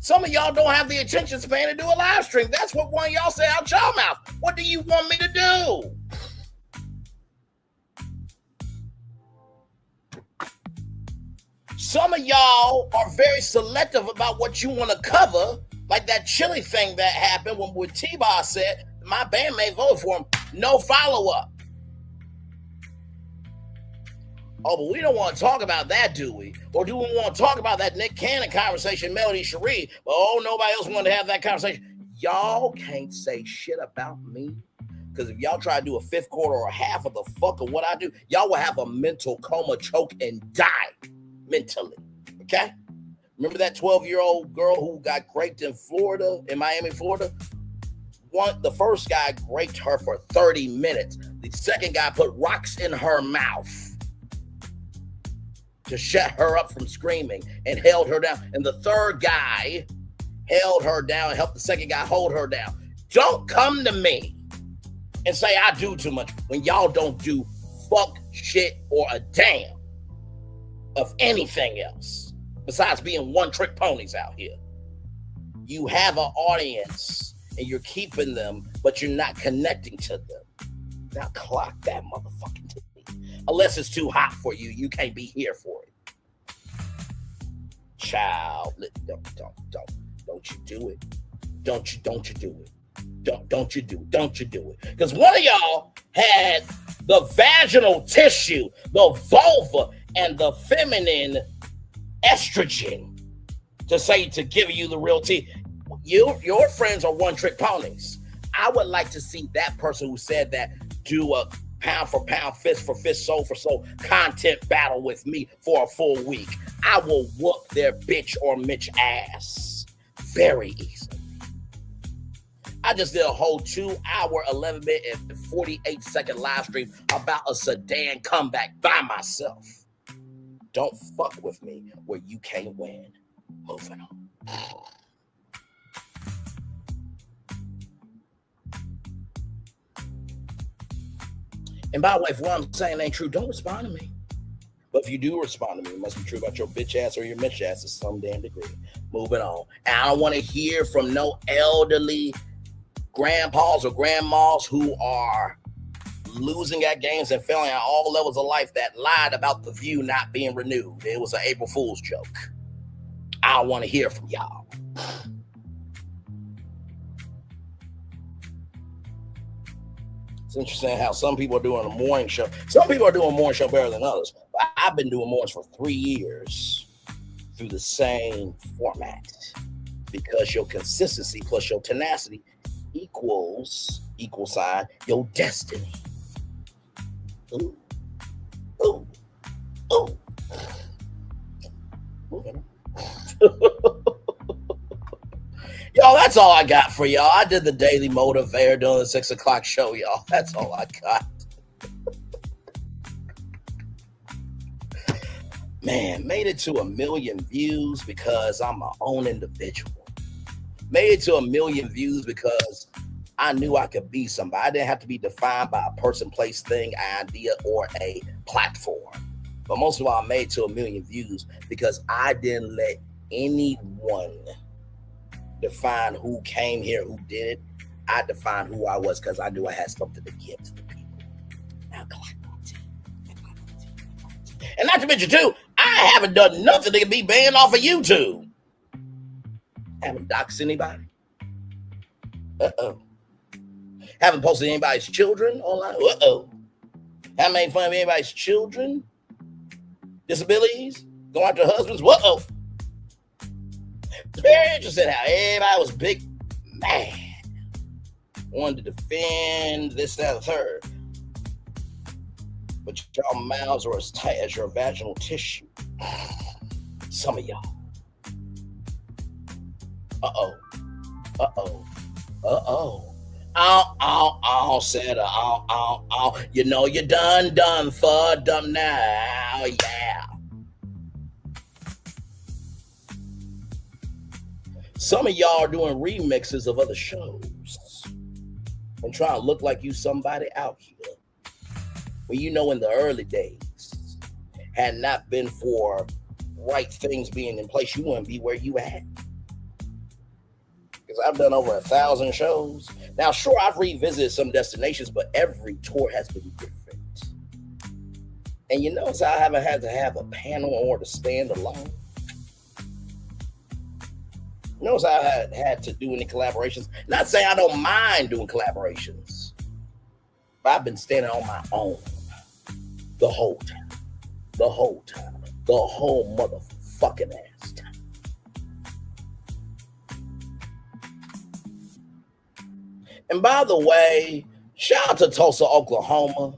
Some of y'all don't have the attention span to do a live stream. That's what one of y'all say out y'all mouth. What do you want me to do? Some of y'all are very selective about what you want to cover, like that chili thing that happened when T-Bar said, my bandmate voted for him, no follow-up. Oh, but we don't want to talk about that, do we? Or do we want to talk about that Nick Cannon conversation, Melody Cherie? But nobody else wanted to have that conversation. Y'all can't say shit about me. Because if y'all try to do a fifth quarter or a half of the fuck of what I do, y'all will have a mental coma, choke, and die mentally. Okay? Remember that 12-year-old girl who got raped in Florida, in Miami, Florida? The first guy raped her for 30 minutes. The second guy put rocks in her mouth to shut her up from screaming and held her down. And the third guy held her down and helped the second guy hold her down. Don't come to me and say I do too much when y'all don't do fuck, shit, or a damn of anything else besides being one-trick ponies out here. You have an audience and you're keeping them, but you're not connecting to them. Now clock that motherfucking TV. Unless it's too hot for you, you can't be here for it. Child, don't you do it. Don't you do it. Don't you do it. Because one of y'all had the vaginal tissue, the vulva, and the feminine estrogen to give you the real tea. Your friends are one-trick ponies. I would like to see that person who said that do a pound for pound, fist for fist, soul for soul content battle with me for a full week. I will whoop their bitch or Mitch ass very easily. I just did a whole 2-hour, 11-minute, and 48-second live stream about a Sedan comeback by myself. Don't fuck with me where you can't win. Moving on. And by the way, if what I'm saying ain't true, don't respond to me. But if you do respond to me, it must be true about your bitch ass or your Mitch ass to some damn degree. Moving on. And I don't want to hear from no elderly grandpas or grandmas who are losing at games and failing at all levels of life that lied about the View not being renewed. It was an April Fool's joke. I don't want to hear from y'all. It's interesting how some people are doing a morning show. Some people are doing a morning show better than others. But I've been doing mornings for 3 years through the same format because your consistency plus your tenacity equals your destiny. Ooh. Ooh. Ooh. Y'all, that's all I got for y'all. I did the daily motivator during the 6 o'clock show, y'all. That's all I got. Man, made it to 1 million views because I'm my own individual. Made it to 1 million views because I knew I could be somebody. I didn't have to be defined by a person, place, thing, idea, or a platform. But most of all, I made it to 1 million views because I didn't let anyone define who came here, who did it. I defined who I was because I knew I had something to give to the people. Now, and not to mention, too, I haven't done nothing to be banned off of YouTube. Haven't doxed anybody. Haven't posted anybody's children online. Haven't made fun of anybody's children. Disabilities. Going after husbands. It's very interesting how everybody was big mad. Wanted to defend this, that, and the third. But y'all mouths are as tight as your vaginal tissue. Some of y'all. Uh-oh. Said, you know you're done for dumb now, yeah. Some of y'all are doing remixes of other shows and trying to look like you somebody out here. When you know in the early days, had not been for right things being in place, you wouldn't be where you at. Because I've done over 1,000 shows. Now, sure, I've revisited some destinations, but every tour has been different. And you notice I haven't had to have a panel or to stand alone. Notice I had to do any collaborations. Not saying I don't mind doing collaborations, but I've been standing on my own the whole time. The whole motherfucking ass time. And by the way, shout out to Tulsa, Oklahoma.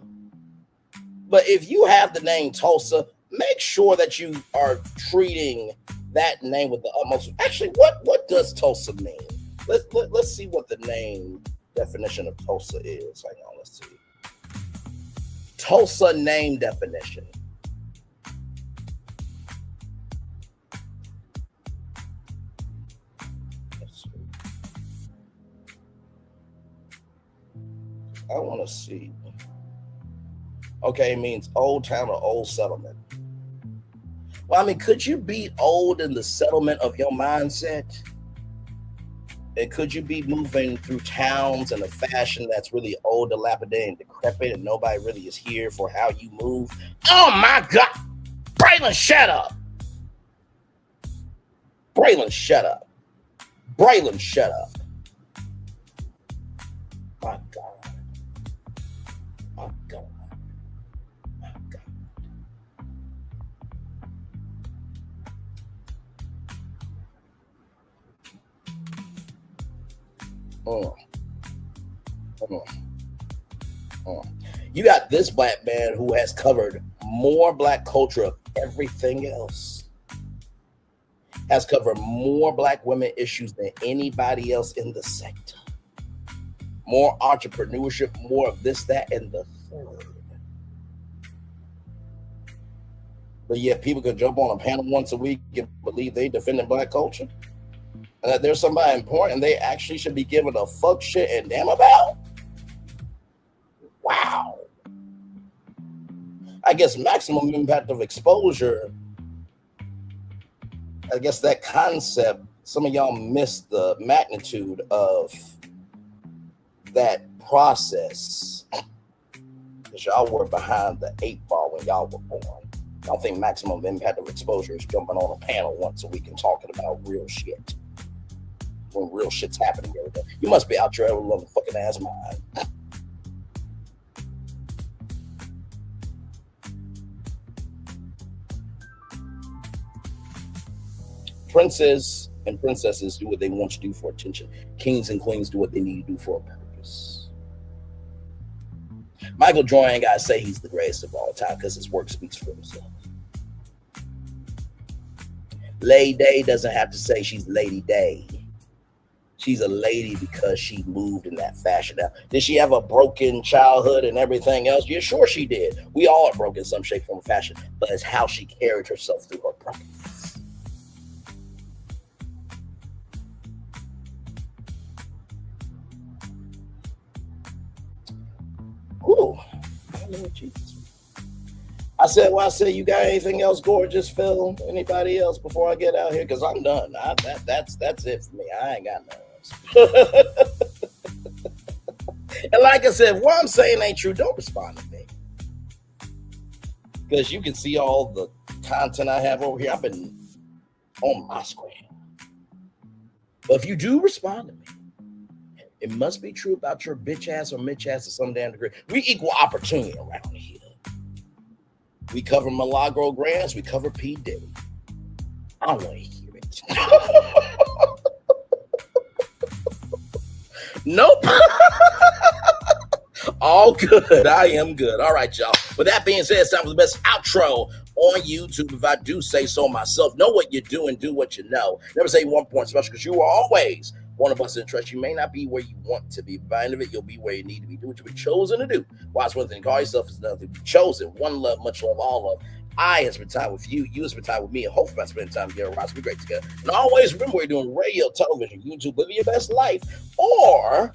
But if you have the name Tulsa, make sure that you are treating that name with the utmost. Actually, what does Tulsa mean? Let's see what the name definition of Tulsa is. Hang on, let's see. Tulsa name definition. I want to see. Okay, it means old town or old settlement. Well, I mean, could you be old in the settlement of your mindset? And could you be moving through towns in a fashion that's really old, dilapidated, and decrepit, and nobody really is here for how you move? Oh my God! Braylon, shut up! Braylon, shut up! Braylon, shut up! My God. My God. My God. You got this black man who has covered more black culture of everything else, has covered more black women issues than anybody else in the sector. More entrepreneurship, more of this, that, and the third. But yet people could jump on a panel once a week and believe they defending black culture. And that there's somebody important they actually should be given a fuck shit and damn about. Wow. I guess maximum impact of exposure. I guess that concept, some of y'all missed the magnitude of that process. Because y'all were behind the 8 ball when y'all were born. I don't think maximum impact of exposure is jumping on a panel once a week and talking about real shit. When real shit's happening every day. You must be out your ever loving fucking ass mind. Princes and princesses do what they want to do for attention. Kings and queens do what they need to do for a purpose. Michael Jordan ain't gotta say he's the greatest of all time because his work speaks for himself. Lady Day doesn't have to say she's Lady Day. She's a lady because she moved in that fashion. Now, did she have a broken childhood and everything else? Yeah, sure she did. We all are broken in some shape, form, or fashion, but it's how she carried herself through her brokenness. Ooh, Lord Jesus. I said, you got anything else gorgeous, Phil? Anybody else before I get out here? Because I'm done. That's it for me. I ain't got nothing else. And like I said, if what I'm saying ain't true, don't respond to me. Because you can see all the content I have over here. I've been on my screen. But if you do respond to me, it must be true about your bitch ass or Mitch ass to some damn degree. We equal opportunity around here. We cover Milagro Grants. We cover P. Diddy. I don't want to hear it. Nope. All good. I am good. All right, y'all. With that being said, it's time for the best outro on YouTube. If I do say so myself, know what you do and do what you know. Never say 1 point special because you are always one of us interests. You may not be where you want to be. By the end of it, you'll be where you need to be. Do what you've been chosen to do. Why it's one thing to call yourself is another thing to be chosen. One love, much love, all love. I have spent time with you. You have spent time with me. And hopefully by spending time together, we'll be great together. And always remember, we're doing radio, television, YouTube, living your best life. Or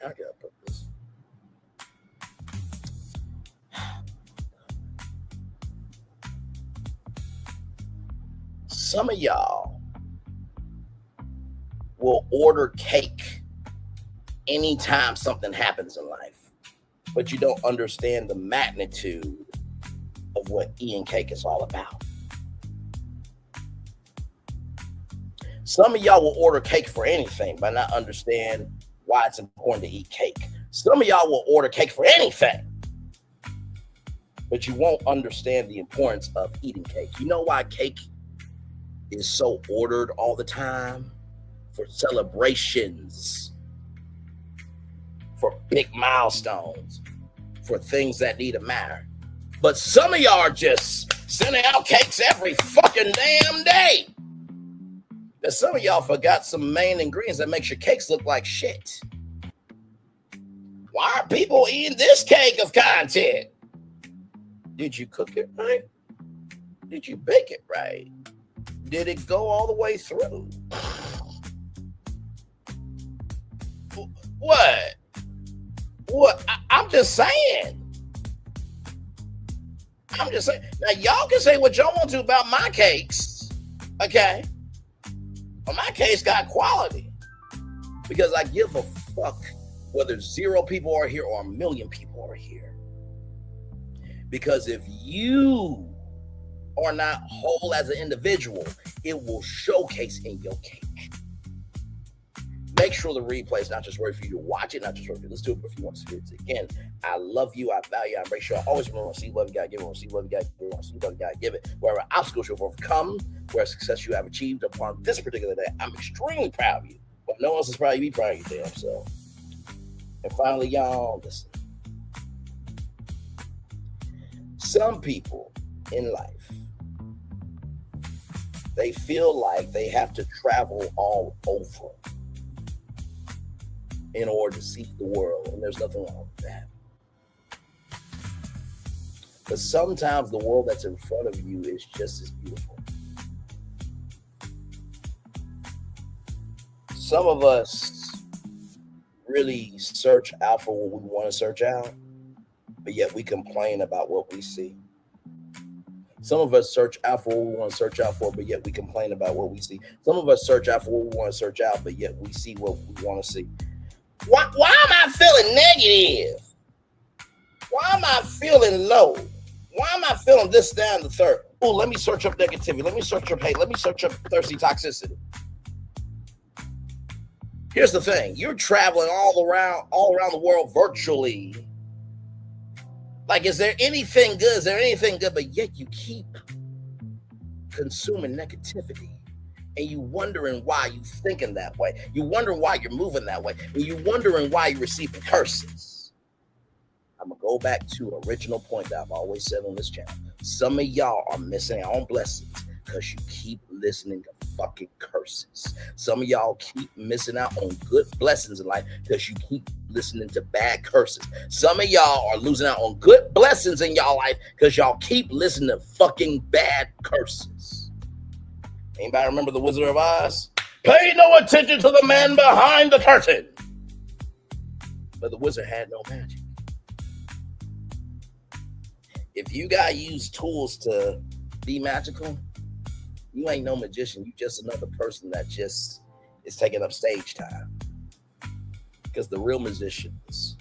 I gotta put this. Some of y'all will order cake anytime something happens in life, but you don't understand the magnitude of what eating cake is all about. Some of y'all will order cake for anything, but not understand why it's important to eat cake. Some of y'all will order cake for anything, but you won't understand the importance of eating cake. You know why cake is so ordered all the time? For celebrations, for big milestones, for things that need to matter. But some of y'all are just sending out cakes every fucking damn day. And some of y'all forgot some main ingredients that makes your cakes look like shit. Why are people eating this cake of content? Did you cook it right? Did you bake it right? Did it go all the way through? What? I'm just saying. Now, y'all can say what y'all want to about my cakes, okay? But my cakes got quality because I give a fuck whether 0 people are here or 1 million people are here. Because if you are not whole as an individual, it will showcase in your cake. Make sure the replay is not just worth for you to watch it, not just worth for you to listen to it, but if you want to see it again. I love you, I value you, I embrace you. I always remember to see love you gotta give it, see love you gotta give it, see love you gotta give it. Wherever obstacles you've overcome, where success you have achieved upon this particular day, I'm extremely proud of you. But no one else is proud of you, be proud of you damn self. And finally, y'all, listen. Some people in life, they feel like they have to travel all over in order to see the world, and there's nothing wrong with that. But sometimes the world that's in front of you is just as beautiful. Some of us really search out for what we want to search out, but yet we complain about what we see. Some of us search out for what we want to search out for, but yet we complain about what we see. Some of us search out for what we want to search out, but yet we see what we want to see. Why am I feeling negative? Why am I feeling low? Why am I feeling this, down, the third? Oh, let me search up negativity. Let me search up hate. Let me search up thirsty toxicity. Here's the thing. You're traveling all around the world virtually. Like, is there anything good? Is there anything good? But yet you keep consuming negativity. And you wondering why you thinking that way. You wondering why you're moving that way. And you wondering why you're receiving curses. I'm going to go back to an original point that I've always said on this channel. Some of y'all are missing out on blessings because you keep listening to fucking curses. Some of y'all keep missing out on good blessings in life because you keep listening to bad curses. Some of y'all are losing out on good blessings in y'all life because y'all keep listening to fucking bad curses. Anybody remember the Wizard of Oz? Pay no attention to the man behind the curtain. But the wizard had no magic. If you gotta use tools to be magical, you ain't no magician. You just another person that just is taking up stage time. Because the real magicians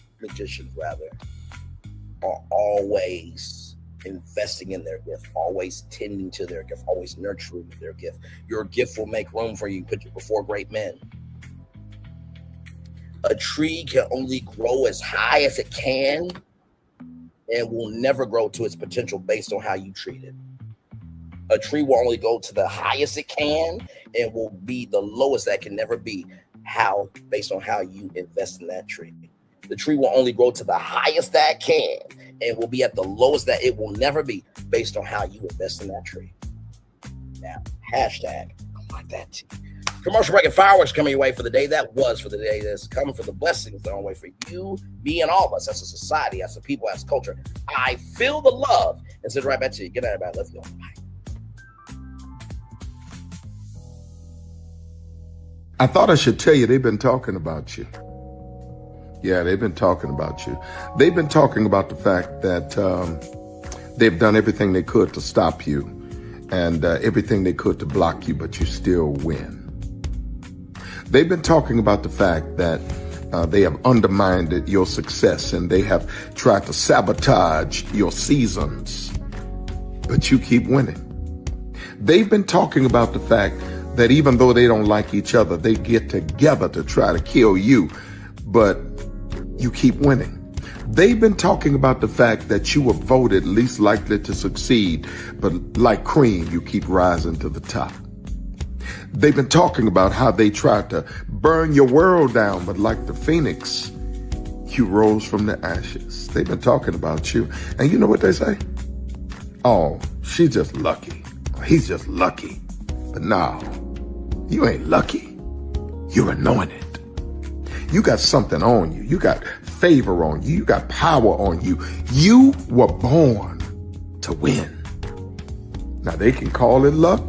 are always investing in their gift, always tending to their gift, always nurturing their gift. Your gift will make room for you, put you before great men. A tree can only grow as high as it can and will never grow to its potential based on how you treat it. A tree will only go to the highest it can and will be the lowest that can never be based on how you invest in that tree. The tree will only grow to the highest that can and will be at the lowest that it will never be based on how you invest in that tree. now. Hashtag I want that tea. Commercial break and fireworks coming your way for the day. That was for the day that's coming for the blessings that are on the way for you, me, and all of us as a society, as a people, as a culture. I feel the love and send it right back to you. Good night, everybody. Love you all. Bye. I thought I should tell you they've been talking about you. Yeah, they've been talking about you. They've been talking about the fact that they've done everything they could to stop you and everything they could to block you, but you still win. They've been talking about the fact that they have undermined your success and they have tried to sabotage your seasons, but you keep winning. They've been talking about the fact that even though they don't like each other, they get together to try to kill you, but you keep winning. They've been talking about the fact that you were voted least likely to succeed, but like cream, you keep rising to the top. They've been talking about how they tried to burn your world down, but like the phoenix, you rose from the ashes. They've been talking about you. And you know what they say? Oh, she's just lucky. He's just lucky. But no, you ain't lucky. You're anointed. You got something on you. You got favor on you. You got power on you. You were born to win. Now they can call it luck,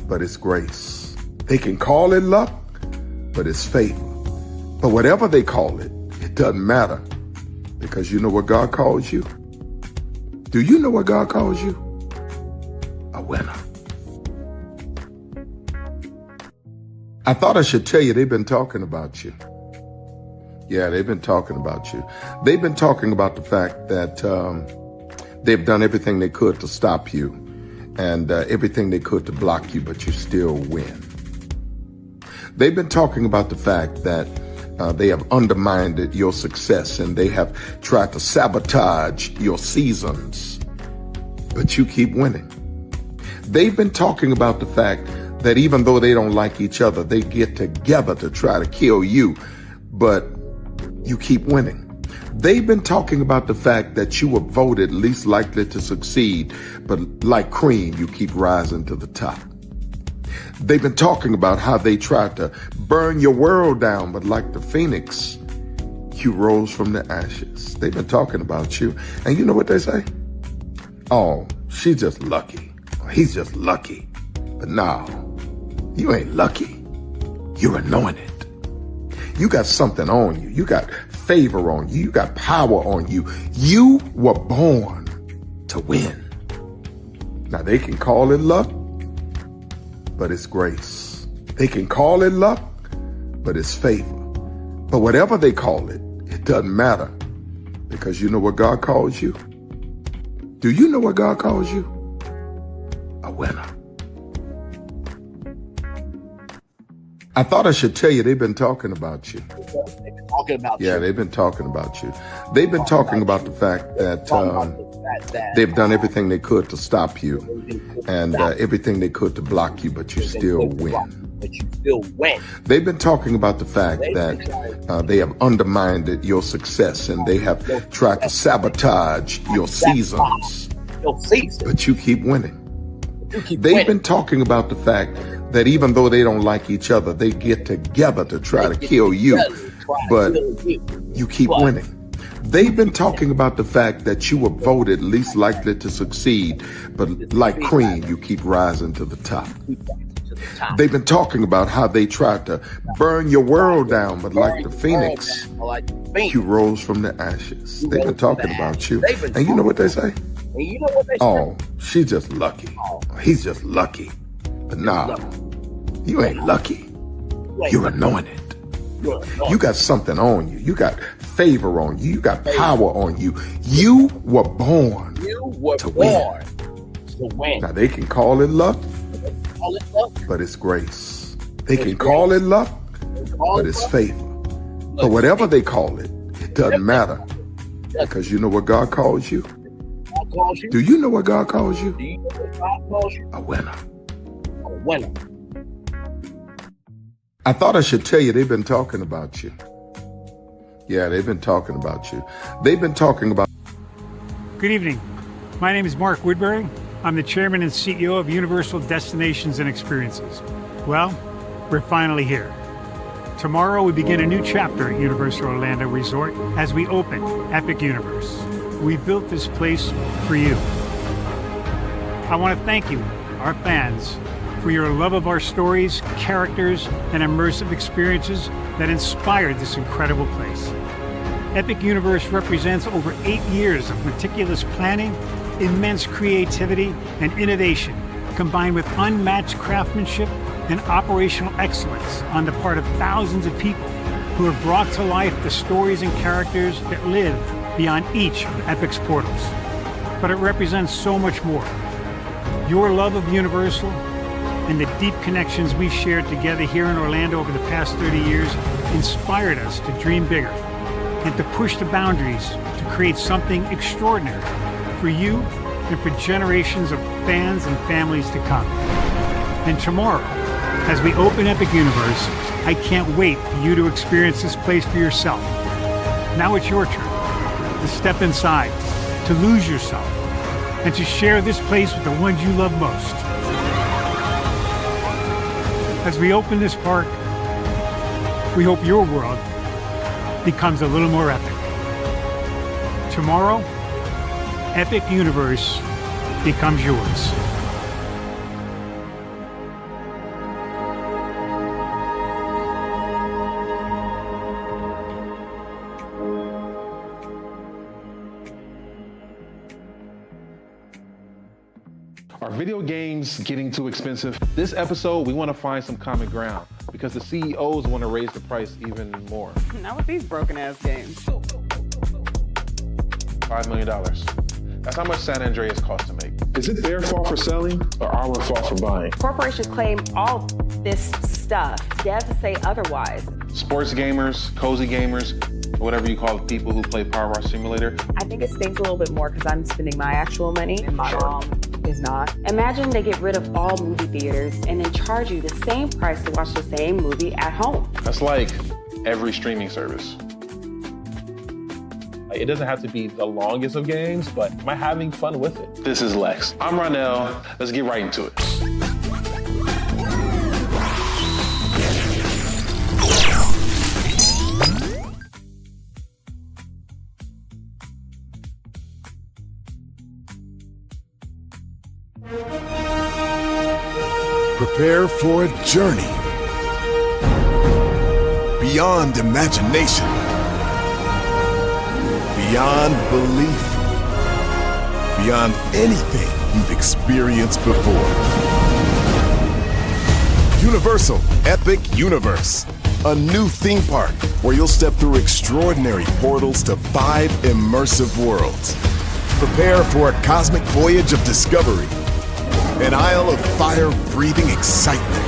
but it's grace. They can call it luck, but it's favor. But whatever they call it, it doesn't matter, because you know what God calls you? Do you know what God calls you? A winner. I thought I should tell you they've been talking about you. Yeah, they've been talking about you. They've been talking about the fact that they've done everything they could to stop you and everything they could to block you, but you still win. They've been talking about the fact that they have undermined your success and they have tried to sabotage your seasons, but you keep winning. They've been talking about the fact that even though they don't like each other, they get together to try to kill you, but you keep winning. They've been talking about the fact that you were voted least likely to succeed, but like cream, you keep rising to the top. They've been talking about how they tried to burn your world down, but like the phoenix, you rose from the ashes. They've been talking about you. And you know what they say? Oh, she's just lucky. He's just lucky. But no, you ain't lucky. You're anointed. You got something on you. You got favor on you. You got power on you. You were born to win. Now they can call it luck, but it's grace. They can call it luck, but it's favor. But whatever they call it, it doesn't matter, because you know what God calls you? Do you know what God calls you? A winner. I thought I should tell you they've been talking about you. Yeah, they've been talking about you. They've been talking about the fact that they've done everything they could to stop you and everything they could to block you, but you still win. They've been talking about the fact that they have undermined your success and they have tried to sabotage your seasons, but you keep winning. They've been talking about the fact that even though they don't like each other, they get together to try to kill you, but you keep winning. They've been talking about the fact that you were voted least likely to succeed, but like cream, you keep rising to the top. They've been talking about how they tried to burn your world down, but like the phoenix, you rose from the ashes. They've been talking about you. And you know what they say? Oh, she's just lucky. He's just lucky. But no, you ain't lucky. You're anointed. You got something on you. You got favor on you. You got power on you. You were born to win. Now they can call it luck, but it's grace. They can call it luck, but it's favor. But whatever they call it, it doesn't matter, because you know what God calls you? Do you know what God calls you? A winner. Winner. I thought I should tell you they've been talking about you. Yeah, they've been talking about you. They've been talking about... Good evening. My name is Mark Woodbury. I'm the chairman and CEO of Universal Destinations and Experiences. Well, we're finally here. Tomorrow we begin a new chapter at Universal Orlando Resort as we open Epic Universe. We built this place for you. I want to thank you, our fans, for your love of our stories, characters, and immersive experiences that inspired this incredible place. Epic Universe represents over 8 years of meticulous planning, immense creativity, and innovation, combined with unmatched craftsmanship and operational excellence on the part of thousands of people who have brought to life the stories and characters that live beyond each of Epic's portals. But it represents so much more. Your love of Universal and the deep connections we've shared together here in Orlando over the past 30 years inspired us to dream bigger and to push the boundaries to create something extraordinary for you and for generations of fans and families to come. And tomorrow, as we open Epic Universe, I can't wait for you to experience this place for yourself. Now it's your turn to step inside, to lose yourself, and to share this place with the ones you love most. As we open this park, we hope your world becomes a little more epic. Tomorrow, Epic Universe becomes yours. Are video games getting too expensive? This episode, we want to find some common ground because the CEOs want to raise the price even more. Not with these broken ass games. $5 million. That's how much San Andreas costs to make. Is it their fault for selling or our fault for buying? Corporations claim all this stuff. Devs say otherwise. Sports gamers, cozy gamers, whatever you call the people who play Power Wash Simulator. I think it stings a little bit more because I'm spending my actual money and my mom is not. Imagine they get rid of all movie theaters and then charge you the same price to watch the same movie at home. That's like every streaming service. It doesn't have to be the longest of games, but am I having fun with it? This is Lex. I'm Ronell. Let's get right into it. Prepare for a journey beyond imagination, beyond belief, beyond anything you've experienced before. Universal Epic Universe, a new theme park where you'll step through extraordinary portals to 5 immersive worlds. Prepare for a cosmic voyage of discovery, an isle of fire-breathing excitement,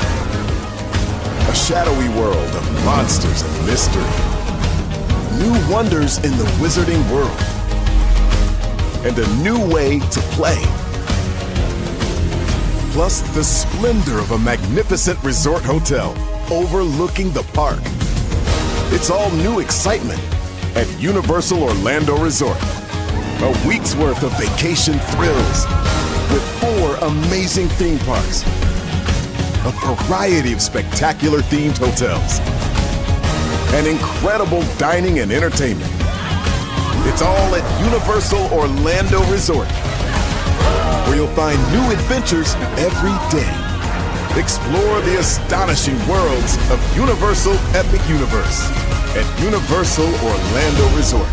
a shadowy world of monsters and mystery, new wonders in the wizarding world, and a new way to play. Plus the splendor of a magnificent resort hotel overlooking the park. It's all new excitement at Universal Orlando Resort. A week's worth of vacation thrills with 4 amazing theme parks, a variety of spectacular themed hotels, and incredible dining and entertainment. It's all at Universal Orlando Resort, where you'll find new adventures every day. Explore the astonishing worlds of Universal Epic Universe at Universal Orlando Resort.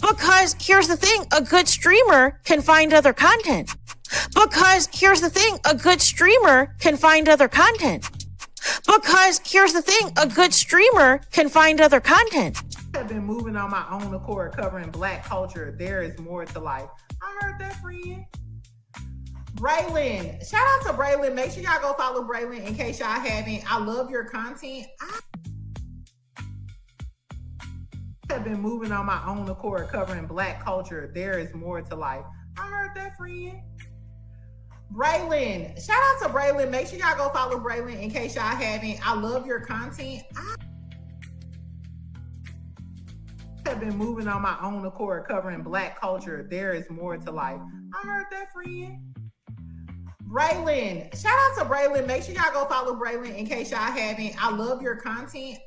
Because here's the thing, a good streamer can find other content. Because here's the thing, a good streamer can find other content. Because here's the thing, a good streamer can find other content. I've been moving on my own accord, covering Black culture. There is more to life. I heard that, friend. Braylon, shout out to Braylon. Make sure y'all go follow Braylon in case y'all haven't. I love your content. I've been moving on my own accord, covering Black culture. There is more to life. I heard that, friend. Braylon, shout out to Braylon. Make sure y'all go follow Braylon in case y'all haven't. I love your content. I've been moving on my own accord, covering Black culture. There is more to life. I heard that, friend. Braylon. Shout out to Braylon. Make sure y'all go follow Braylon in case y'all haven't. I love your content.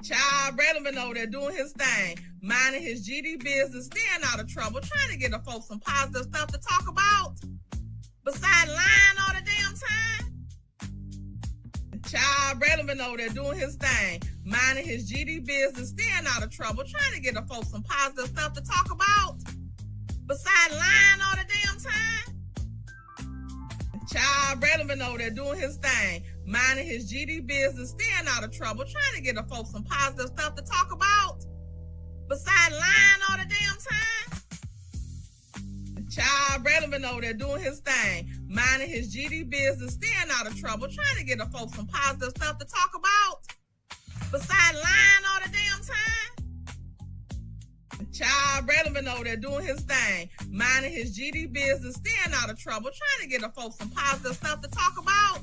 Child, Braylon been over there doing his thing, minding his GD business, staying out of trouble, trying to get the folks some positive stuff to talk about. Besides lying all the damn time. Child, Braylon been over there doing his thing, minding his GD business, staying out of trouble, trying to get the folks some positive stuff to talk about. Besides lying all the damn time. Child, Braylon been over there doing his thing, minding his GD business, staying out of trouble, trying to get the folks some positive stuff to talk about. Besides lying all the damn time. Child, Braylon been over there doing his thing, minding his GD business, staying out of trouble, trying to get the folks some positive stuff to talk about. Besides lying all the damn time. Child, Braylon been over there doing his thing, minding his GD business, staying out of trouble, trying to get the folks some positive stuff to talk about.